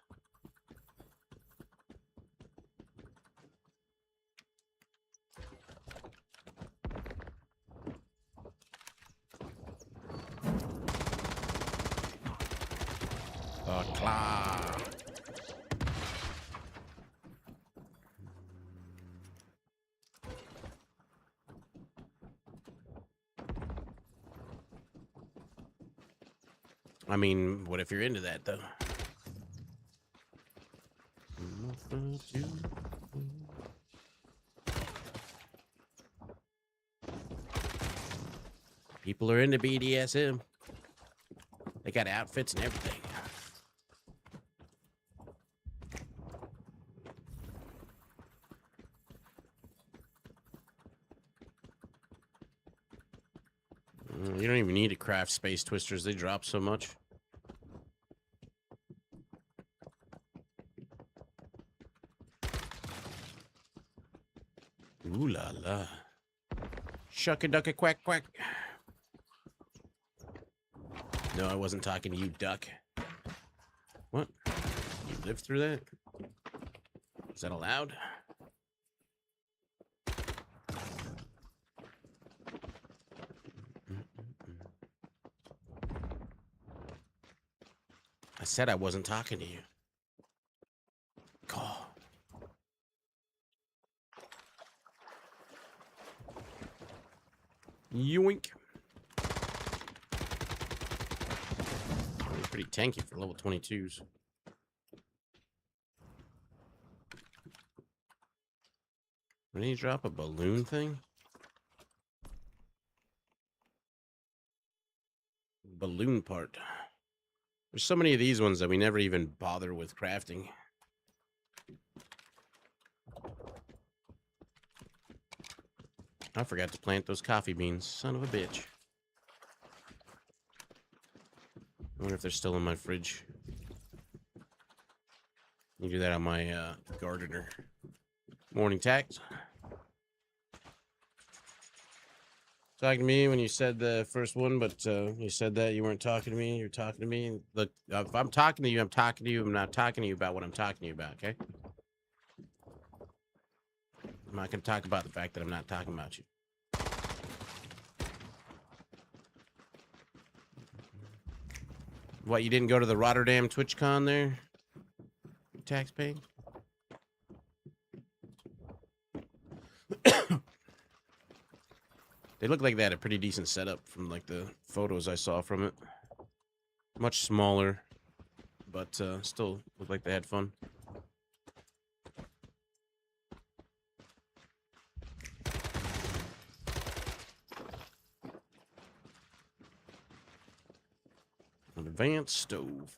Claw. I mean, what if you're into that, though? People are into BDSM. They got outfits and everything. You don't even need to craft space twisters. They drop so much. Ooh la la. Shucka ducka quack quack. No, I wasn't talking to you, duck. What? You lived through that? Is that allowed? I said I wasn't talking to you. God. Yoink. Pretty tanky for level 22s. Did he drop a balloon thing? Balloon part. There's so many of these ones that we never even bother with crafting. I forgot to plant those coffee beans. Son of a bitch. I wonder if they're still in my fridge. You do that on my gardener. Morning tax. Talking to me when you said the first one, but you said that you weren't talking to me. You're talking to me. Look, if I'm talking to you, I'm talking to you. I'm not talking to you about what I'm talking to you about, okay? I'm not going to talk about the fact that I'm not talking about you. What, you didn't go to the Rotterdam TwitchCon there? Tax paying? They look like they had a pretty decent setup from like the photos I saw from it. Much smaller, but still looked like they had fun. An advanced stove.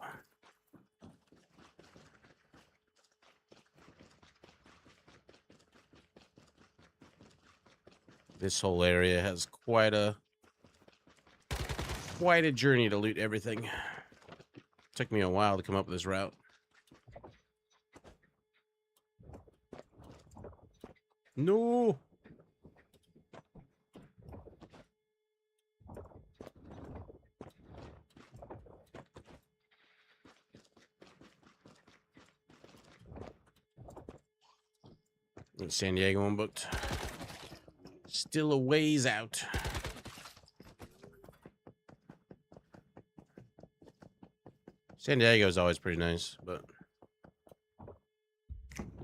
This whole area has quite a journey to loot everything. Took me a while to come up with this route. No. San Diego unbooked. Still a ways out. San Diego is always pretty nice, but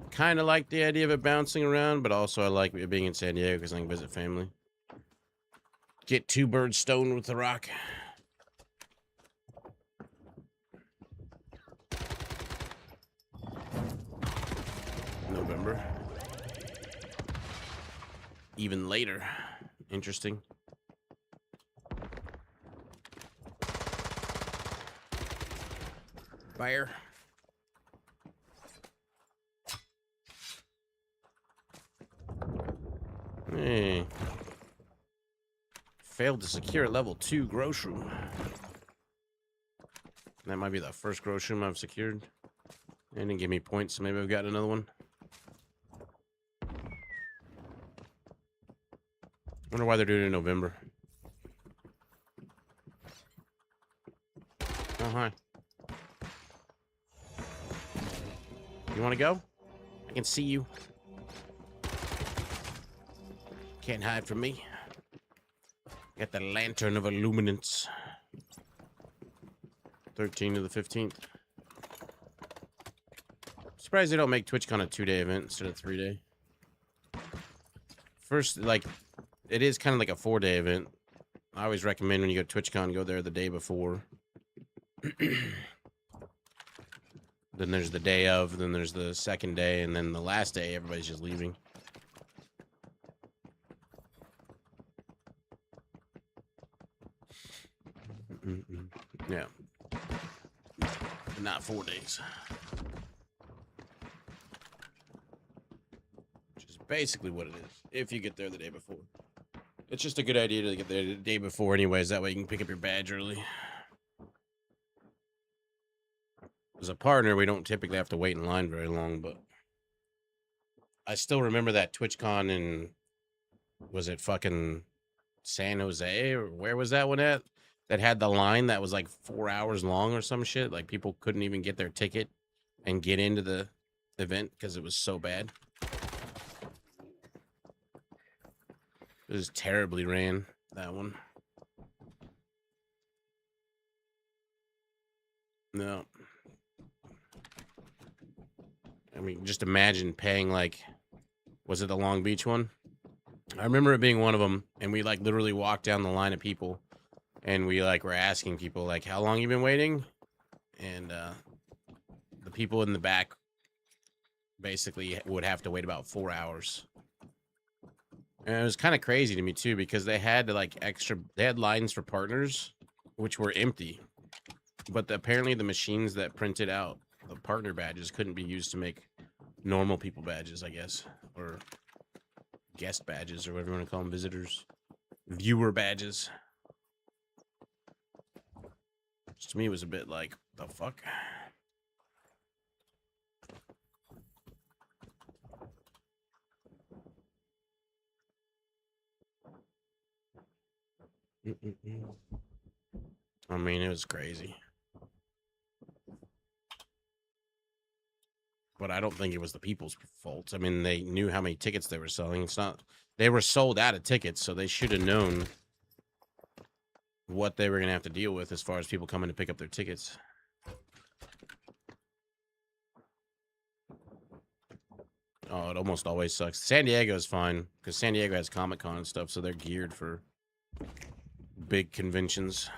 kind of like the idea of it bouncing around, but also I like it being in San Diego because I can visit family. Get 2 birds stoned with the rock. November. Even later. Interesting. Fire. Hey. Failed to secure level 2 grocery room. That might be the first grocery room I've secured. They didn't give me points, so maybe I've got another one. Wonder why they're doing it in November. Oh, hi. You want to go? I can see you. Can't hide from me. Got the lantern of illuminance. 13 to the 15th. Surprised they don't make TwitchCon a 2-day event instead of 3-day. First, like, it is kind of like a 4-day event. I always recommend when you go to TwitchCon, go there the day before. Then there's the day of, then there's the second day, and then the last day, everybody's just leaving. Yeah. Not 4 days. Which is basically what it is, if you get there the day before. It's just a good idea to get there the day before anyways, that way you can pick up your badge early. As a partner, we don't typically have to wait in line very long, but I still remember that TwitchCon in, was it fucking San Jose, or where was that one at? That had the line that was like 4 hours long or some shit. Like people couldn't even get their ticket and get into the event because it was so bad. It was terribly ran, that one. No. I mean, just imagine paying like, was it the Long Beach one? I remember it being one of them, and we like literally walked down the line of people, and we like were asking people like, how long you been waiting? And the people in the back basically would have to wait about 4 hours. And it was kind of crazy to me too, because they had like they had lines for partners, which were empty. But apparently the machines that printed out the partner badges couldn't be used to make normal people badges, I guess. Or guest badges, or whatever you want to call them, visitors. Viewer badges. Which to me was a bit like, the fuck? I mean, it was crazy. But I don't think it was the people's fault. I mean, they knew how many tickets they were selling. It's not, they were sold out of tickets, so they should have known what they were going to have to deal with as far as people coming to pick up their tickets. Oh, it almost always sucks. San Diego is fine because San Diego has Comic-Con and stuff, so they're geared for big conventions.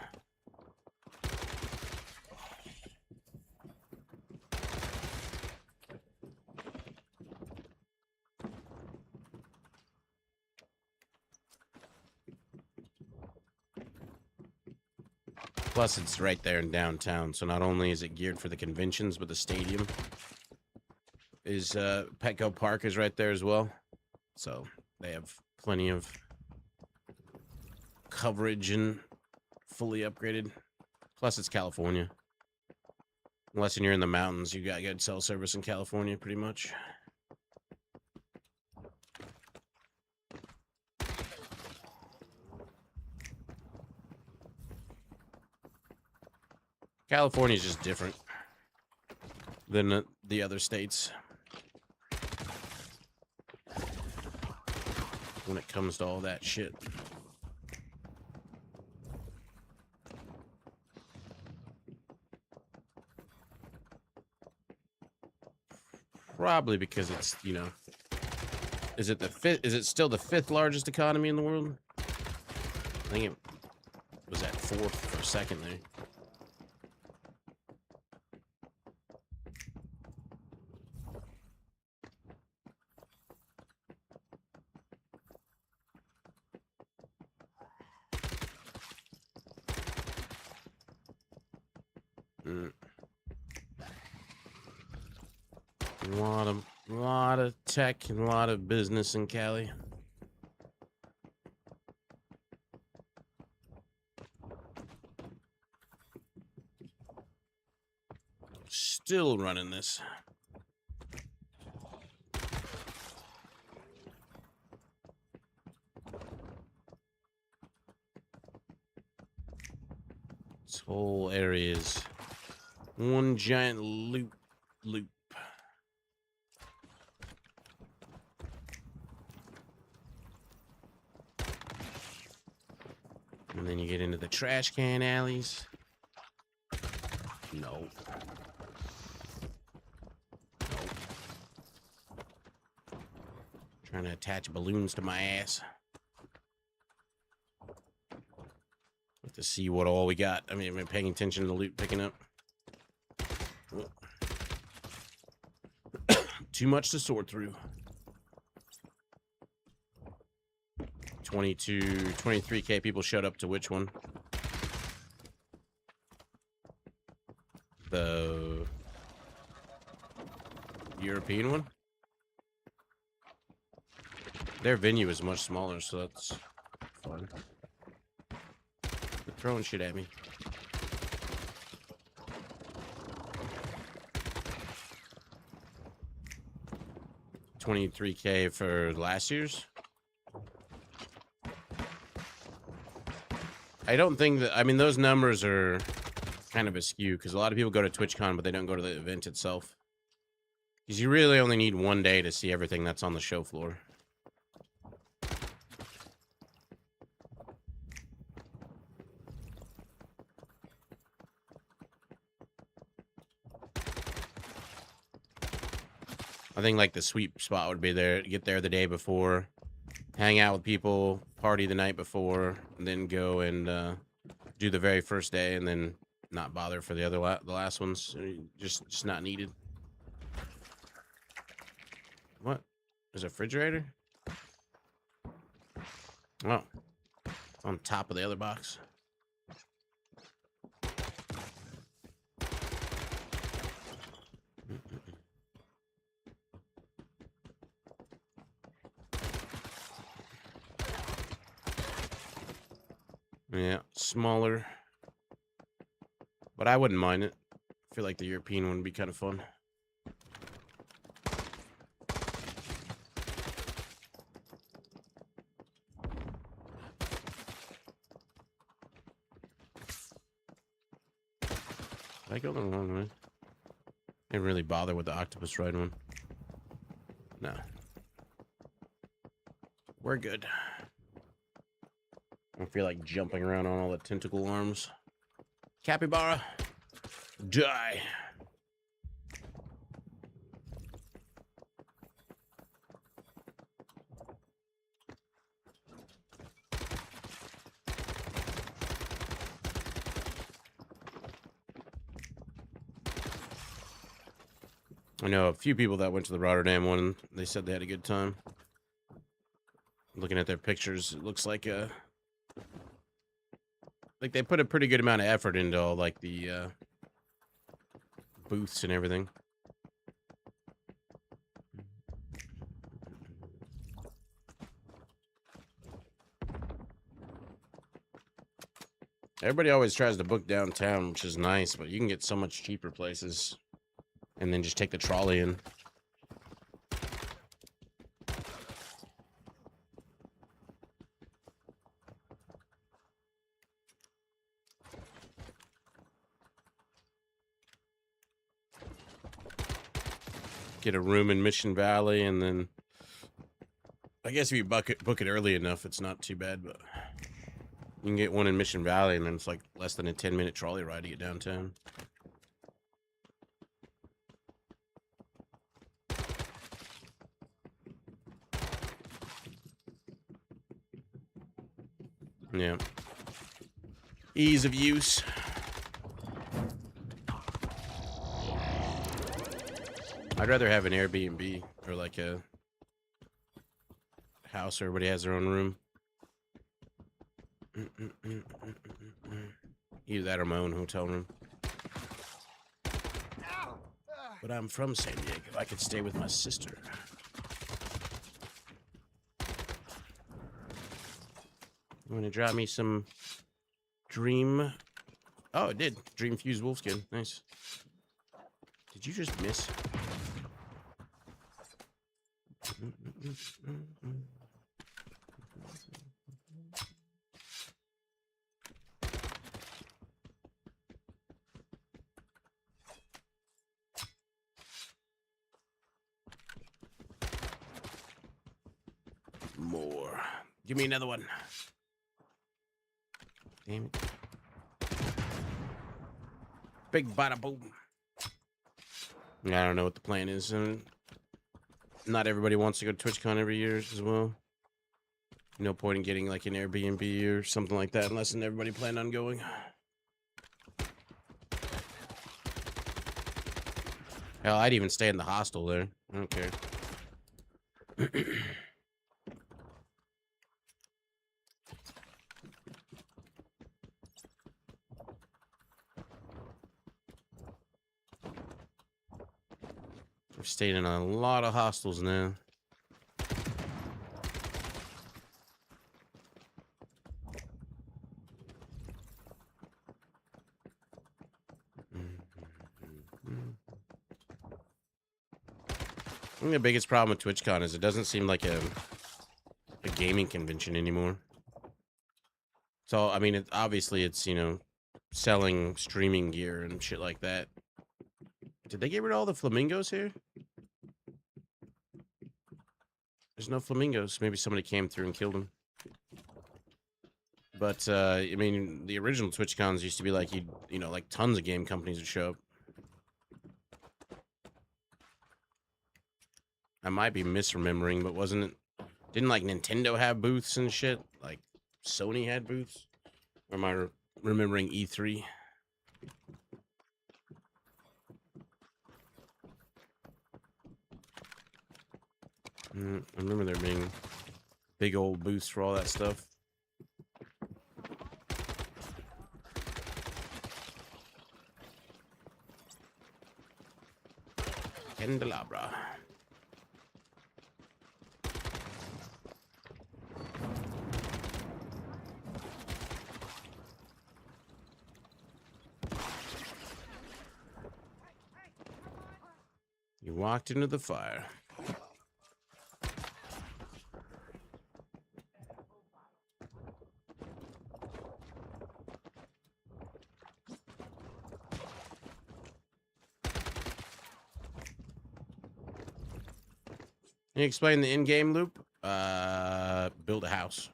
Plus, it's right there in downtown, so not only is it geared for the conventions, but the stadium is, Petco Park is right there as well. So they have plenty of coverage and fully upgraded. Plus, it's California. Unless you're in the mountains, you got good cell service in California, pretty much. California is just different than the other states when it comes to all that shit. Probably because it's, you know, is it the fifth? Is it still the 5th largest economy in the world? I think it was at 4th or 2nd there. A lot of tech and a lot of business in Cali. Still running this. This whole area is one giant loop. And then you get into the trash can alleys. No. Trying to attach balloons to my ass. Have to see what all we got. I mean, I've been paying attention to the loot picking up. Too much to sort through. 23K people showed up to which one? European one? Their venue is much smaller, so that's fun. They're throwing shit at me. $23K for last year's. I don't think that. I mean, those numbers are kind of askew because a lot of people go to TwitchCon, but they don't go to the event itself. Because you really only need one day to see everything that's on the show floor. I think like the sweet spot would be there. Get there the day before, hang out with people, party the night before, and then go and do the very first day, and then not bother for the other the last ones. Just not needed. What? There's a refrigerator? Oh, it's on top of the other box. Yeah, smaller. But I wouldn't mind it. I feel like the European one would be kind of fun. Did I go the wrong way? I didn't really bother with the octopus ride one. No. We're good. I don't feel like jumping around on all the tentacle arms. Capybara, die. I know a few people that went to the Rotterdam one. They said they had a good time. Looking at their pictures, it looks like they put a pretty good amount of effort into all like the booths and everything. Everybody always tries to book downtown, which is nice, but you can get so much cheaper places and then just take the trolley in. Get a room in Mission Valley, and then I guess if you book it early enough, it's not too bad, but you can get one in Mission Valley, and then it's like less than a 10-minute trolley ride to get downtown. Yeah. Ease of use. I'd rather have an Airbnb or like a house where everybody has their own room. Either that or my own hotel room. But I'm from San Diego. I could stay with my sister. You want to drop me some Dream? Oh, it did. Dream Fused Wolfskin. Nice. Did you just miss? More. Give me another one. Damn it. Big bada boom. I don't know what the plan is. Not everybody wants to go to TwitchCon every year as well. No point in getting like an Airbnb or something like that unless everybody planned on going. Hell, I'd even stay in the hostel there. I don't care. I've stayed in a lot of hostels now. I think the biggest problem with TwitchCon is it doesn't seem like a gaming convention anymore. So, I mean, obviously it's, you know, selling streaming gear and shit like that. Did they get rid of all the flamingos here? There's no flamingos. Maybe somebody came through and killed them. But, I mean, the original TwitchCons used to be like, you know, like tons of game companies would show up. I might be misremembering, but wasn't it? Didn't like Nintendo have booths and shit? Like Sony had booths? Or am I remembering E3? I remember there being big old booths for all that stuff. Candelabra. You walked into the fire. Can you explain the in-game loop? Build a house.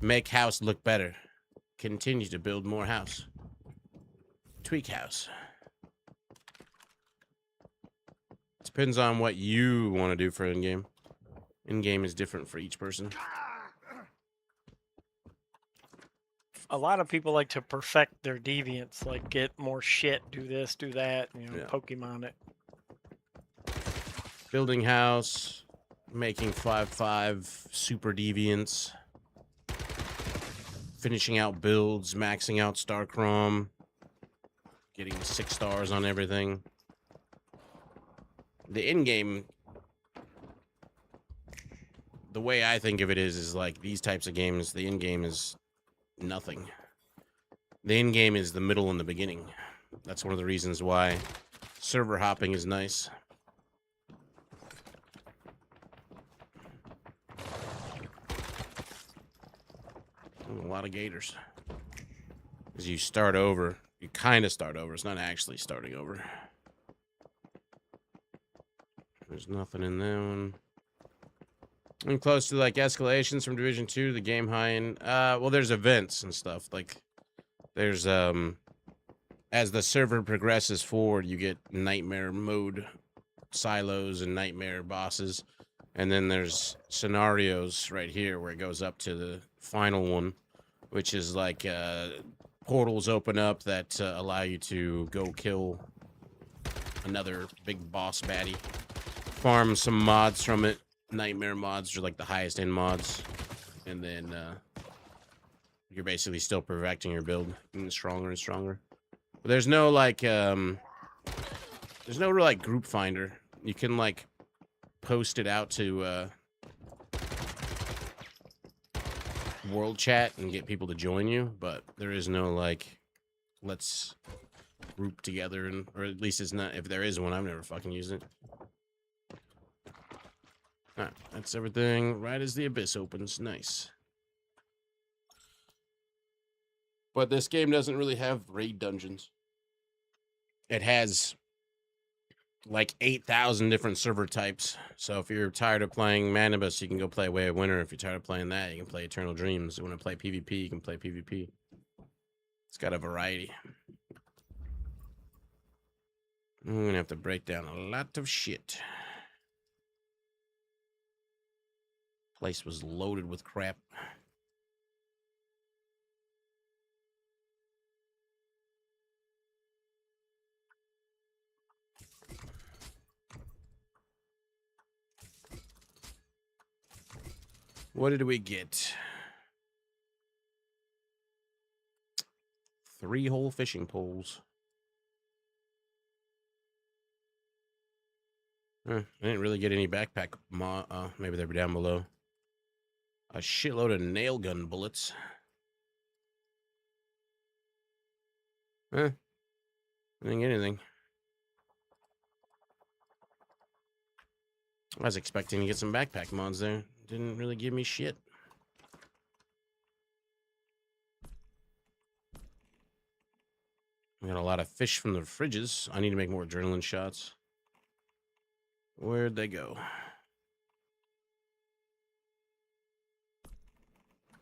Make house look better. Continue to build more house. Tweak house. Depends on what you want to do for in-game. In-game is different for each person. A lot of people like to perfect their deviants, like get more shit, do this, do that, you know, Yeah. Pokemon it. Building house, making 5/5 super deviants, finishing out builds, maxing out Starcrom, getting 6 stars on everything. The in-game, the way I think of it is like these types of games, the in-game is nothing. The in-game is the middle and the beginning. That's one of the reasons why server hopping is nice. A lot of gators. Because you start over. You kind of start over. It's not actually starting over. There's nothing in that one. I'm close to like escalations from Division 2, the game high in. Well, there's events and stuff. Like, there's, as the server progresses forward, you get nightmare mode silos and nightmare bosses. And then there's scenarios right here where it goes up to the final one, which is like portals open up that allow you to go kill another big boss baddie. Farm some mods from it. Nightmare mods are like the highest end mods. And then you're basically still perfecting your build, getting stronger and stronger. But there's no like there's no real like group finder. You can like post it out to world chat and get people to join you, but there is no like let's group together, and or at least it's not. If there is one, I've never fucking used it. All right, that's everything. Right as the abyss opens, nice. But this game doesn't really have raid dungeons. It has like 8,000 different server types. So if you're tired of playing Manibus, you can go play Way of Winter. If you're tired of playing that, you can play Eternal Dreams. If you want to play PvP, you can play PvP. It's got a variety. I'm gonna have to break down a lot of shit. Place was loaded with crap. What did we get? 3 whole fishing poles. I didn't really get any backpack. Maybe they're down below. A shitload of nail gun bullets. I didn't get anything. I was expecting to get some backpack mods there. Didn't really give me shit. We got a lot of fish from the fridges. I need to make more adrenaline shots. Where'd they go?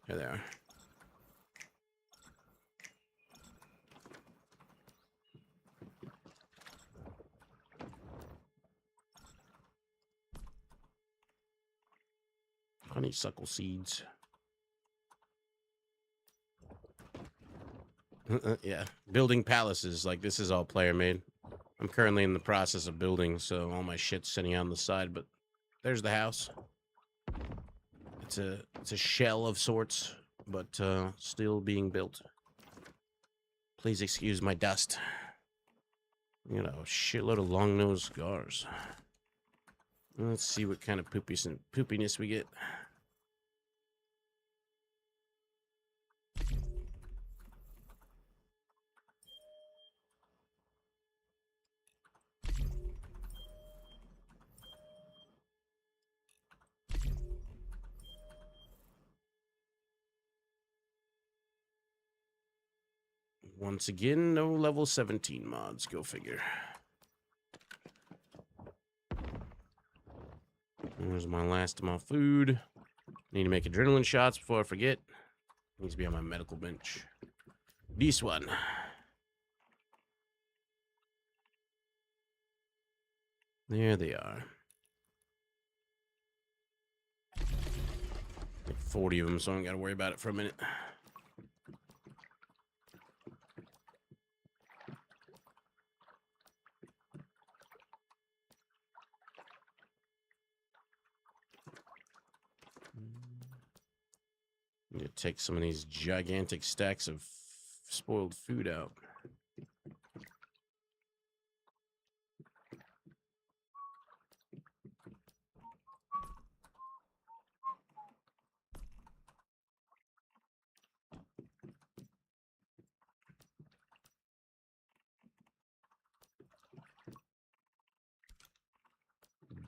There they are. Honeysuckle seeds. Yeah, building palaces. Like, this is all player made. I'm currently in the process of building, so all my shit's sitting on the side, but there's the house. It's a shell of sorts, but still being built. Please excuse my dust. You know, a shitload of long-nosed scars. Let's see what kind of poopiness we get. Once again, no level 17 mods. Go figure. There's my last of my food. Need to make adrenaline shots before I forget. Needs to be on my medical bench. This one. There they are. Like 40 of them, so I don't got to worry about it for a minute. Need to take some of these gigantic stacks of spoiled food out.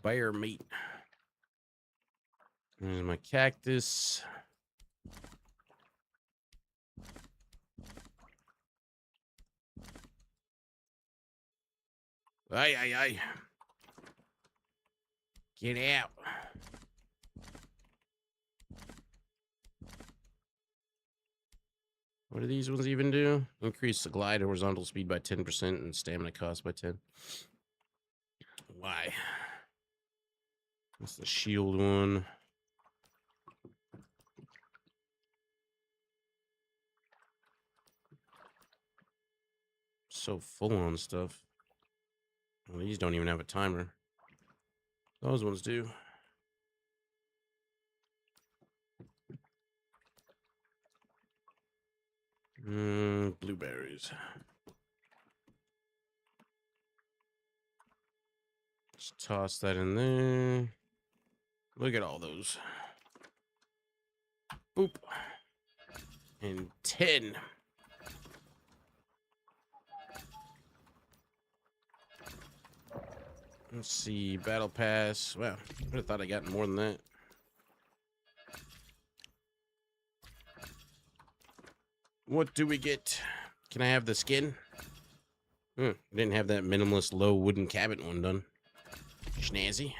Bear meat. There's my cactus. Aye, aye, aye. Get out. What do these ones even do? Increase the glide horizontal speed by 10% and stamina cost by 10. Why? That's the shield one. So full on stuff. Well, these don't even have a timer. Those ones do. Blueberries. Just toss that in there. Look at all those. Boop. And 10. Let's see. Battle pass. Wow. I would have thought I got more than that. What do we get? Can I have the skin? Didn't have that minimalist low wooden cabin one done. Schnazzy.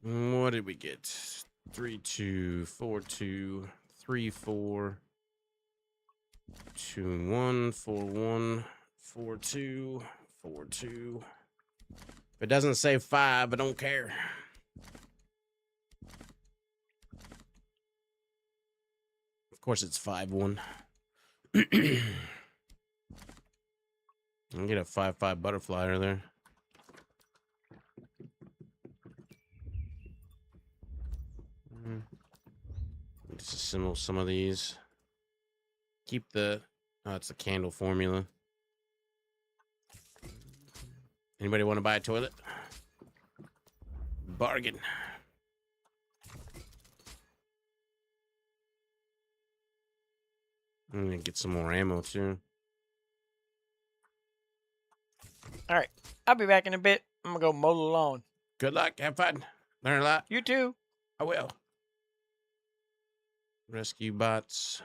What did we get? 3 2 4 2 3 4 2 1 4 1 4 2 4 2. If it doesn't say 5, I don't care. Of course, it's 5-1. I'll get a 5-5 butterfly right there. Disassemble some of these. Keep the... Oh, it's the candle formula. Anybody want to buy a toilet? Bargain. I'm gonna get some more ammo too. All right. I'll be back in a bit. I'm gonna go mow the lawn. Good luck. Have fun. Learn a lot. You too. I will. Rescue bots.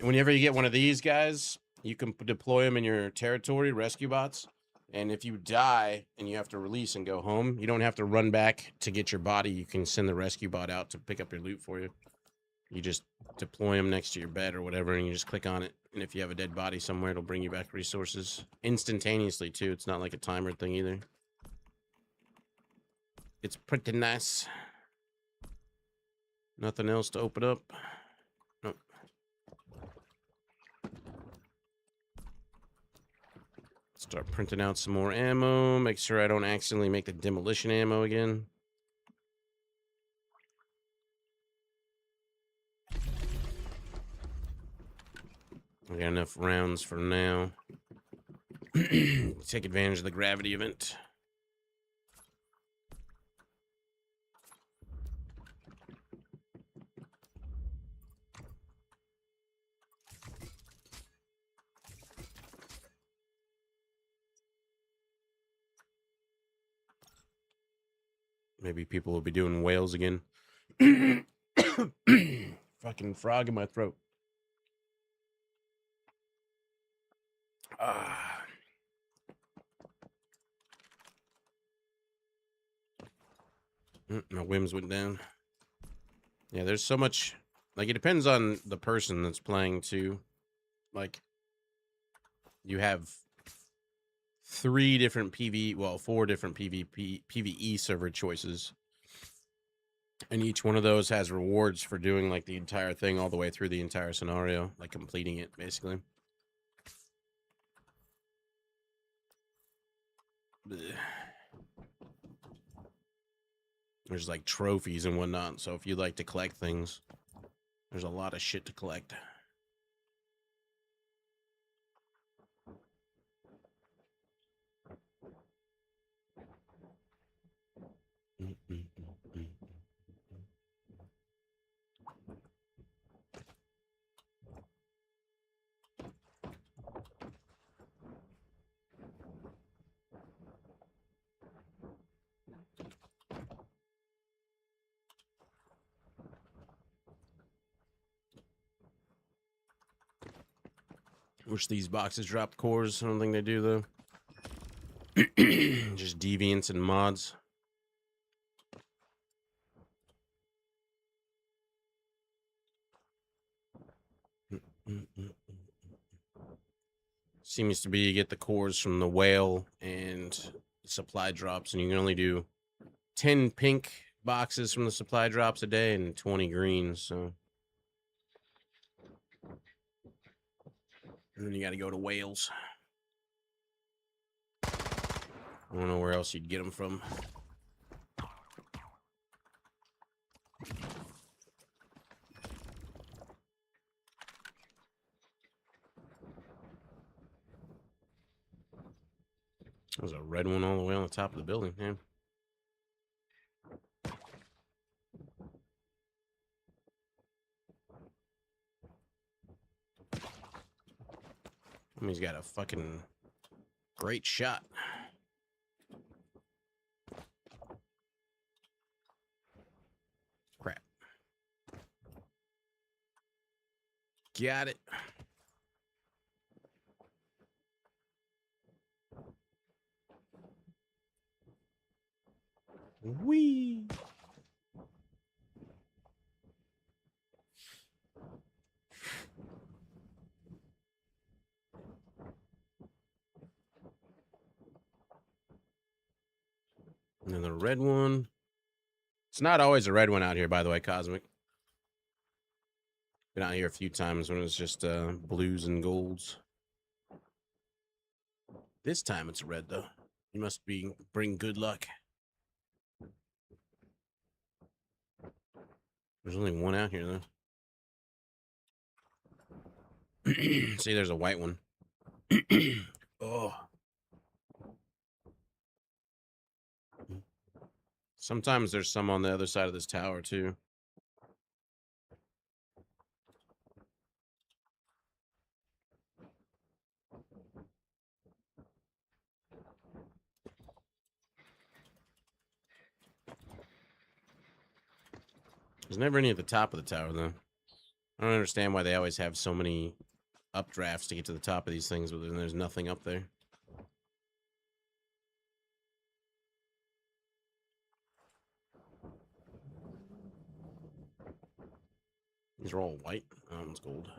Whenever you get one of these guys, you can deploy them in your territory, rescue bots. And if you die and you have to release and go home, you don't have to run back to get your body. You can send the rescue bot out to pick up your loot for you. You just deploy them next to your bed or whatever, and you just click on it. And if you have a dead body somewhere, it'll bring you back resources instantaneously, too. It's not like a timer thing either. It's pretty nice. Nothing else to open up. Nope. Start printing out some more ammo. Make sure I don't accidentally make the demolition ammo again. I got enough rounds for now. Take advantage of the gravity event. Maybe people will be doing whales again. Fucking frog in my throat. Ah. My whims went down. Yeah, there's so much. Like, it depends on the person that's playing too. Like, you have 4 different PvE server choices. And each one of those has rewards for doing like the entire thing all the way through the entire scenario, like completing it basically. Blech. There's like trophies and whatnot, so if you like to collect things, there's a lot of shit to collect. Wish these boxes dropped cores. I don't think they do though. Just deviants and mods. Seems to be you get the cores from the whale and supply drops, and you can only do 10 pink boxes from the supply drops a day and 20 green. So, and then you got to go to whales. I don't know where else you'd get them from. There's a red one all the way on the top of the building, man. I mean, he's got a fucking great shot. Crap. Got it. Whee! And then the red one. It's not always a red one out here, by the way, Cosmic. Been out here a few times when it was just blues and golds. This time it's red, though. You must bring good luck. There's only one out here, though. See, there's a white one. Oh. Sometimes there's some on the other side of this tower, too. There's never any at the top of the tower, though. I don't understand why they always have so many updrafts to get to the top of these things, but then there's nothing up there. These are all white. That one's gold.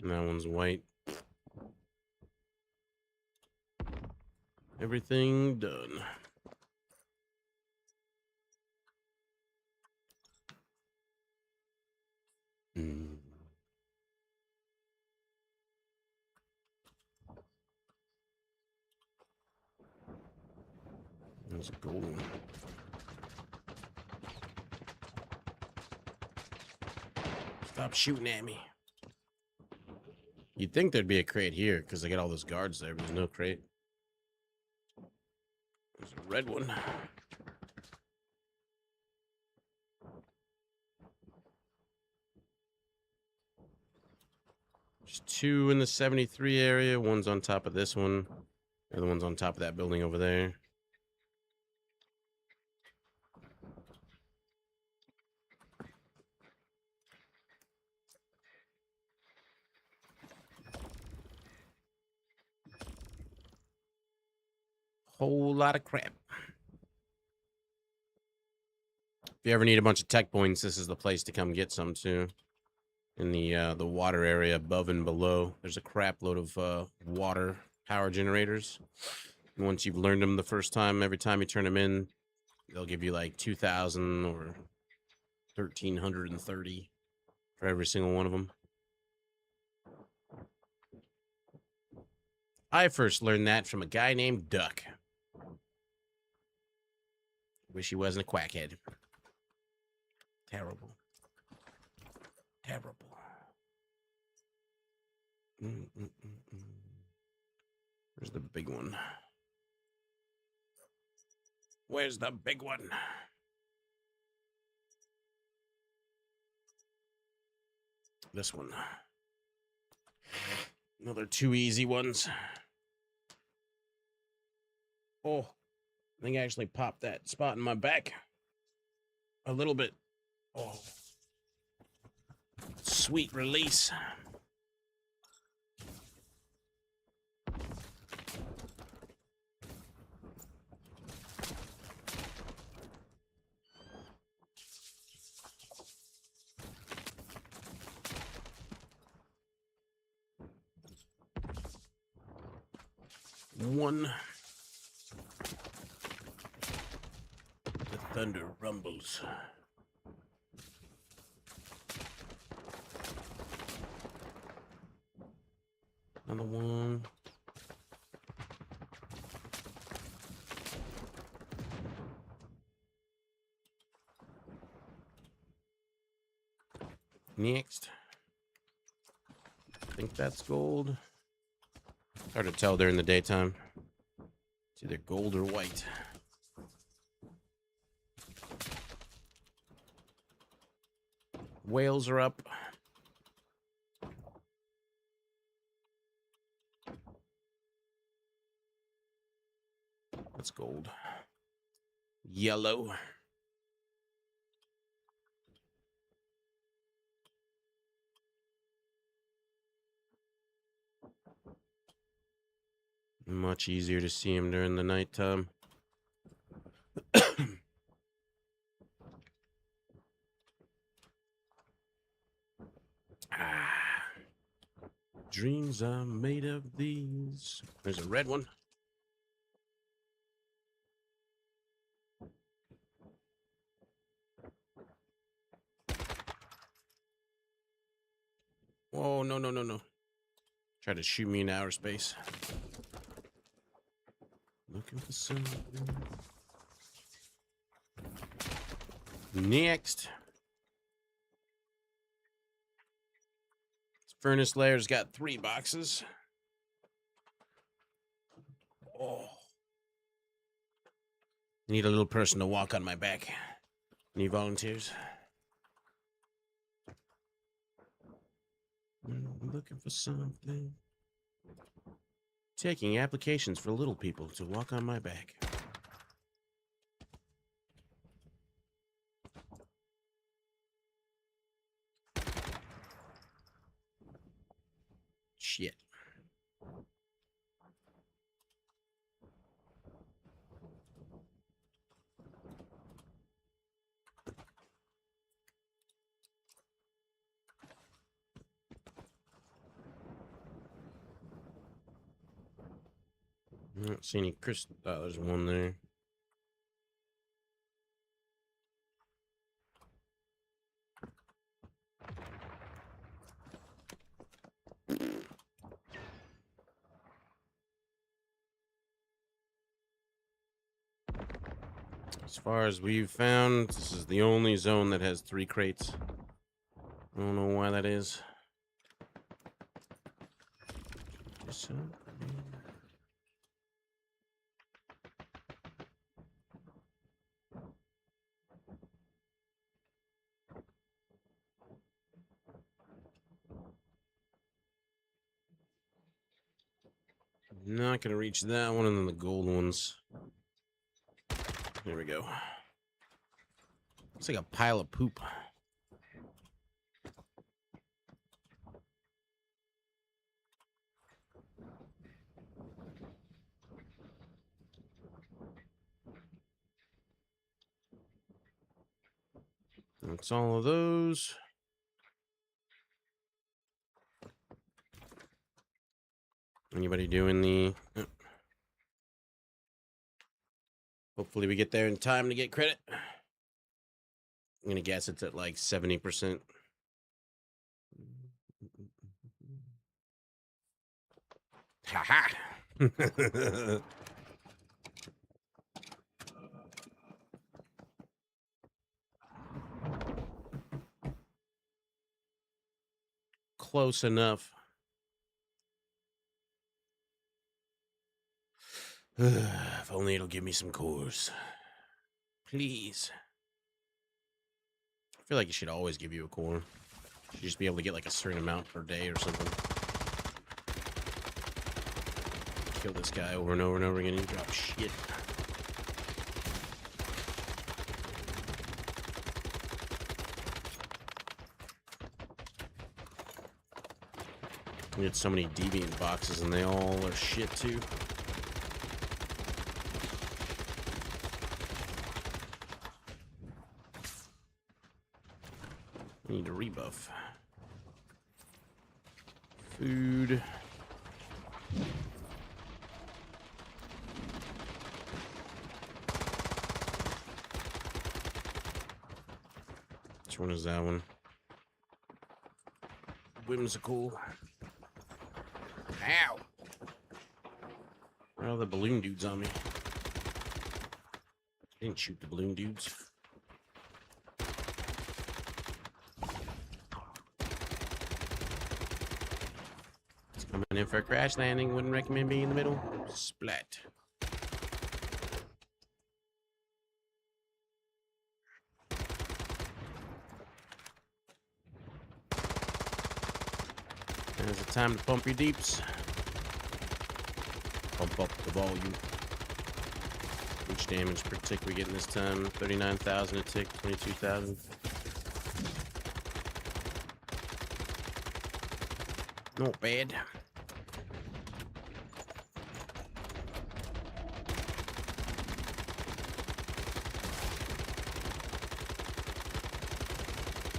And that one's white. Everything done. There's a gold one. Stop shooting at me. You'd think there'd be a crate here because they got all those guards there, but there's no crate. There's a red one. There's two in the 73 area. One's on top of this one. The other one's on top of that building over there. Whole lot of crap. If you ever need a bunch of tech points, this is the place to come get some too. In the water area above and below, there's a crap load of water power generators. And once you've learned them the first time, every time you turn them in, they'll give you like 2,000 or 1,330 for every single one of them. I first learned that from a guy named Duck. Wish he wasn't a quackhead. Terrible. Terrible. Where's the big one? Where's the big one? This one. Another two easy ones. Oh, I think I actually popped that spot in my back a little bit. Oh, sweet release. One. The thunder rumbles. Another one. Next. I think that's gold. Hard to tell during the daytime. It's either gold or white. Whales are up. That's gold. Yellow. Much easier to see him during the nighttime. Dreams are made of these. There's a red one. Whoa, no, no, no, no. Try to shoot me in outer space. Looking for something. Next. Furnace layer's got 3 boxes. Oh. I need a little person to walk on my back. Any volunteers? I'm looking for something. Taking applications for little people to walk on my back. Shit. I don't see any crystal. Oh, there's one there. As far as we've found, this is the only zone that has 3 crates. I don't know why that is. Not gonna reach that one, and then the gold ones. There we go. Looks like a pile of poop. That's all of those. Anybody doing the... oh. Hopefully we get there in time to get credit. I'm gonna guess it's at like 70%. Haha. Close enough. If only it'll give me some cores. Please. I feel like it should always give you a core. You should just be able to get like a certain amount per day or something. Kill this guy over and over and over again and drop shit. We had so many deviant boxes and they all are shit too. I need a rebuff. Food. Which one is that one? Whimsical. Ow! Where are all the balloon dudes on me? I didn't shoot the balloon dudes. It's coming in for a crash landing. Wouldn't recommend being in the middle. Splat. Now's the time to pump your deeps. Pump up the volume. Which damage per tick we getting this time? 39,000 a tick, 22,000. Not bad.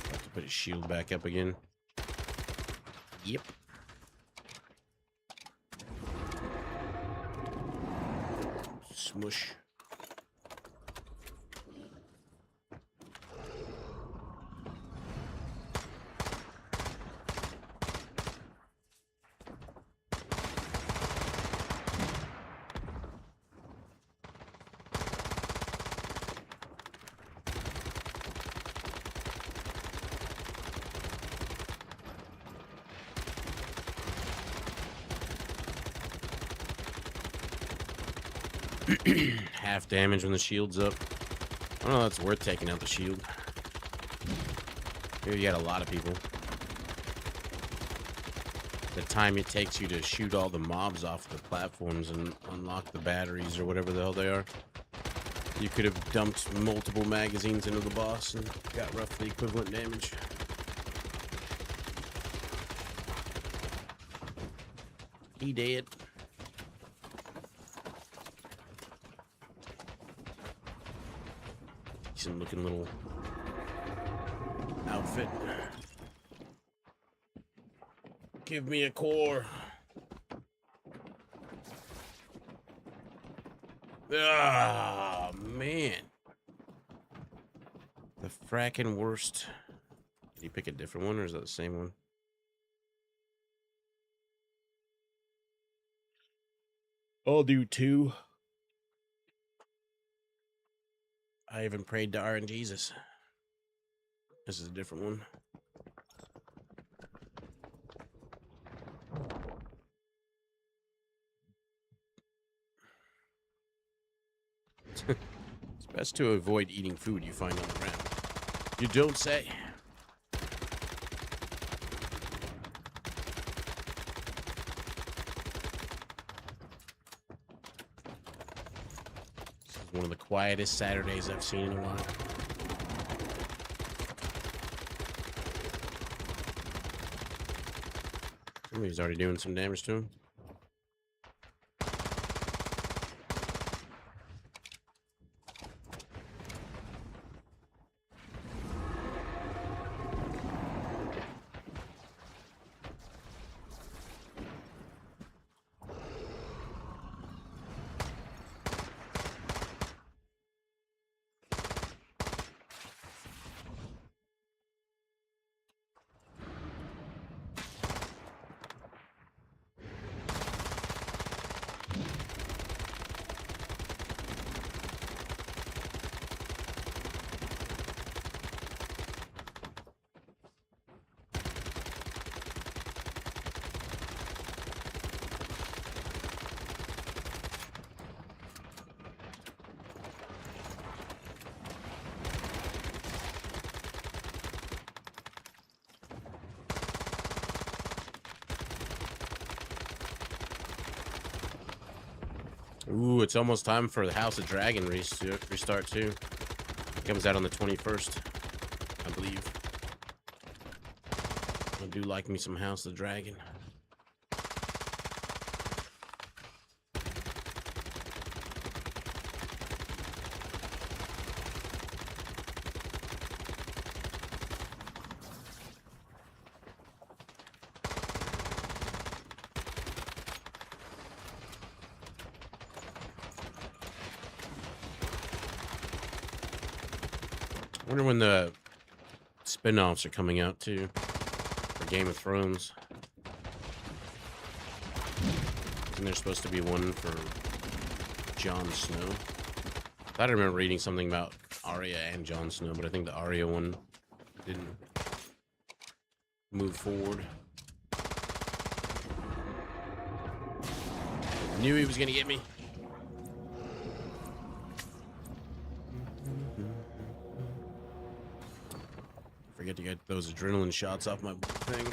Have to put his shield back up again. Yep. Smush. Half damage when the shield's up. I don't know if that's worth taking out the shield. Here you got a lot of people. The time it takes you to shoot all the mobs off the platforms and unlock the batteries or whatever the hell they are. You could have dumped multiple magazines into the boss and got roughly equivalent damage. He did. Decent looking little outfit. Give me a core. Ah, man. The frackin' worst. Did you pick a different one or is that the same one? I'll do 2. I even prayed to RNGesus. This is a different one. It's best to avoid eating food you find on the ground. You don't say. This is one of the quietest Saturdays I've seen in a while. Somebody's already doing some damage to him. Ooh, it's almost time for the House of Dragon restart too. It comes out on the 21st, I believe. I do like me some House of Dragon. I wonder when the spin-offs are coming out too for Game of Thrones. Isn't there supposed to be one for Jon Snow? I thought I remember reading something about Arya and Jon Snow, but I think the Arya one didn't move forward. I knew he was gonna get me. Forget to get those adrenaline shots off my thing.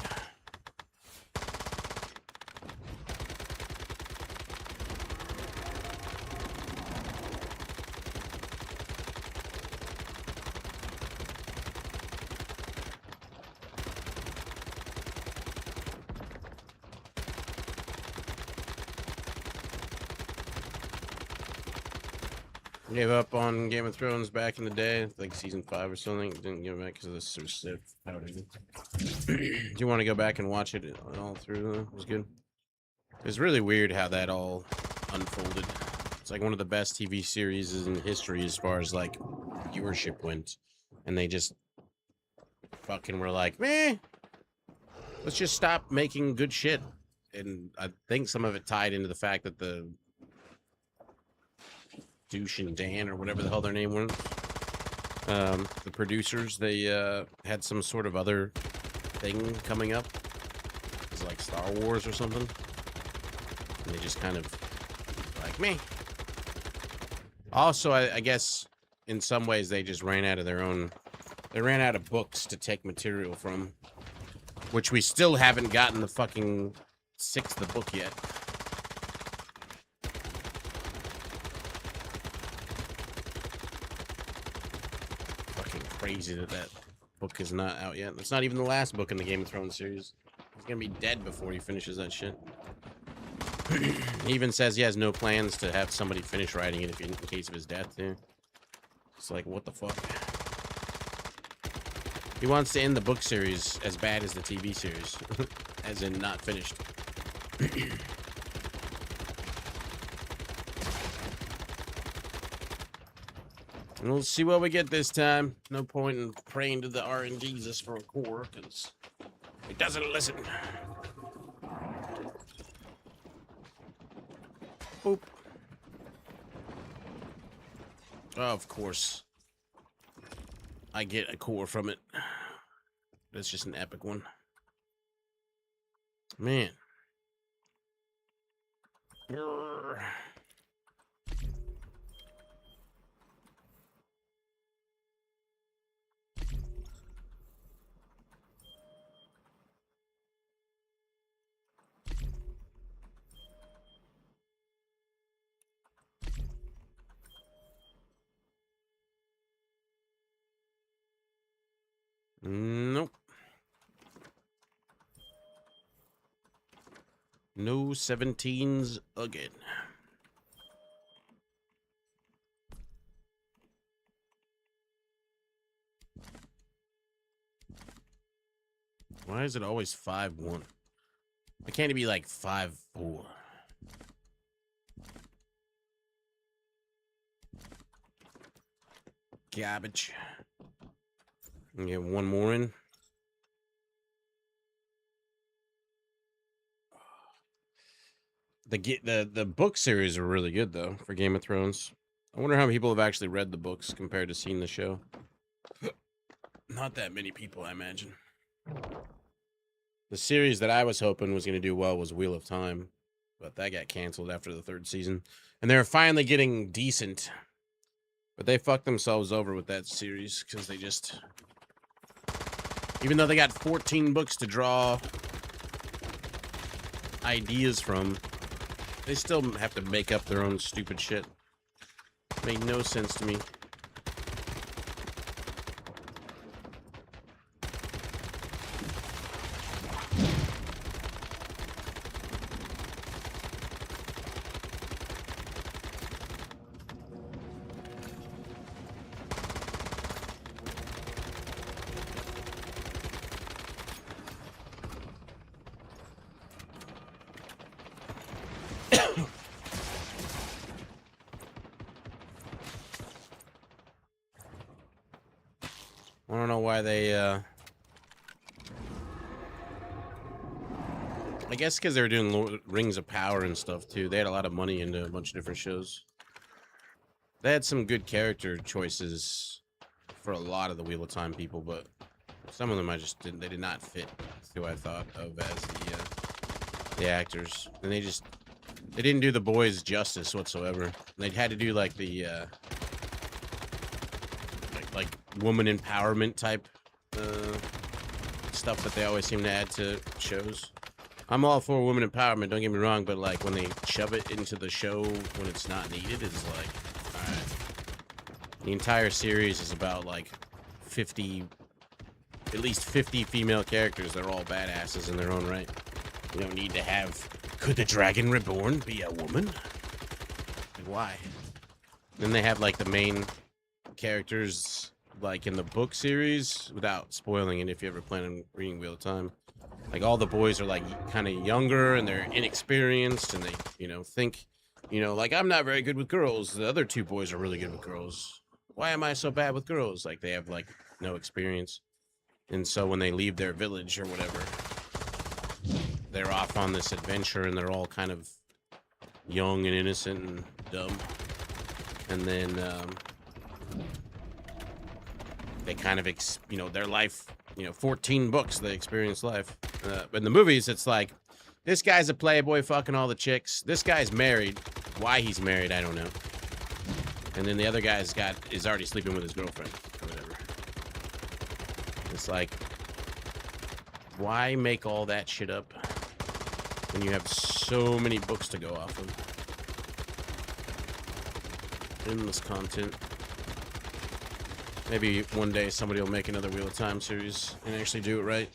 Gave up on Game of Thrones back in the day, like season 5 or something. Didn't give it back because of this sort of Do you want to go back and watch it all through? It was good. It was really weird how that all unfolded. It's like one of the best TV series in history as far as like viewership went, and they just fucking were like, meh, let's just stop making good shit. And I think some of it tied into the fact that the Douche and Dan or whatever the hell their name was, the producers, they had some sort of other thing coming up. It was like Star Wars or something, and they just kind of like, me. Also, I guess in some ways they just ran out of their own. They ran out of books to take material from, which we still haven't gotten the fucking 6th book yet. Fucking crazy that book is not out yet. It's not even the last book in the Game of Thrones series. He's gonna be dead before he finishes that shit. He even says he has no plans to have somebody finish writing it in case of his death, too. It's like, what the fuck? He wants to end the book series as bad as the TV series. As in, not finished. We'll see what we get this time. No point in praying to the RNGesus for a core, because he doesn't listen. Boop. Oh, of course. I get a core from it. That's just an epic one. Man. Grr. Nope. No 17s again. Why is it always 5-1? Why can't it be like 5-4? Garbage. Get one more in. The book series are really good though for Game of Thrones. I wonder how many people have actually read the books compared to seeing the show. Not that many people, I imagine. The series that I was hoping was going to do well was Wheel of Time, but that got canceled after the 3rd season. And they're finally getting decent, but they fucked themselves over with that series because they just, even though they got 14 books to draw ideas from, they still have to make up their own stupid shit. Made no sense to me. I don't know why they, I guess because they were doing Rings of Power and stuff, too. They had a lot of money into a bunch of different shows. They had some good character choices for a lot of the Wheel of Time people, but some of them I just didn't, they did not fit who I thought of as the actors. And they didn't do the boys justice whatsoever. And they had to do, like, the, like woman empowerment type stuff that they always seem to add to shows. I'm all for women empowerment, don't get me wrong, but like when they shove it into the show when it's not needed, it's like, all right. The entire series is about like 50, at least 50 female characters that are all badasses in their own right. You don't need to have, could the Dragon Reborn be a woman? Like, why? Then they have like the main characters like in the book series, without spoiling it if you ever plan on reading Wheel of Time, like all the boys are like kind of younger and they're inexperienced and they, you know, think, you know, like I'm not very good with girls. The other 2 boys are really good with girls. Why am I so bad with girls? Like they have like no experience. And so when they leave their village or whatever, they're off on this adventure and they're all kind of young and innocent and dumb. And then, they kind of, you know, their life, you know, 14 books, they experience life. But in the movies, it's like, this guy's a playboy fucking all the chicks. This guy's married. Why he's married, I don't know. And then the other guy's is already sleeping with his girlfriend or whatever. It's like, why make all that shit up when you have so many books to go off of? Endless content. Maybe one day somebody will make another Wheel of Time series and actually do it right.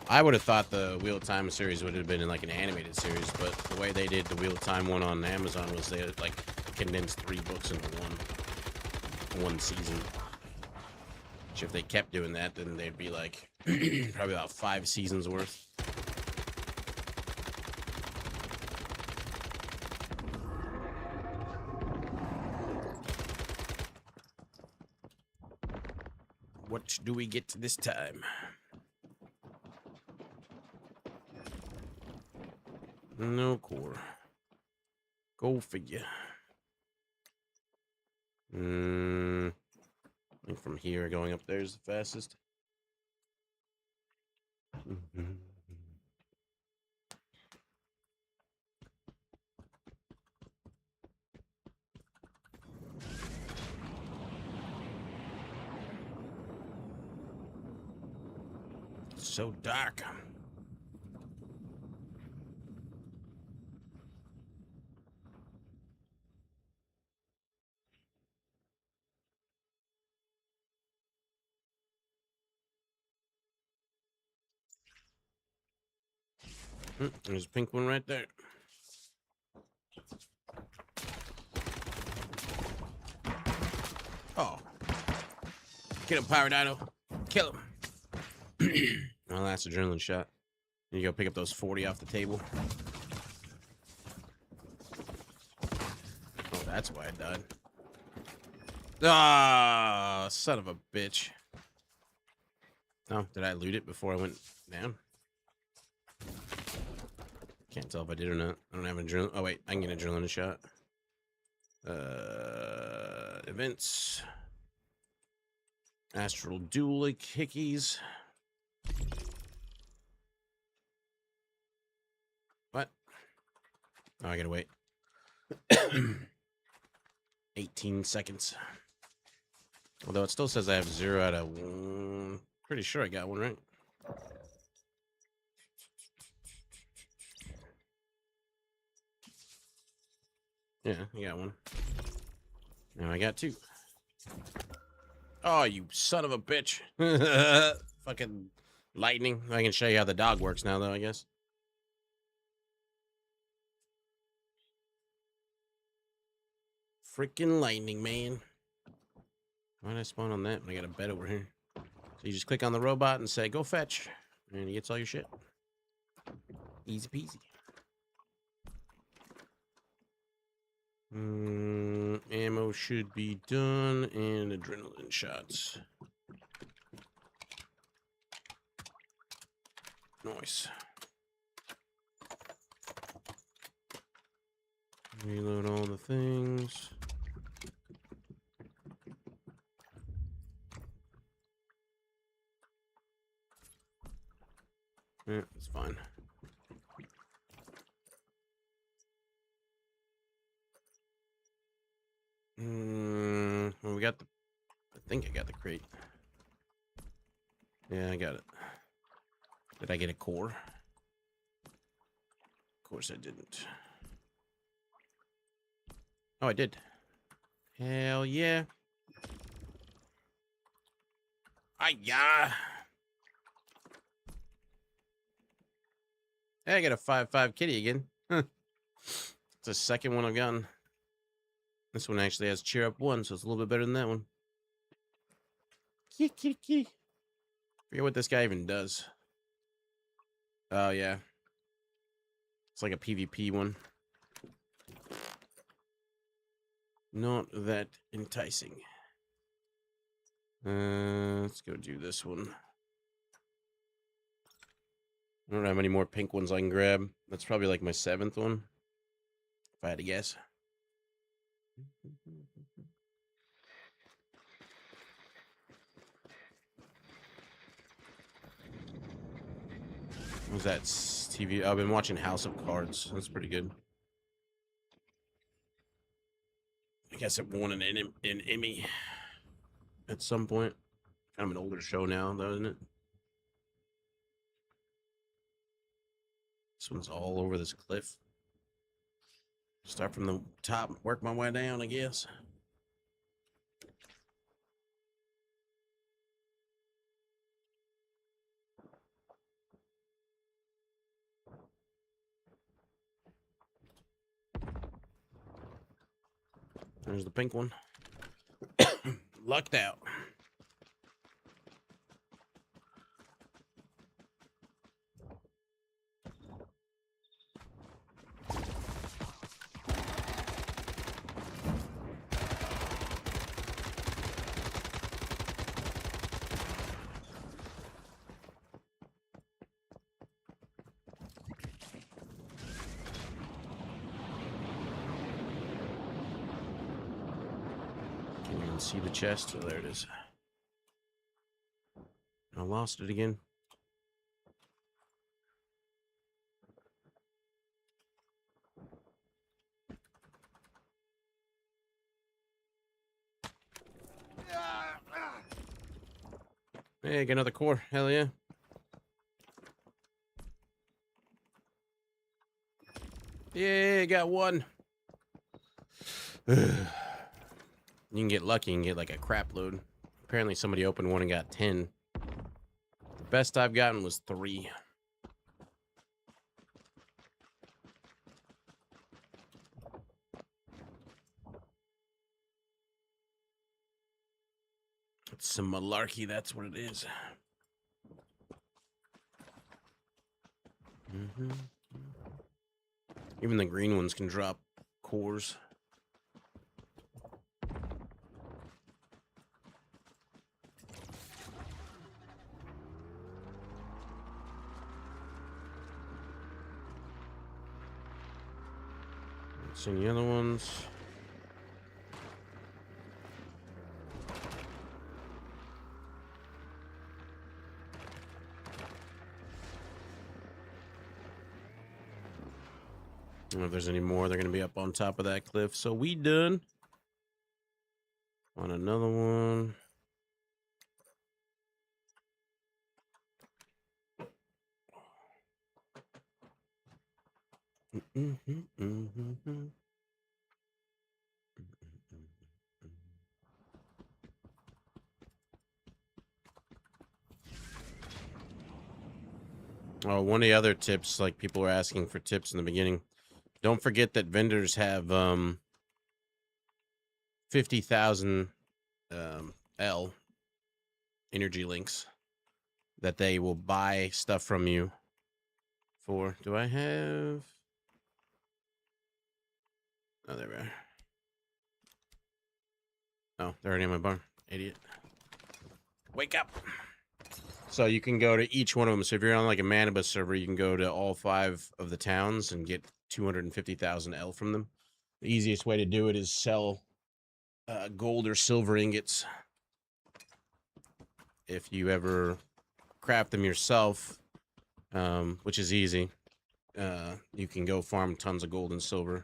I would have thought the Wheel of Time series would have been in like an animated series, but the way they did the Wheel of Time one on Amazon was they like condensed 3 books into one season. Which if they kept doing that, then they'd be like probably about 5 seasons worth. What do we get this time? No core. Go figure. I think from here going up there is the fastest. It's so dark. There's a pink one right there. Oh. Get him, Pyro Dino. Kill him. Well, that's adrenaline shot. You go pick up those 40 off the table. Oh, that's why I died. Ah, son of a bitch. Oh, did I loot it before I went down? Can't tell if I did or not. I don't have an adrenaline. Oh, wait. I can get an adrenaline shot. Events. Astral Duel Hickeys. What? Oh, I gotta wait. 18 seconds. Although it still says I have 0 out of 1. Pretty sure I got one, right? Yeah, I got one. Now I got 2. Oh, you son of a bitch. Fucking lightning. I can show you how the dog works now, though, I guess. Freaking lightning, man. Why did I spawn on that when I got a bed over here? So you just click on the robot and say, go fetch. And he gets all your shit. Easy peasy. Ammo should be done, and adrenaline shots. Nice. Reload all the things. Yeah, it's fine. Well, we got the... I think I got the crate. Yeah, I got it. Did I get a core? Of course I didn't. Oh, I did. Hell yeah. Yeah. Hey, I got a 5/5 kitty again. Huh. It's the second one I've gotten. This one actually has cheer up 1, so it's a little bit better than that one. Kitty. Forget what this guy even does. Oh, yeah. It's like a PvP one. Not that enticing. Let's go do this one. I don't know how many more pink ones I can grab. That's probably like my 7th one, if I had to guess. What was that TV? I've been watching House of Cards. That's pretty good. I guess it won an Emmy at some point. Kind of an older show now, though, isn't it? This one's all over this cliff. Start from the top, work my way down, I guess. There's the pink one. Lucked out. Can't even see the chest. Oh, there it is. I lost it again. Hey, get another core. Hell yeah. Yeah, got one. You can get lucky and get like a crap load. Apparently somebody opened one and got 10. The best I've gotten was 3. It's some malarkey, that's what it is. Even the green ones can drop cores. See any other ones? I don't know if there's any more. They're going to be up on top of that cliff. So we done. On another one. Oh, one of the other tips, like people were asking for tips in the beginning. Don't forget that vendors have 50,000 L energy links that they will buy stuff from you for. Do I have? Oh, there we are. Oh, they're already in my barn. Idiot. Wake up. So you can go to each one of them. So if you're on like a Manibus server, you can go to all 5 of the towns and get 250,000 L from them. The easiest way to do it is sell gold or silver ingots. If you ever craft them yourself, which is easy, you can go farm tons of gold and silver.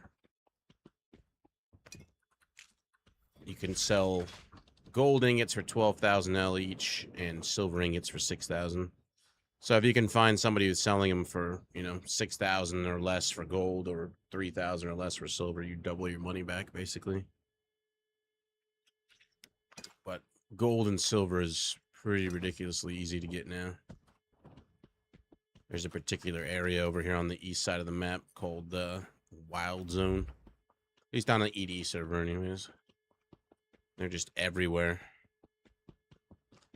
You can sell gold ingots for 12,000 L each and silver ingots for 6,000. So if you can find somebody who's selling them for, 6,000 or less for gold or 3,000 or less for silver, you double your money back basically. But gold and silver is pretty ridiculously easy to get now. There's a particular area over here on the east side of the map called the Wild Zone. At least on the ED server anyways. They're just everywhere.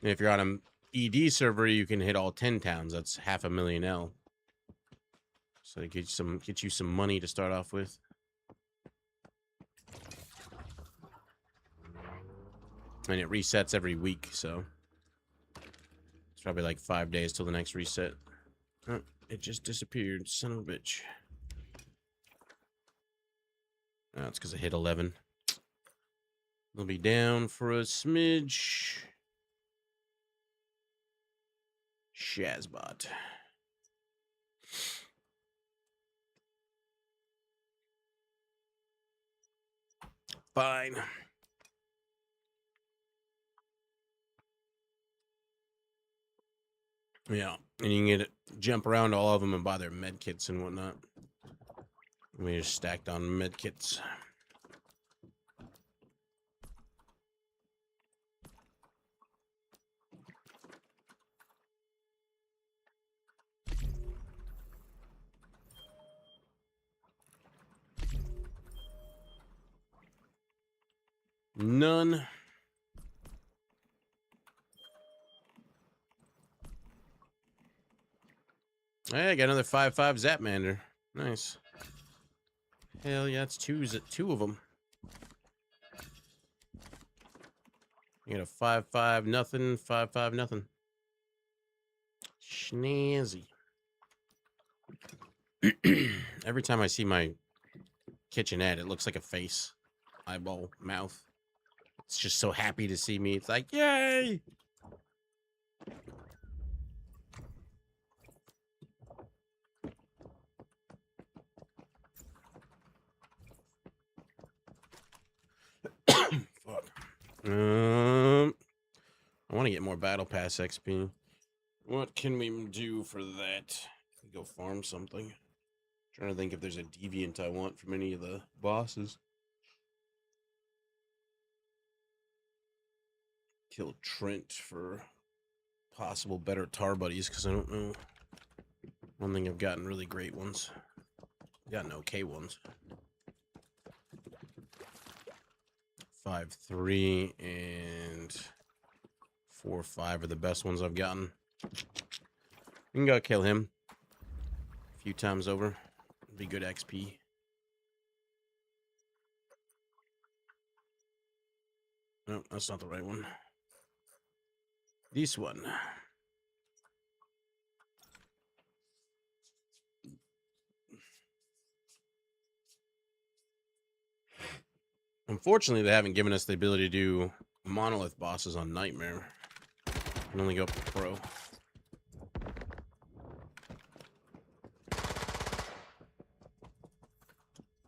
And if you're on an ED server, you can hit all 10 towns. That's 500,000 L. So it get you some money to start off with. And it resets every week, so it's probably like 5 days till the next reset. Oh, it just disappeared, son of a bitch. Oh, it's because I hit 11. They'll be down for a smidge. Shazbot. fine. Yeah, and you can jump around all of them and buy their med kits and whatnot. We just stacked on med kits. None. Hey, I got another 5/5 Zapmander. Nice. Hell yeah, it's two of them. You got a 5/5 nothing, 5/5 nothing. Snazzy. Every time I see my kitchenette, it looks like a face, eyeball, mouth. It's just so happy to see me. It's like, yay! Fuck. I want to get more Battle Pass XP. What can we do for that? Go farm something. Trying to think if there's a deviant I want from any of the bosses. Kill Trent for possible better tar buddies, because I don't know. I don't think I've gotten really great ones. Gotten okay ones. 5/3 and 4/5 are the best ones I've gotten. We can go kill him a few times over. Be good XP. No, that's not the right one. This one. Unfortunately, they haven't given us the ability to do monolith bosses on Nightmare. You can only go up to Pro.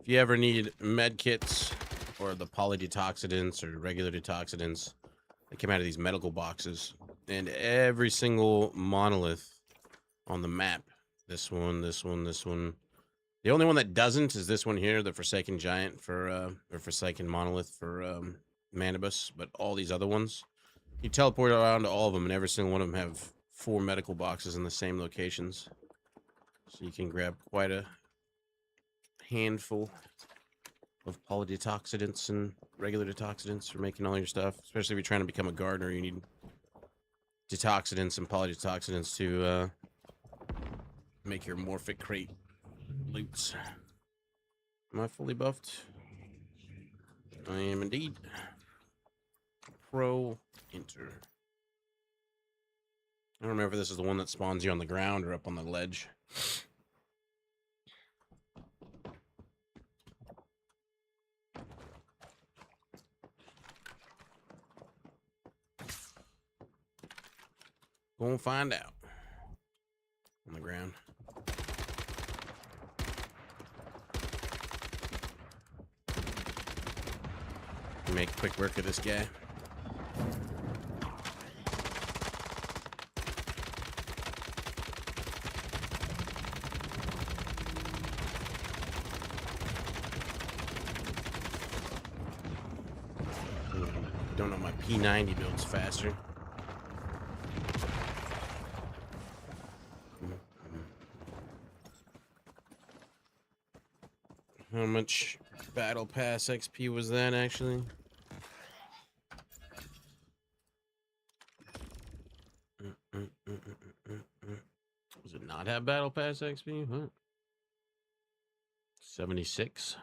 If you ever need med kits or the polydetoxidants or regular detoxidants, they come out of these medical boxes. And every single monolith on the map, this one, this one, this one. The only one that doesn't is this one here, the Forsaken Giant or Forsaken Monolith for Manibus. But all these other ones, you teleport around to all of them, and every single one of them have 4 medical boxes in the same locations. So you can grab quite a handful of polydetoxidants and regular detoxidants for making all your stuff. Especially if you're trying to become a gardener, you need detoxidants and polydetoxidants to make your morphic crate loots. Am I fully buffed? I am indeed. Pro enter. I don't remember if this is the one that spawns you on the ground or up on the ledge. Gonna find out. On the ground. Make quick work of this guy. Don't know, my P90 builds faster. How much Battle Pass XP was that actually? Does it not have Battle Pass XP? Huh? 76.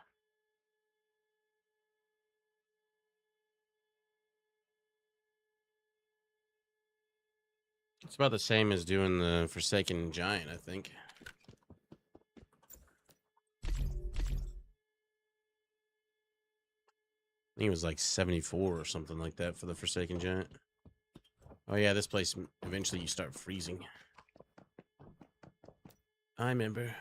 It's about the same as doing the Forsaken Giant, I think. I think it was like 74 or something like that for the Forsaken Giant. Oh yeah, this place, eventually you start freezing. I remember.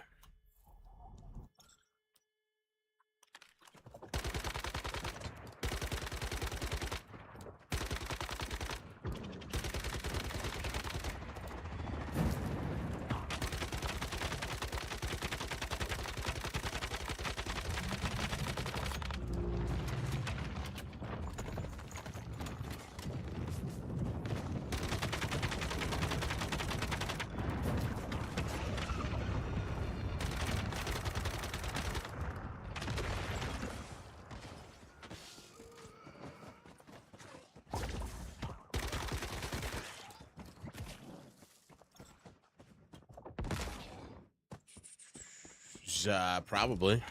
Probably.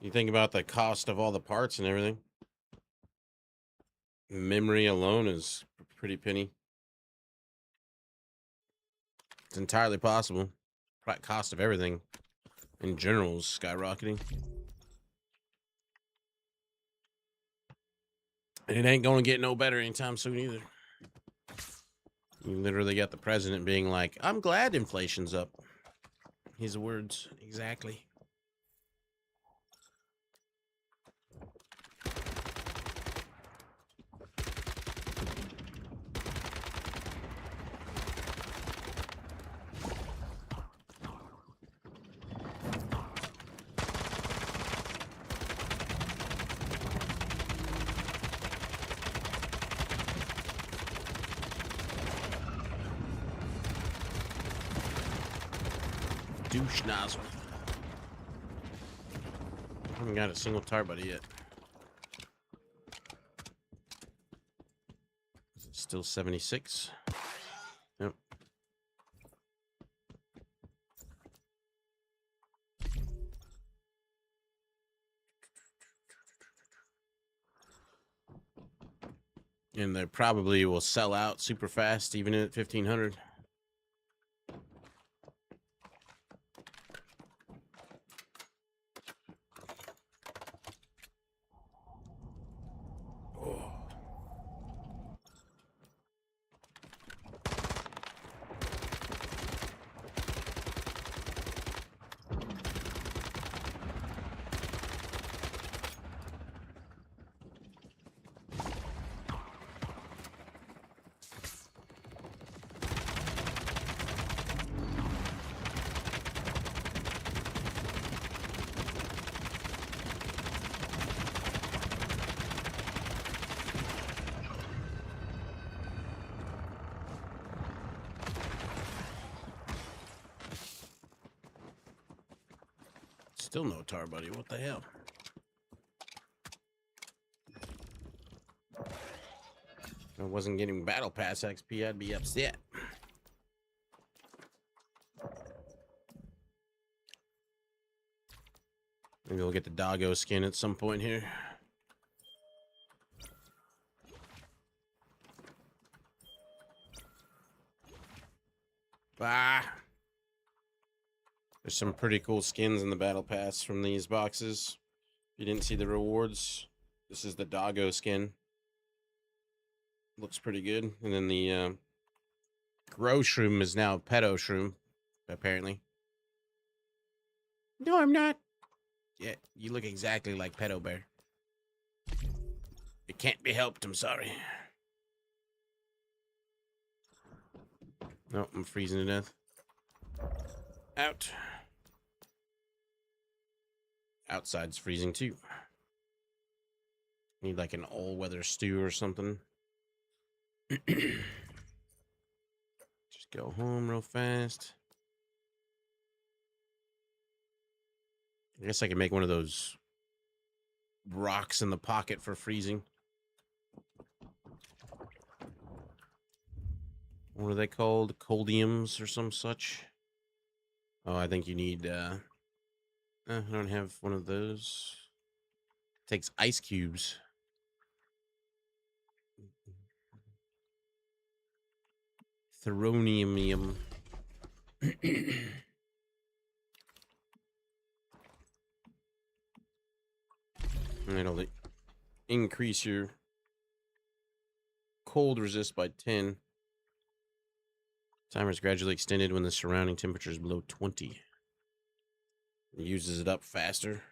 You think about the cost of all the parts and everything. Memory alone is pretty penny. It's entirely possible. Cost of everything in general is skyrocketing. And it ain't gonna get no better anytime soon either. You literally got the president being like, I'm glad inflation's up. His words, exactly. Douche nozzle. I haven't got a single tar buddy yet. Is it still 76? Yep. And they probably will sell out super fast, even at 1500. Still no tar buddy. What the hell? If I wasn't getting battle pass XP, I'd be upset. Maybe we'll get the doggo skin at some point here. Ah. There's some pretty cool skins in the battle pass from these boxes. If you didn't see the rewards, this is the doggo skin. Looks pretty good. And then the grow shroom is now pedo shroom, apparently. No, I'm not. Yeah, you look exactly like Pedo Bear. It can't be helped, I'm sorry. No, I'm freezing to death. Out. Outside's freezing too. Need like an all-weather stew or something. Just go home real fast. I guess I can make one of those rocks in the pocket for freezing. What are they called? Coldiums or some such? Oh, I think you need, I don't have one of those. Takes ice cubes. Theronium. It'll increase your cold resist by 10. Timer is gradually extended when the surrounding temperature is below 20. It uses it up faster.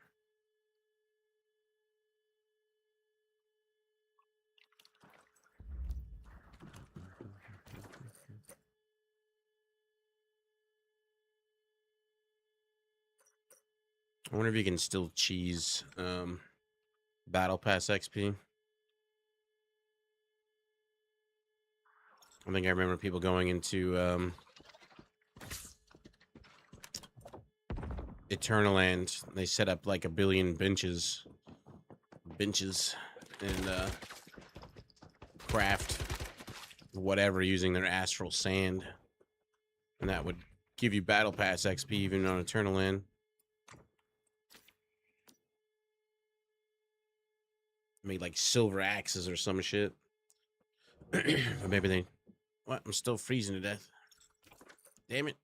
I wonder if you can still cheese Battle Pass XP. I think I remember people going into Eternal Land. They set up like 1 billion benches and craft whatever using their astral sand, and that would give you Battle Pass XP even on Eternal Land. made like silver axes or some shit. Or maybe they. What? I'm still freezing to death. Damn it.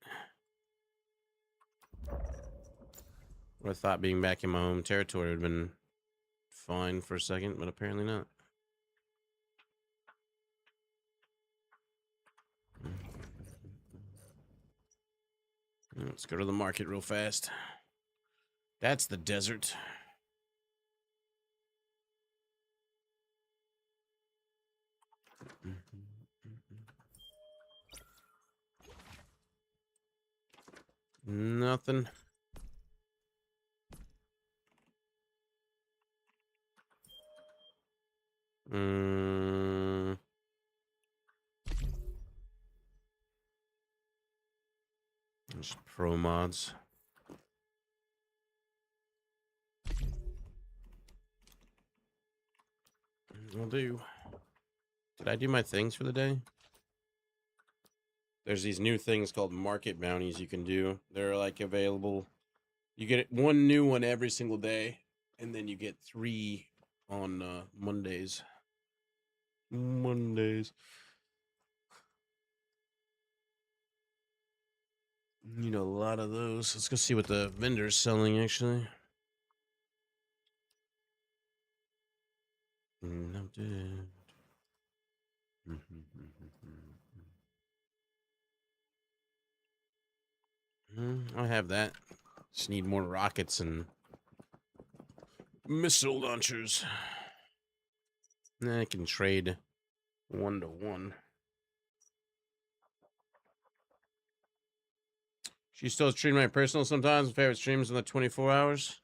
I thought being back in my home territory would have been fine for a second, but apparently not. Let's go to the market real fast. That's the desert. Nothing. Just pro mods. Will do. Did I do my things for the day? There's these new things called market bounties you can do. They're like available. You get one new one every single day, and then you get 3 on Mondays. Mondays. Need a lot of those. Let's go see what the vendor's selling, actually. I have that. Just need more rockets and missile launchers. I can trade 1-to-1. She still stream my personal sometimes. Favorite streams in the 24 hours.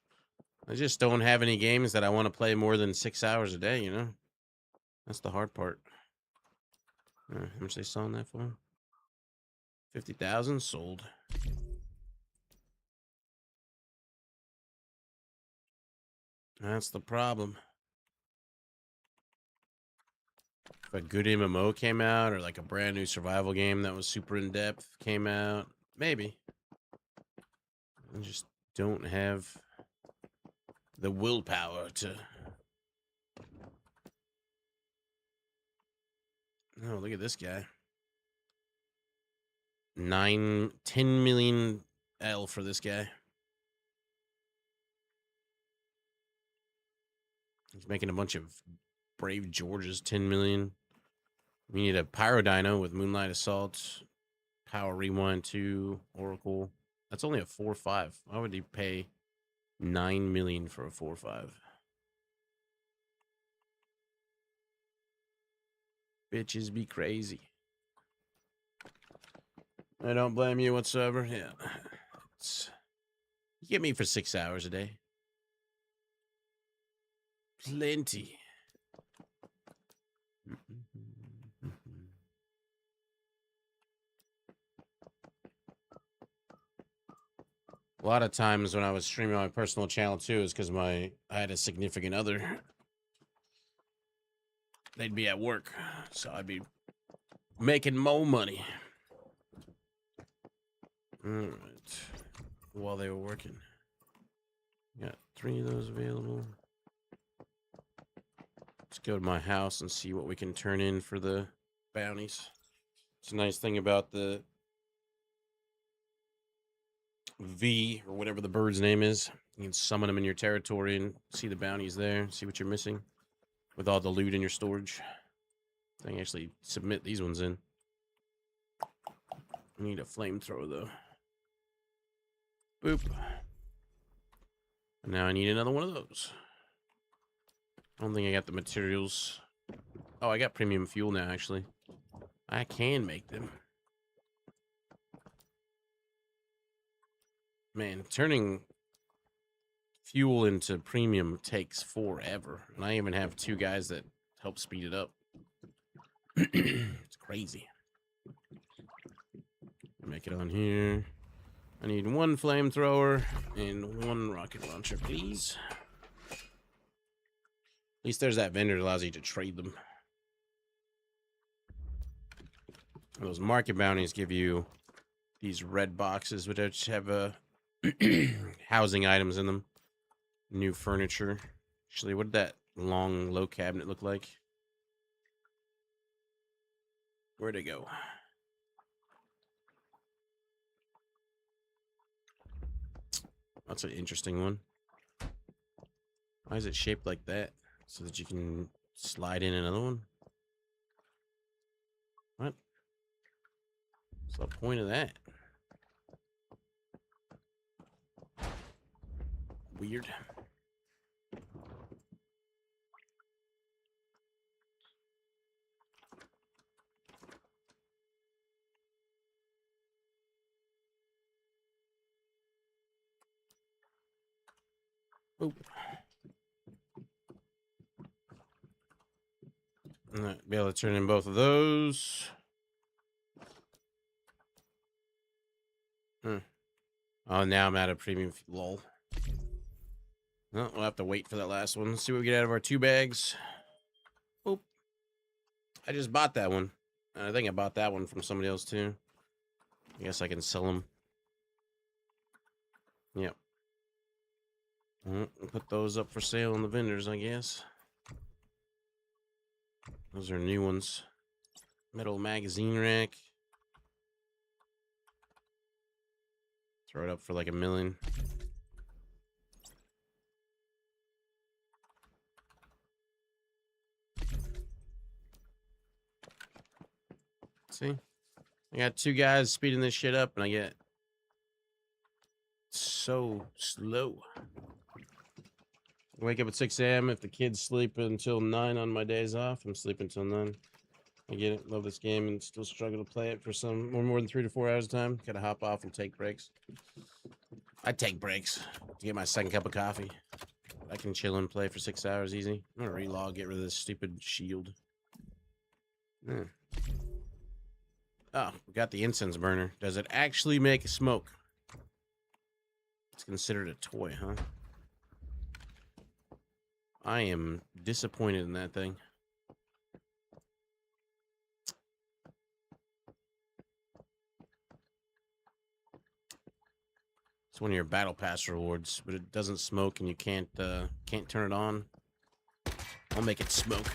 I just don't have any games that I want to play more than 6 hours a day, you know? That's the hard part. How much they selling that for? 50,000 sold. That's the problem. If a good MMO came out, or like a brand new survival game that was super in depth came out, maybe. I just don't have the willpower to. Oh, look at this guy. 10 million L for this guy. He's making a bunch of Brave Georges, 10 million. We need a Pyro Dino with Moonlight Assault, Power Rewind 2, Oracle. That's only a 4/5. Why would he pay 9 million for a 4/5? Bitches be crazy. I don't blame you whatsoever. Yeah. You get me for 6 hours a day. Plenty. A lot of times when I was streaming on my personal channel too is because I had a significant other. They'd be at work, so I'd be making more money. All right. While they were working. Got 3 of those available. Let's go to my house and see what we can turn in for the bounties. It's a nice thing about the V, or whatever the bird's name is. You can summon them in your territory and see the bounties there, see what you're missing with all the loot in your storage. I can actually submit these ones in. I need a flamethrower though. Boop. And now I need another one of those. I don't think I got the materials. Oh, I got premium fuel now, actually. I can make them. Man, turning fuel into premium takes forever. And I even have 2 guys that help speed it up. It's crazy. Make it on here. I need 1 flamethrower and 1 rocket launcher, please. At least there's that vendor that allows you to trade them. Those market bounties give you these red boxes, which have housing items in them. New furniture. Actually, what did that long, low cabinet look like? Where'd it go? That's an interesting one. Why is it shaped like that? So that you can slide in another one? What? What's the point of that? Weird. Oh. Not be able to turn in both of those. Oh, now I'm out of premium. Lol. Well, we'll have to wait for that last one. Let's see what we get out of our 2 bags. Oop. I just bought that one. And I think I bought that one from somebody else too. I guess I can sell them. Yep. We'll put those up for sale on the vendors, I guess. Those are new ones. Metal magazine rack. Throw it up for like $1 million. See? I got 2 guys speeding this shit up, and I get so slow. Wake up at 6 a.m. If the kids sleep until 9 on my days off, I'm sleeping until 9. I get it. Love this game and still struggle to play it for some more than 3 to 4 hours of time. Gotta hop off and take breaks. I take breaks to get my second cup of coffee. I can chill and play for 6 hours easy. I'm gonna relog, get rid of this stupid shield. Oh, we got the incense burner. Does it actually make smoke? It's considered a toy, huh? I am disappointed in that thing. It's one of your battle pass rewards, but it doesn't smoke and you can't turn it on. I'll make it smoke.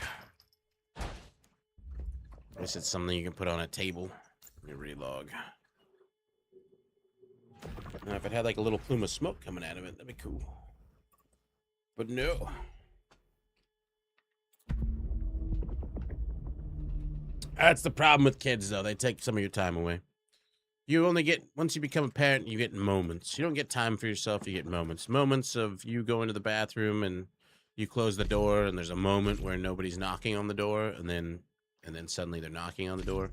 I guess it's something you can put on a table. Let me relog. Now, if it had like a little plume of smoke coming out of it, that'd be cool. But no. That's the problem with kids, though. They take some of your time away. You only get, once you become a parent, you get moments. You don't get time for yourself, you get moments. Moments of you going to the bathroom and you close the door and there's a moment where nobody's knocking on the door, and then suddenly they're knocking on the door,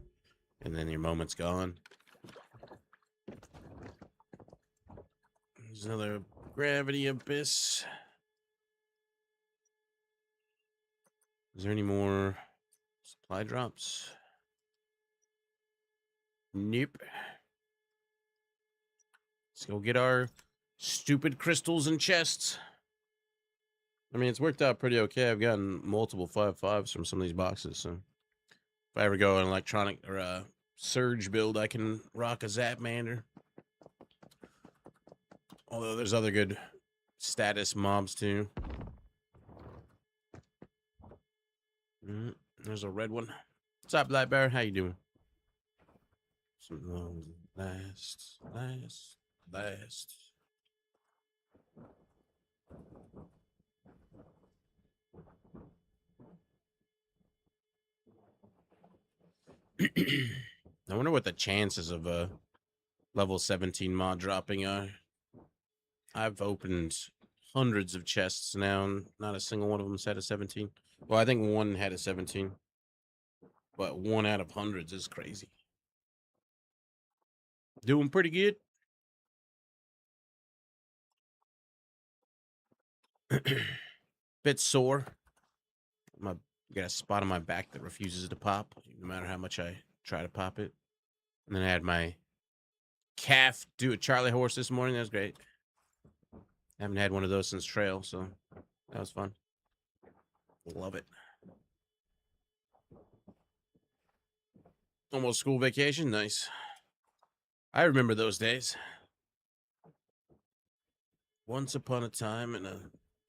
and then your moment's gone. There's another gravity abyss. Is there any more supply drops? Nope. Let's go get our stupid crystals and chests. I mean, it's worked out pretty okay. I've gotten multiple 5.5s from some of these boxes, so if I ever go an electronic or a surge build, I can rock a Zapmander. Although there's other good status mobs too. There's a red one. What's up, Black Bear? How you doing? Last. I wonder what the chances of a level 17 mod dropping are. I've opened hundreds of chests now, and not a single one of them's had a 17. Well, I think one had a 17, but 1 out of hundreds is crazy. Doing pretty good. Bit sore. Got a spot on my back that refuses to pop, no matter how much I try to pop it. And then I had my calf do a Charlie horse this morning. That was great. Haven't had one of those since trail, so that was fun. Love it. Almost school vacation. Nice. I remember those days. Once upon a time in a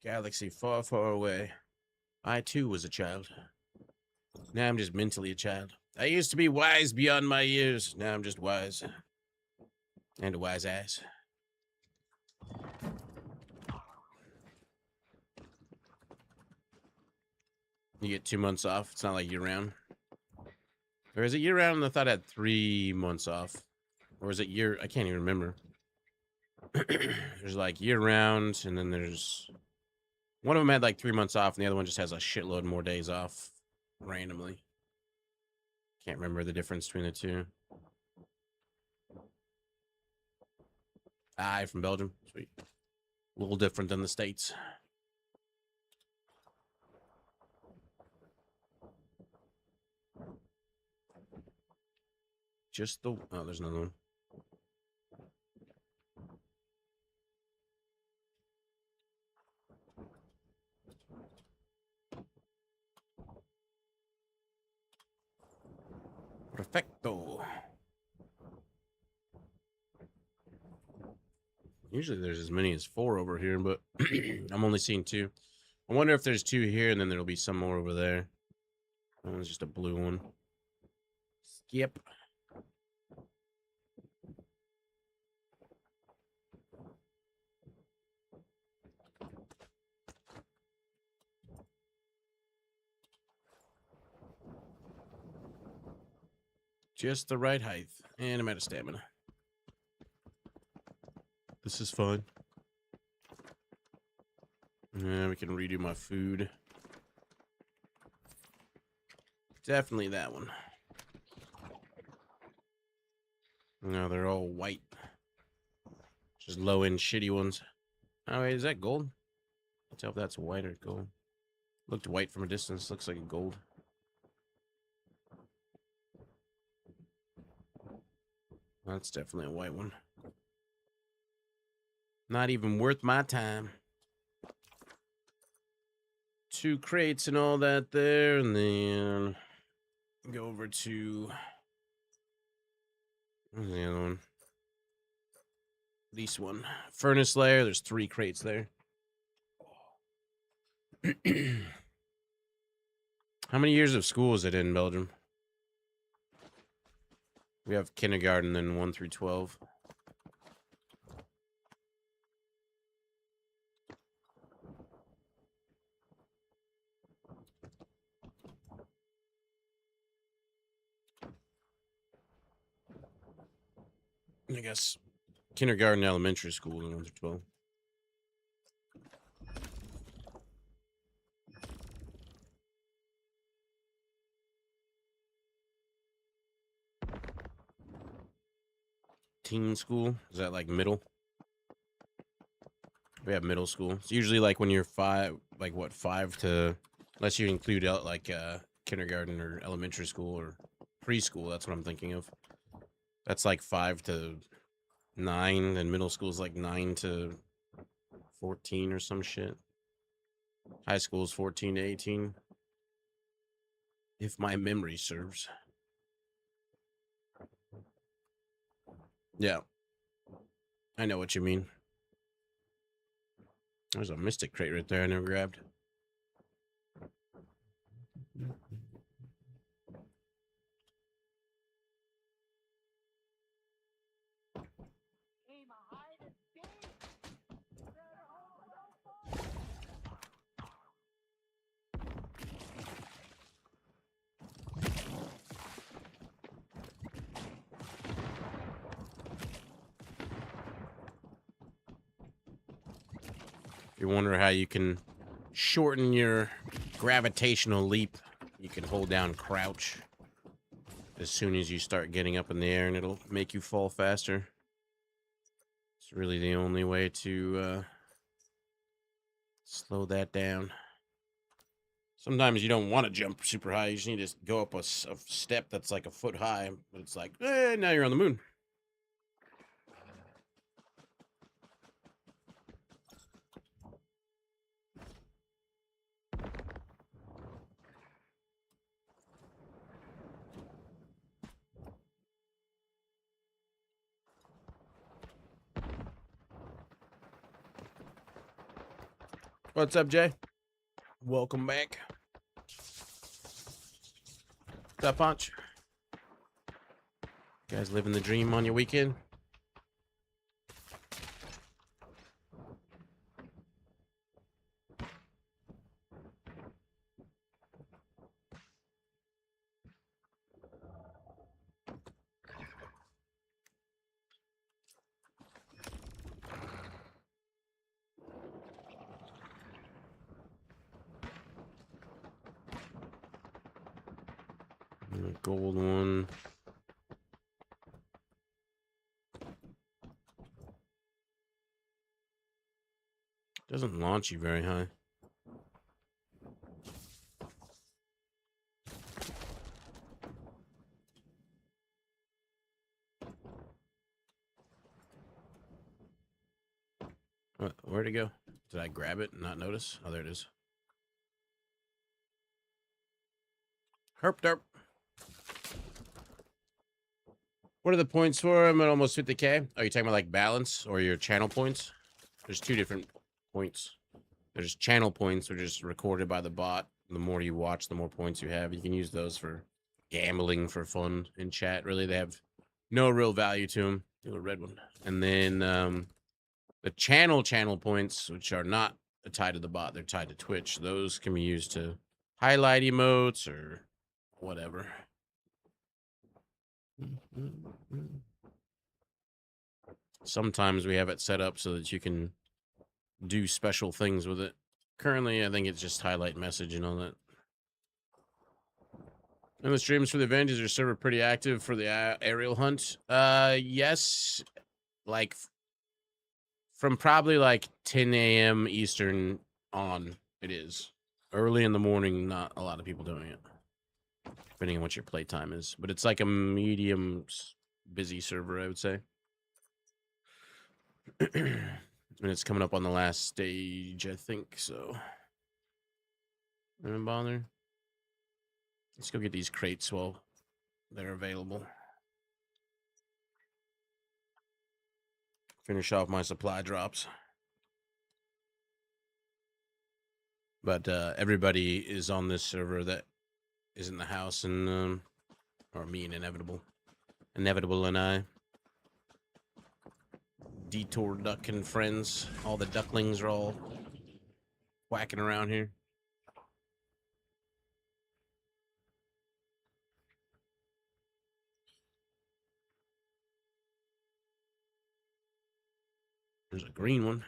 galaxy far, far away. I too was a child. Now I'm just mentally a child. I used to be wise beyond my years. Now I'm just wise. And a wise ass. You get 2 months off. It's not like year round. Or is it year round? I thought I had 3 months off. Or is it year? I can't even remember. There's like year round, and then there's one of them had like 3 months off, and the other one just has a shitload more days off randomly. Can't remember the difference between the two. I from Belgium. Sweet. A little different than the States. Just the... Oh, there's another one. Perfecto. Usually there's as many as 4 over here, but I'm only seeing 2. I wonder if there's 2 here, and then there'll be some more over there. That one's just a blue one. Skip. Just the right height. And I'm out of stamina. This is fun. Yeah, we can redo my food. Definitely that one. No, they're all white. Just low-end shitty ones. Oh, wait, is that gold? Can't tell if that's white or gold. Looked white from a distance. Looks like a gold. That's definitely a white one. Not even worth my time. 2 crates and all that there, and then go over to... Where's the other one? This one. Furnace layer. There's 3 crates there. How many years of school is it in Belgium? We have kindergarten, then 1 through 12. I guess kindergarten, elementary school, and 1 through 12. Teen school, is that like middle? We have middle school. It's usually like when you're 5, like what, 5 to, unless you include like kindergarten or elementary school or preschool. That's what I'm thinking of. That's like 5 to 9, and middle school is like 9 to 14 or some shit. High school is 14 to 18. If my memory serves. Yeah. I know what you mean. There's a mystic crate right there I never grabbed. If you wonder how you can shorten your gravitational leap, you can hold down crouch as soon as you start getting up in the air, and it'll make you fall faster. It's really the only way to slow that down. Sometimes you don't want to jump super high. You just need to go up a step that's like a foot high, but it's like, now you're on the moon. What's up, Jay? Welcome back. What's up, Punch? You guys living the dream on your weekend? Gold one. Doesn't launch you very high. Where'd it go? Did I grab it and not notice? Oh, there it is. Herp derp. What are the points for? I'm at almost 50K. Are you talking about like balance or your channel points? There's two different points. There's channel points, which is recorded by the bot. The more you watch, the more points you have. You can use those for gambling for fun in chat. Really, they have no real value to them. Do a red one. And then the channel points, which are not tied to the bot, they're tied to Twitch. Those can be used to highlight emotes or whatever. Sometimes we have it set up so that you can do special things with it. Currently, I think it's just highlight message and all that. And the streams for the event, is your server pretty active for the aerial hunt? Yes. Like, from probably like 10 a.m. Eastern on, it is. Early in the morning, not a lot of people doing it. Depending on what your playtime is. But it's like a medium busy server, I would say. And it's coming up on the last stage, I think, so. Don't bother. Let's go get these crates while they're available. Finish off my supply drops. But everybody is on this server that is in the house, and or me and Inevitable and I. Detour Duck and friends. All the ducklings are all whacking around here. There's a green one.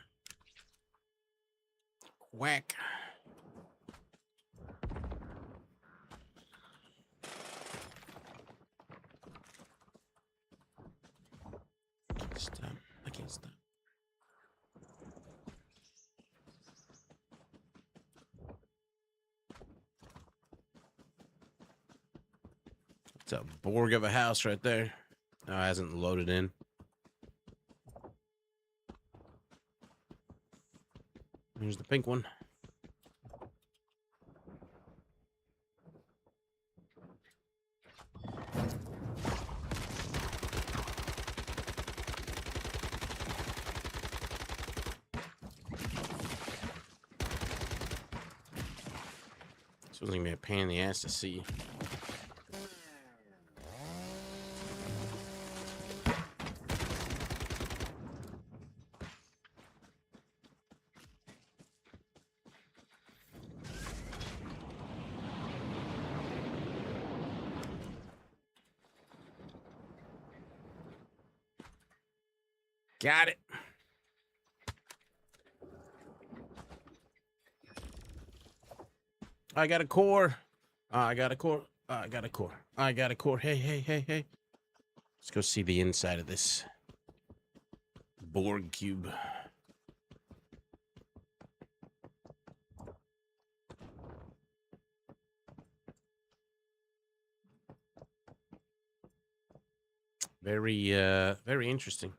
Whack. Stop. I can't stop. It's a Borg of a house right there. Oh, it hasn't loaded in. Here's the pink one. This wasn't even a pain in the ass to see. Got it. I got a core. I got a core. I got a core. I got a core. Hey, hey, hey, hey. Let's go see the inside of this Borg cube. Very interesting.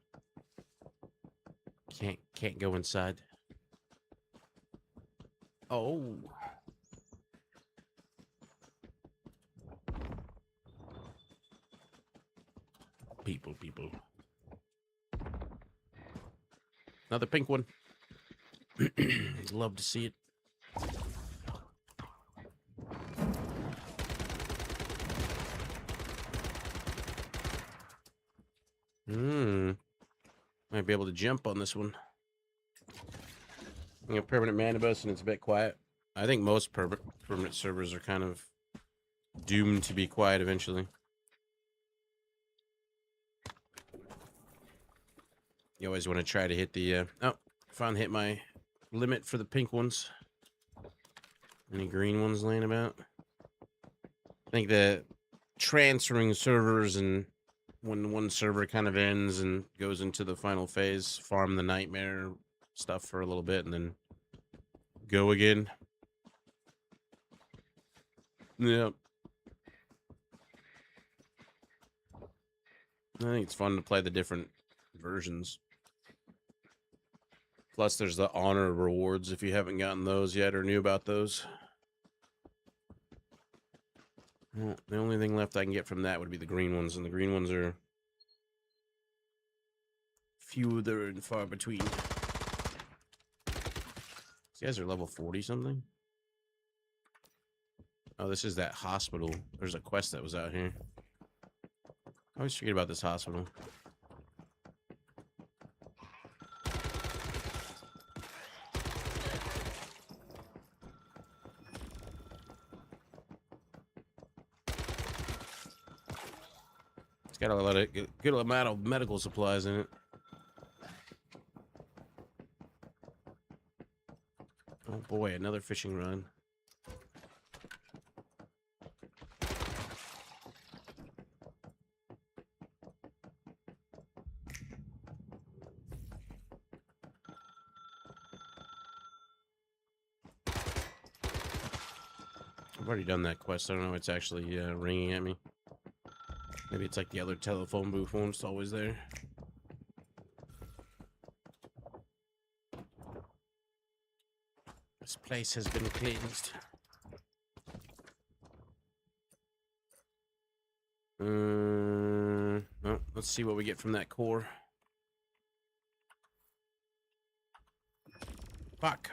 Can't go inside. Oh. People. Another pink one. Love to see it. Might be able to jump on this one. You know, permanent mana bus and it's a bit quiet. I think most permanent servers are kind of doomed to be quiet eventually. You always want to try to hit the oh, finally hit my limit for the pink ones. Any green ones laying about? I think the transferring servers, and when one server kind of ends and goes into the final phase, farm the nightmare stuff for a little bit and then go again. Yep. I think it's fun to play the different versions. Plus, there's the honor rewards if you haven't gotten those yet or knew about those. Well, the only thing left I can get from that would be the green ones, and the green ones are fewer and far between. These guys are level 40 something. Oh, this is that hospital. There's a quest that was out here. I always forget about this hospital. It's got a lot of good amount of medical supplies in it. Oh boy, another fishing rod. I've already done that quest. I don't know. It's actually ringing at me. Maybe it's like the other telephone booth one. It's always there. This place has been cleansed. Well, let's see what we get from that core. Fuck.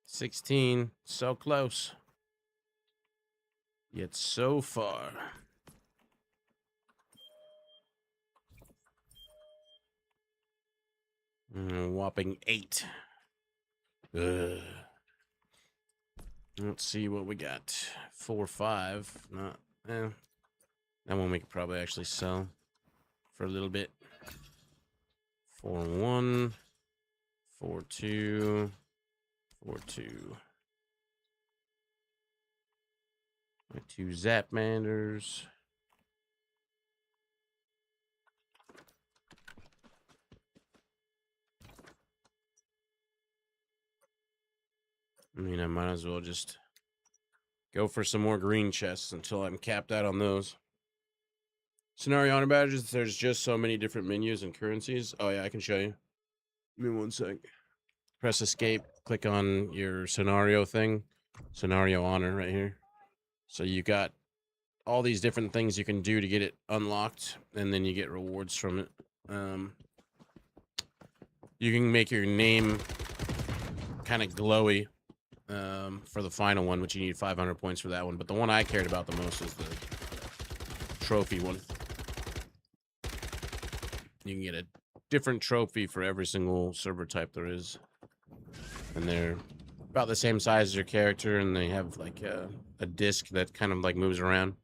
$16, so close, yet so far. Whopping 8. Ugh. Let's see what we got. 4, 5. Not. That one we could probably actually sell for a little bit. 4, 1. 4, 2. 4, 2. My 2 Zapmanders. I mean, I might as well just go for some more green chests until I'm capped out on those. Scenario honor badges, there's just so many different menus and currencies. Oh yeah, I can show you. Give me one sec. Press escape, click on your scenario thing. Scenario honor right here. So you got all these different things you can do to get it unlocked, and then you get rewards from it. You can make your name kind of glowy for the final one, which you need 500 points for that one. But the one I cared about the most is the trophy one. You can get a different trophy for every single server type there is. And they're about the same size as your character, and they have like a disc that kind of like moves around.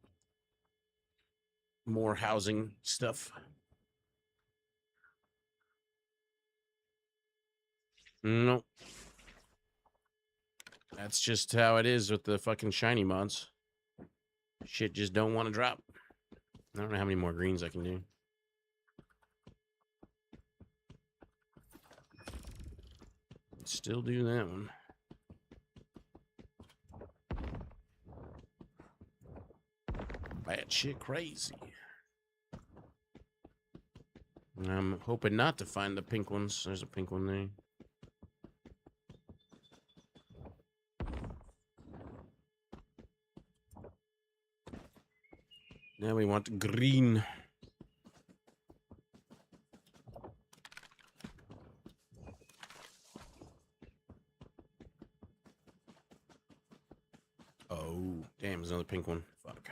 More housing stuff. Nope. That's just how it is with the fucking shiny mods. Shit just don't want to drop. I don't know how many more greens I can do. Still do that one. Bad shit crazy. I'm hoping not to find the pink ones. There's a pink one there. Now we want green. Oh, damn, there's another pink one. Fuck.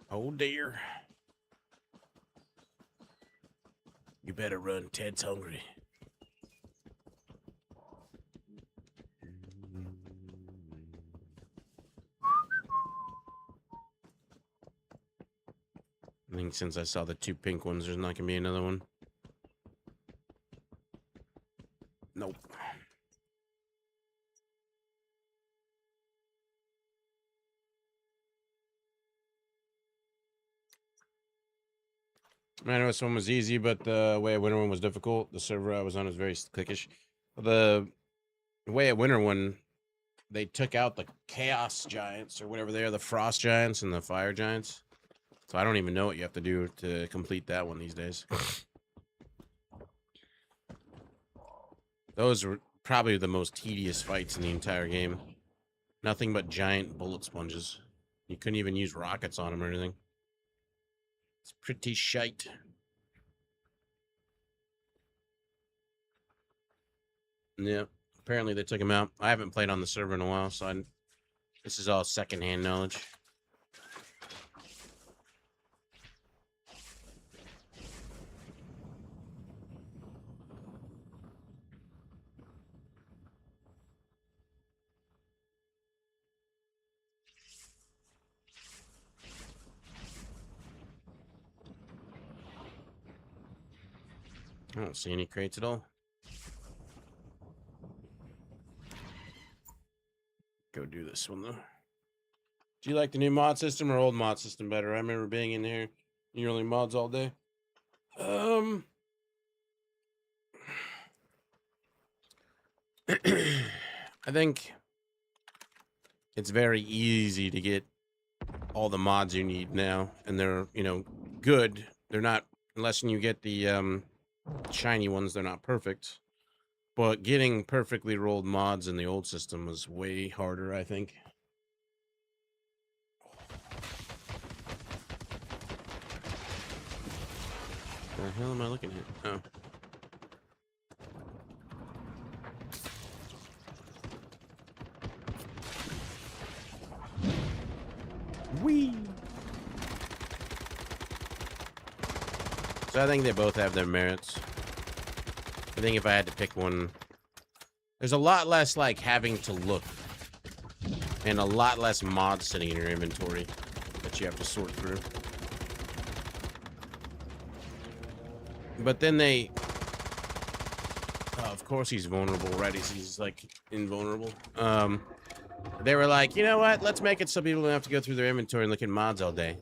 Oh, dear. You better run. Ted's hungry. I think since I saw the 2 pink ones, there's not gonna be another one. Nope. I know this one was easy, but the way a winter one was difficult. The server I was on was very clickish. The way a winter one, they took out the chaos giants or whatever they are, the frost giants and the fire giants. So I don't even know what you have to do to complete that one these days. Those were probably the most tedious fights in the entire game. Nothing but giant bullet sponges. You couldn't even use rockets on them or anything. It's pretty shite. Yeah, apparently they took him out. I haven't played on the server in a while, so this is all secondhand knowledge. I don't see any crates at all. Go do this one though. Do you like the new mod system or old mod system better? I remember being in here, you're only mods all day. I think it's very easy to get all the mods you need now, and they're, you know, good. They're not, unless you get the shiny ones, they're not perfect. But getting perfectly rolled mods in the old system was way harder, I think. The hell am I looking at? Oh. Whee! So I think they both have their merits. I think if I had to pick one, there's a lot less like having to look and a lot less mods sitting in your inventory that you have to sort through. But then they, oh, of course he's vulnerable, right? He's like invulnerable. They were like, you know what? Let's make it so people don't have to go through their inventory and look at mods all day.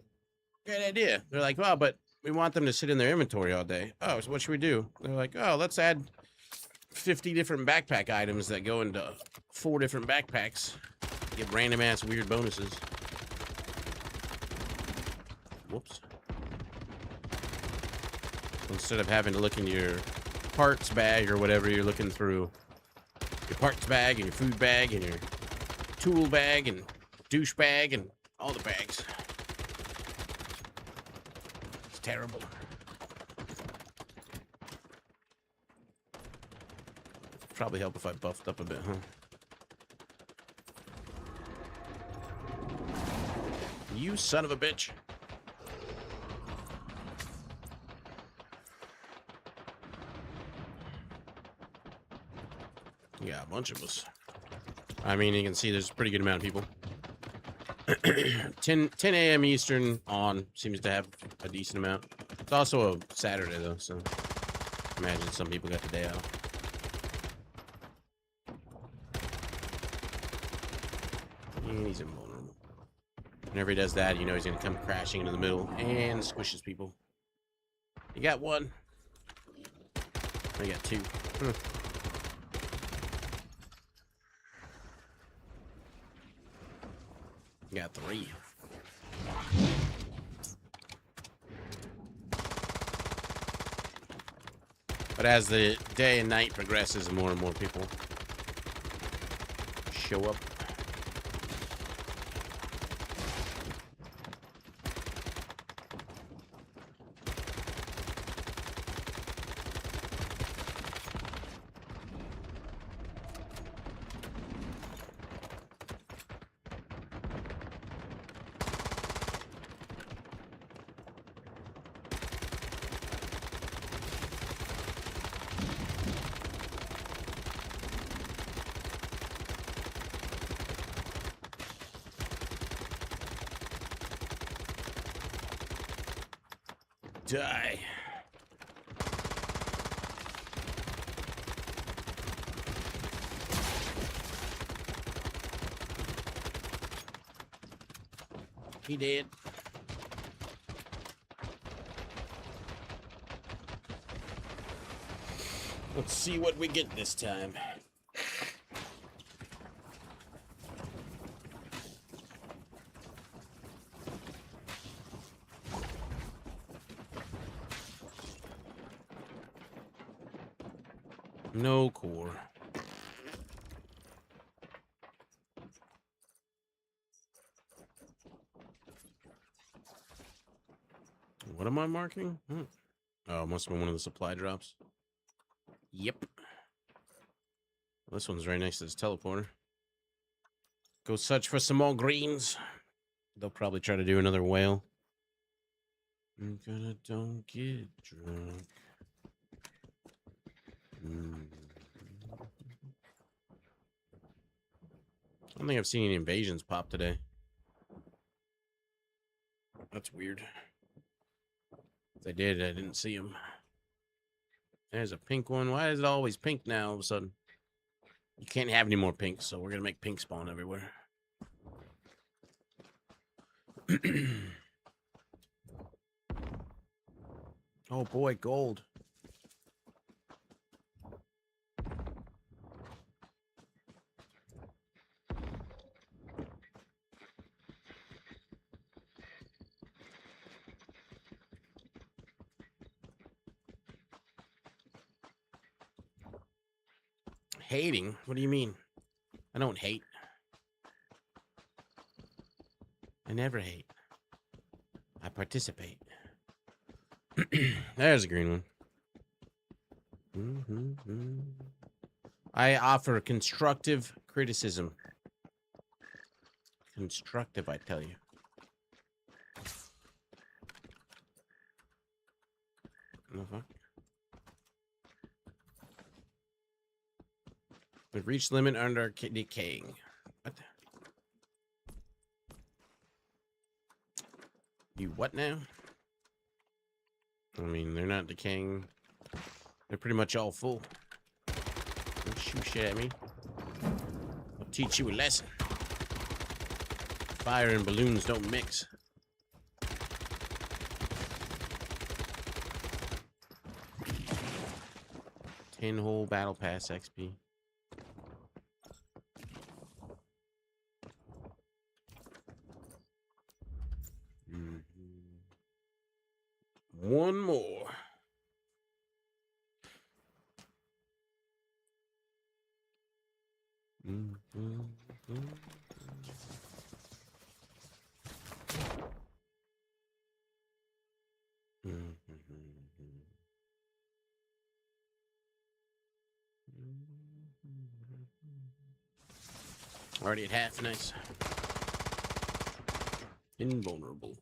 Great idea. They're like, well, but we want them to sit in their inventory all day. Oh, so what should we do? They're like, oh, let's add 50 different backpack items that go into 4 different backpacks. Get random ass weird bonuses. Whoops. Instead of having to look in your parts bag or whatever you're looking through, your parts bag and your food bag and your tool bag and douche bag and all the bags. It's terrible. Probably help if I buffed up a bit, huh? You son of a bitch. Yeah, a bunch of us. I mean, you can see there's a pretty good amount of people. 10 a.m. Eastern on seems to have a decent amount. It's also a Saturday, though, so imagine some people got the day off. And he's invulnerable. Whenever he does that, you know he's going to come crashing into the middle and squishes people. You got one. I got 2. Got 3. But as the day and night progresses, more and more people show up. Die. He did. Let's see what we get this time. No core. What am I marking? Oh, must have been one of the supply drops. Yep. This one's right next to this teleporter. Go search for some more greens. They'll probably try to do another whale. I'm gonna don't get drunk. I don't think I've seen any invasions pop today. That's weird. If they did, I didn't see them. There's a pink one. Why is it always pink now all of a sudden? You can't have any more pink, so we're gonna make pink spawn everywhere. Oh boy, gold. Hating? What do you mean? I don't hate. I never hate. I participate. There's a green one. I offer constructive criticism. Constructive, I tell you. What the fuck? We've reached limit under decaying. What? You what now? I mean, they're not decaying. They're pretty much all full. Don't shoot shit at me. I'll teach you a lesson. Fire and balloons don't mix. Whole battle pass XP. One more. Already at half, nice. Invulnerable.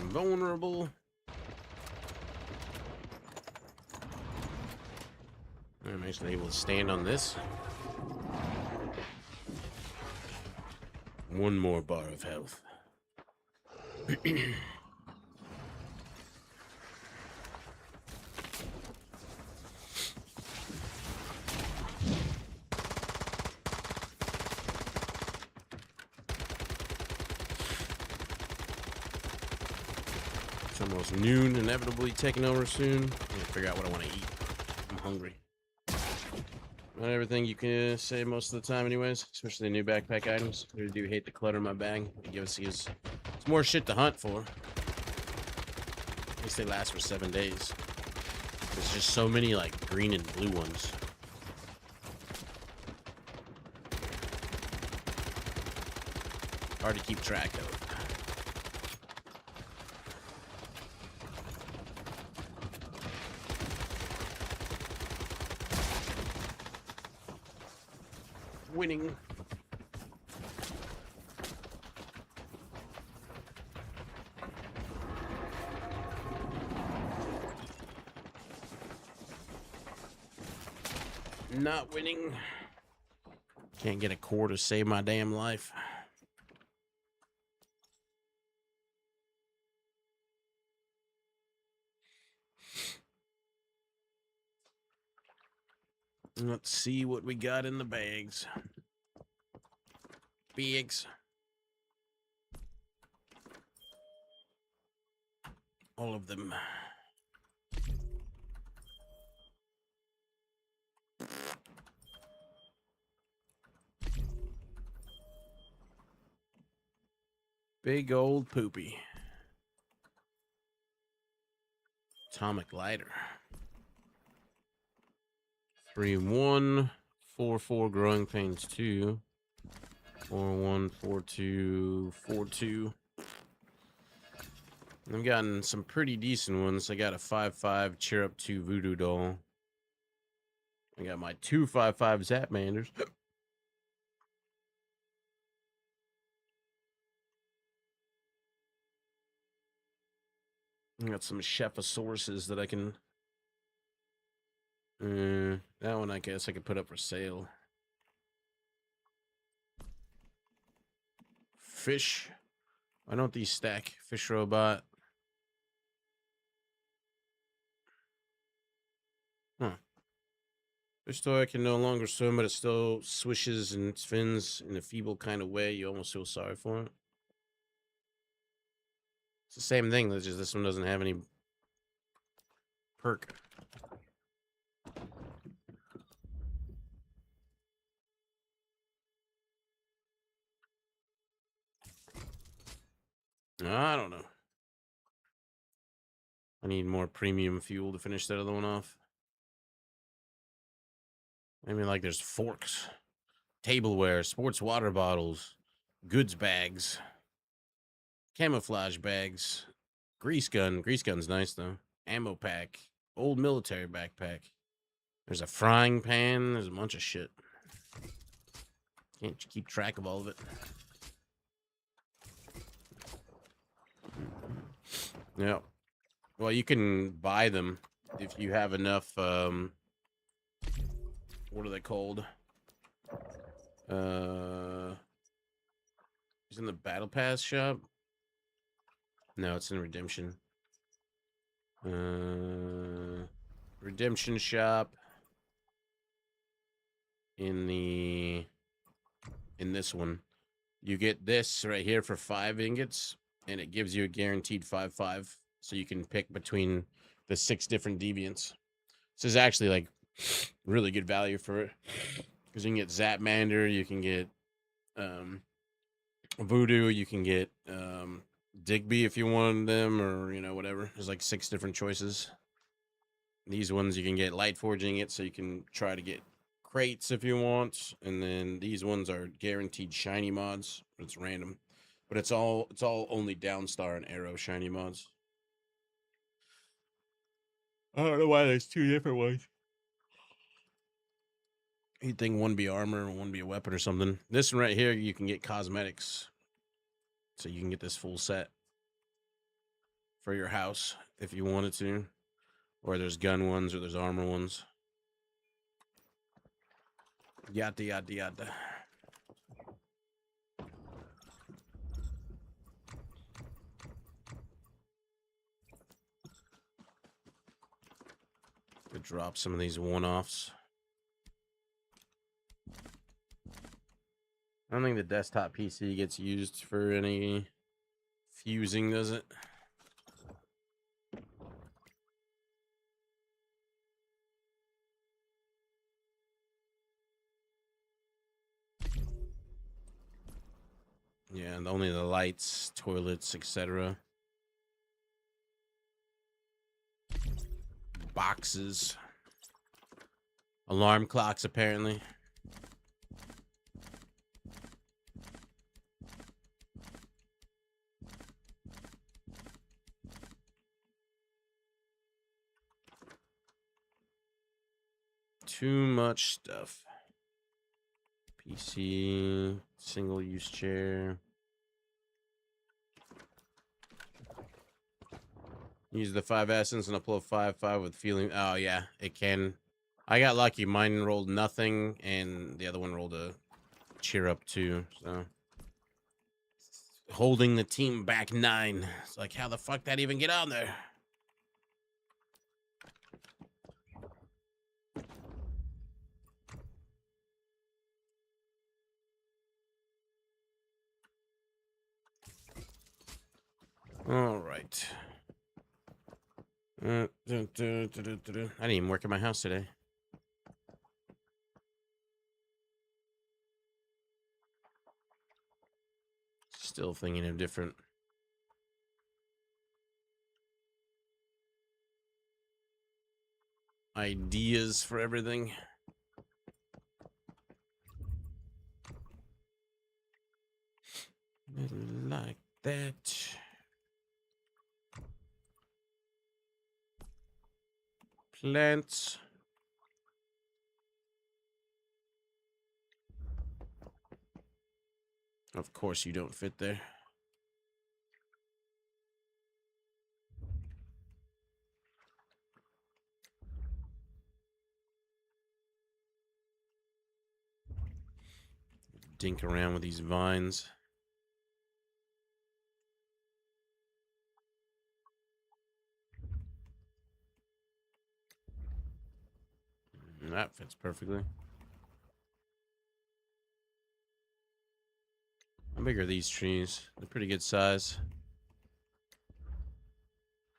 Vulnerable. I'm actually able to stand on this. One more bar of health. It's almost noon, inevitably taking over soon. I'm gonna figure out what I want to eat. I'm hungry. Not everything you can say most of the time, anyways. Especially the new backpack items. I do hate the clutter in my bag. It gives it's more shit to hunt for. At least they last for 7 days. There's just so many like green and blue ones. Hard to keep track of. Winning. Not winning. Can't get a core to save my damn life. Let's see what we got in the bags. Bags. All of them. Big old poopy. Atomic lighter. 3-1. 4-4 growing pains 2. 4-1, 4-2, 4-2. I've gotten some pretty decent ones. I got a 5-5 cheer up 2 voodoo doll. I got my 2-5-5 Zapmanders. I got some Chefosauruses that I can. That one I guess I could put up for sale. Fish. Why don't these stack? Fish robot. Huh. Fish toy can no longer swim, but it still swishes and fins in a feeble kind of way. You almost feel sorry for it. It's the same thing. That's just this one doesn't have any perk. I don't know. I need more premium fuel to finish that other one off. I mean, like there's forks, tableware, sports water bottles, goods bags, camouflage bags, grease gun. Grease gun's nice though. Ammo pack, old military backpack. There's a frying pan. There's a bunch of shit. Can't keep track of all of it. Yeah. Well, you can buy them if you have enough. What are they called? It's in the Battle Pass shop. No, it's in Redemption. Redemption shop. In this one, you get this right here for 5 ingots, and it gives you a guaranteed 5-5. So you can pick between the 6 different deviants. This is actually like really good value for it, because you can get Zapmander, you can get Voodoo, you can get Digby if you wanted them, or whatever. There's like 6 different choices. These ones you can get light forging it, so you can try to get crates if you want, and then these ones are guaranteed shiny mods. It's random, but it's all only Downstar and Arrow shiny mods. I don't know why there's 2 different ones. You'd think one be armor and one be a weapon or something. This one right here, you can get cosmetics, so you can get this full set for your house if you wanted to, or there's gun ones or there's armor ones. Yada yada yada. To drop some of these one-offs. I don't think the desktop PC gets used for any fusing, does it? Yeah, and only the lights, toilets, etc. Boxes. Alarm clocks, apparently. Too much stuff. PC, single-use chair. Use the 5 essence and I'll pull a 5/5 with feeling. Oh yeah, it can. I got lucky. Mine rolled nothing, and the other one rolled a cheer up too. So holding the team back 9. It's like, how the fuck that even get on there? All right. I didn't even work at my house today. Still thinking of different ideas for everything. Like that. Plants. Of course you don't fit there. Dink around with these vines. That fits perfectly. How big are these trees? They're pretty good size.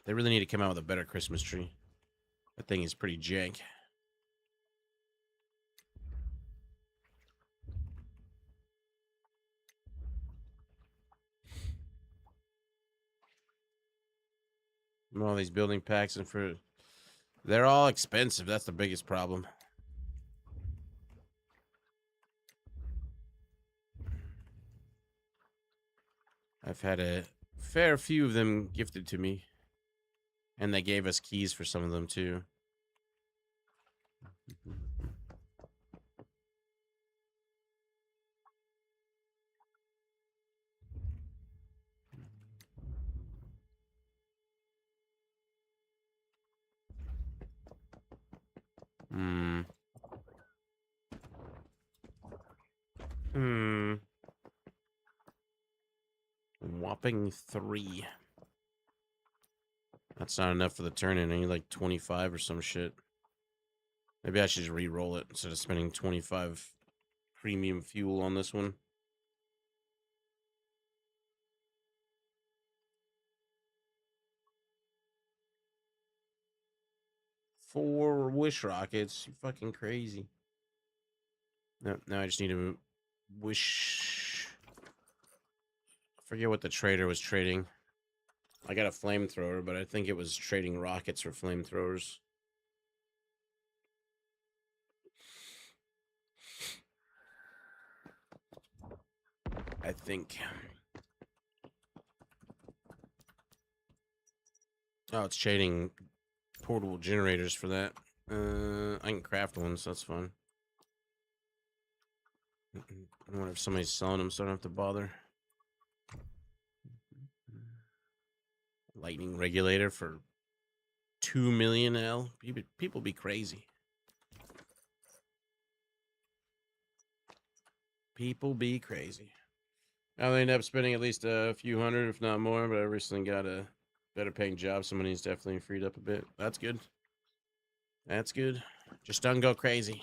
They really need to come out with a better Christmas tree. That thing is pretty jank. All these building packs and for they're all expensive. That's the biggest problem. I've had a fair few of them gifted to me. And they gave us keys for some of them too. Hmm. Hmm. Whopping 3. That's not enough for the turn-in. I need like 25 or some shit. Maybe I should just re-roll it instead of spending 25 premium fuel on this one. 4 wish rockets. You fucking crazy. No, now I just need to wish. I forget what the trader was trading. I got a flamethrower, but I think it was trading rockets for flamethrowers. I think. Oh, it's trading portable generators for that. I can craft one, so that's fine. I wonder if somebody's selling them, so I don't have to bother. Lightning regulator for 2 million L. People be crazy. People be crazy. I'll end up spending at least a few hundred, if not more, but I recently got a better paying job. Some money's definitely freed up a bit. That's good. That's good. Just don't go crazy.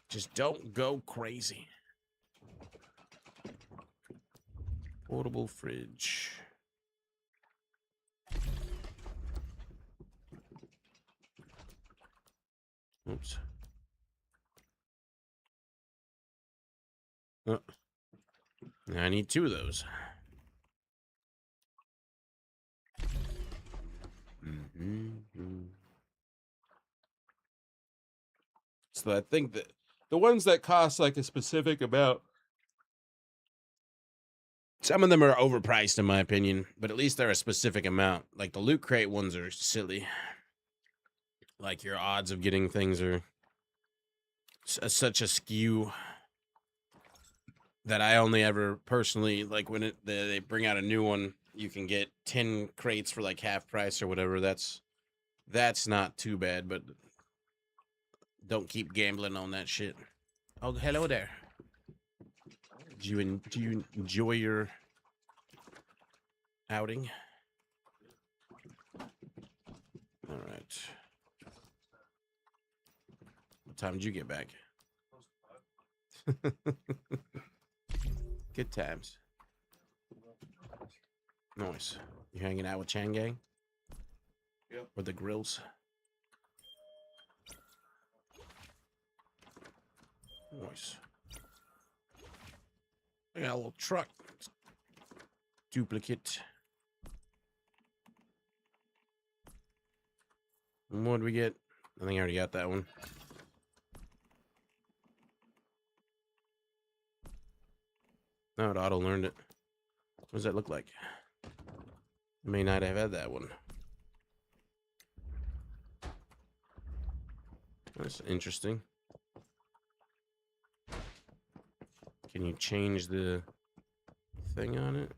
Just don't go crazy. Portable fridge. Oops. I need 2 of those. So I think that the ones that cost like a specific amount, some of them are overpriced in my opinion, but at least they're a specific amount. Like the loot crate ones are silly. Like your odds of getting things are such a skew that I only ever personally like when they bring out a new one, you can get 10 crates for like half price or whatever. That's not too bad, but don't keep gambling on that shit. Oh, hello there. Do you enjoy your outing? All right. What time did you get back? Good times. Nice. You hanging out with Chang Gang? Yep. Or the grills? Nice. I got a little truck. Duplicate. And what did we get? I think I already got that one. No, it auto learned it. What does that look like? May not have had that one. That's interesting. Can you change the thing on it?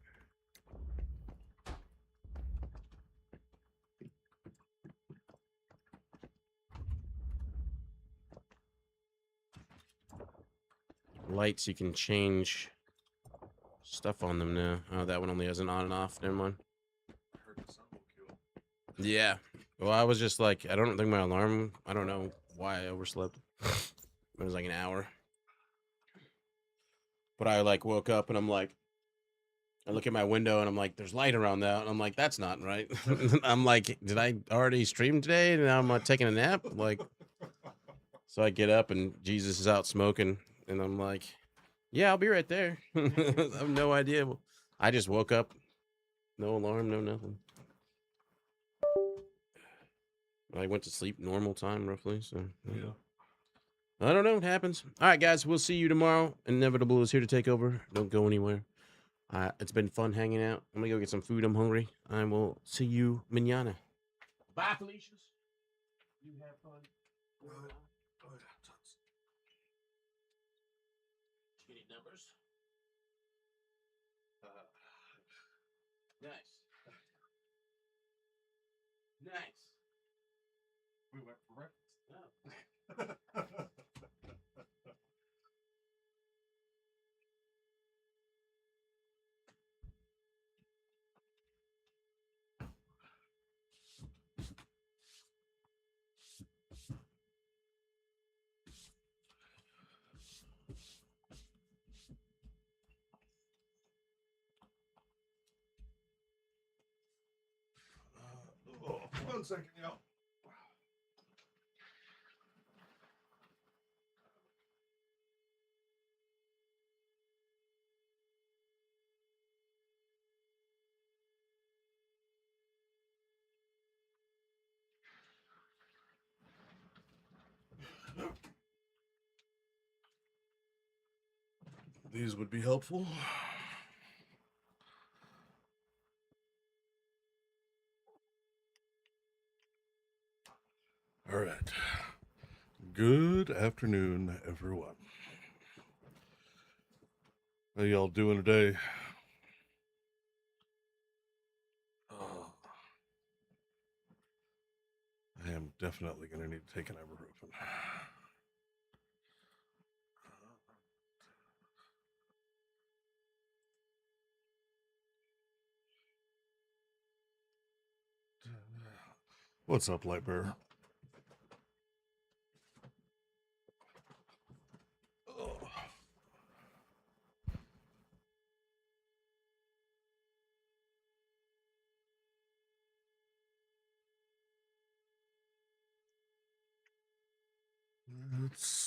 Lights, you can change stuff on them now. Oh, that one only has an on and off. Never mind. Yeah. Well, I was just like, I don't think my alarm, I don't know why I overslept. It was like an hour. But I like woke up and I'm like, I look at my window and I'm like, there's light around that. And I'm like, that's not right. I'm like, did I already stream today? And now I'm taking a nap? Like, so I get up and Jesus is out smoking. And I'm like, yeah, I'll be right there. I have no idea. I just woke up. No alarm, no nothing. I went to sleep normal time, roughly. So, yeah. I don't know. It happens. All right, guys. We'll see you tomorrow. Inevitable is here to take over. Don't go anywhere. It's been fun hanging out. I'm going to go get some food. I'm hungry. I will see you manana. Bye, Felicia's. You have fun. Any numbers? Nice. Nice. We went for breakfast. Oh. Oh, 1 second, y'all. These would be helpful. All right. Good afternoon, everyone. How y'all doing today? Oh, I am definitely going to need to take an ibuprofen. What's up, Lightbearer? Oh. Let's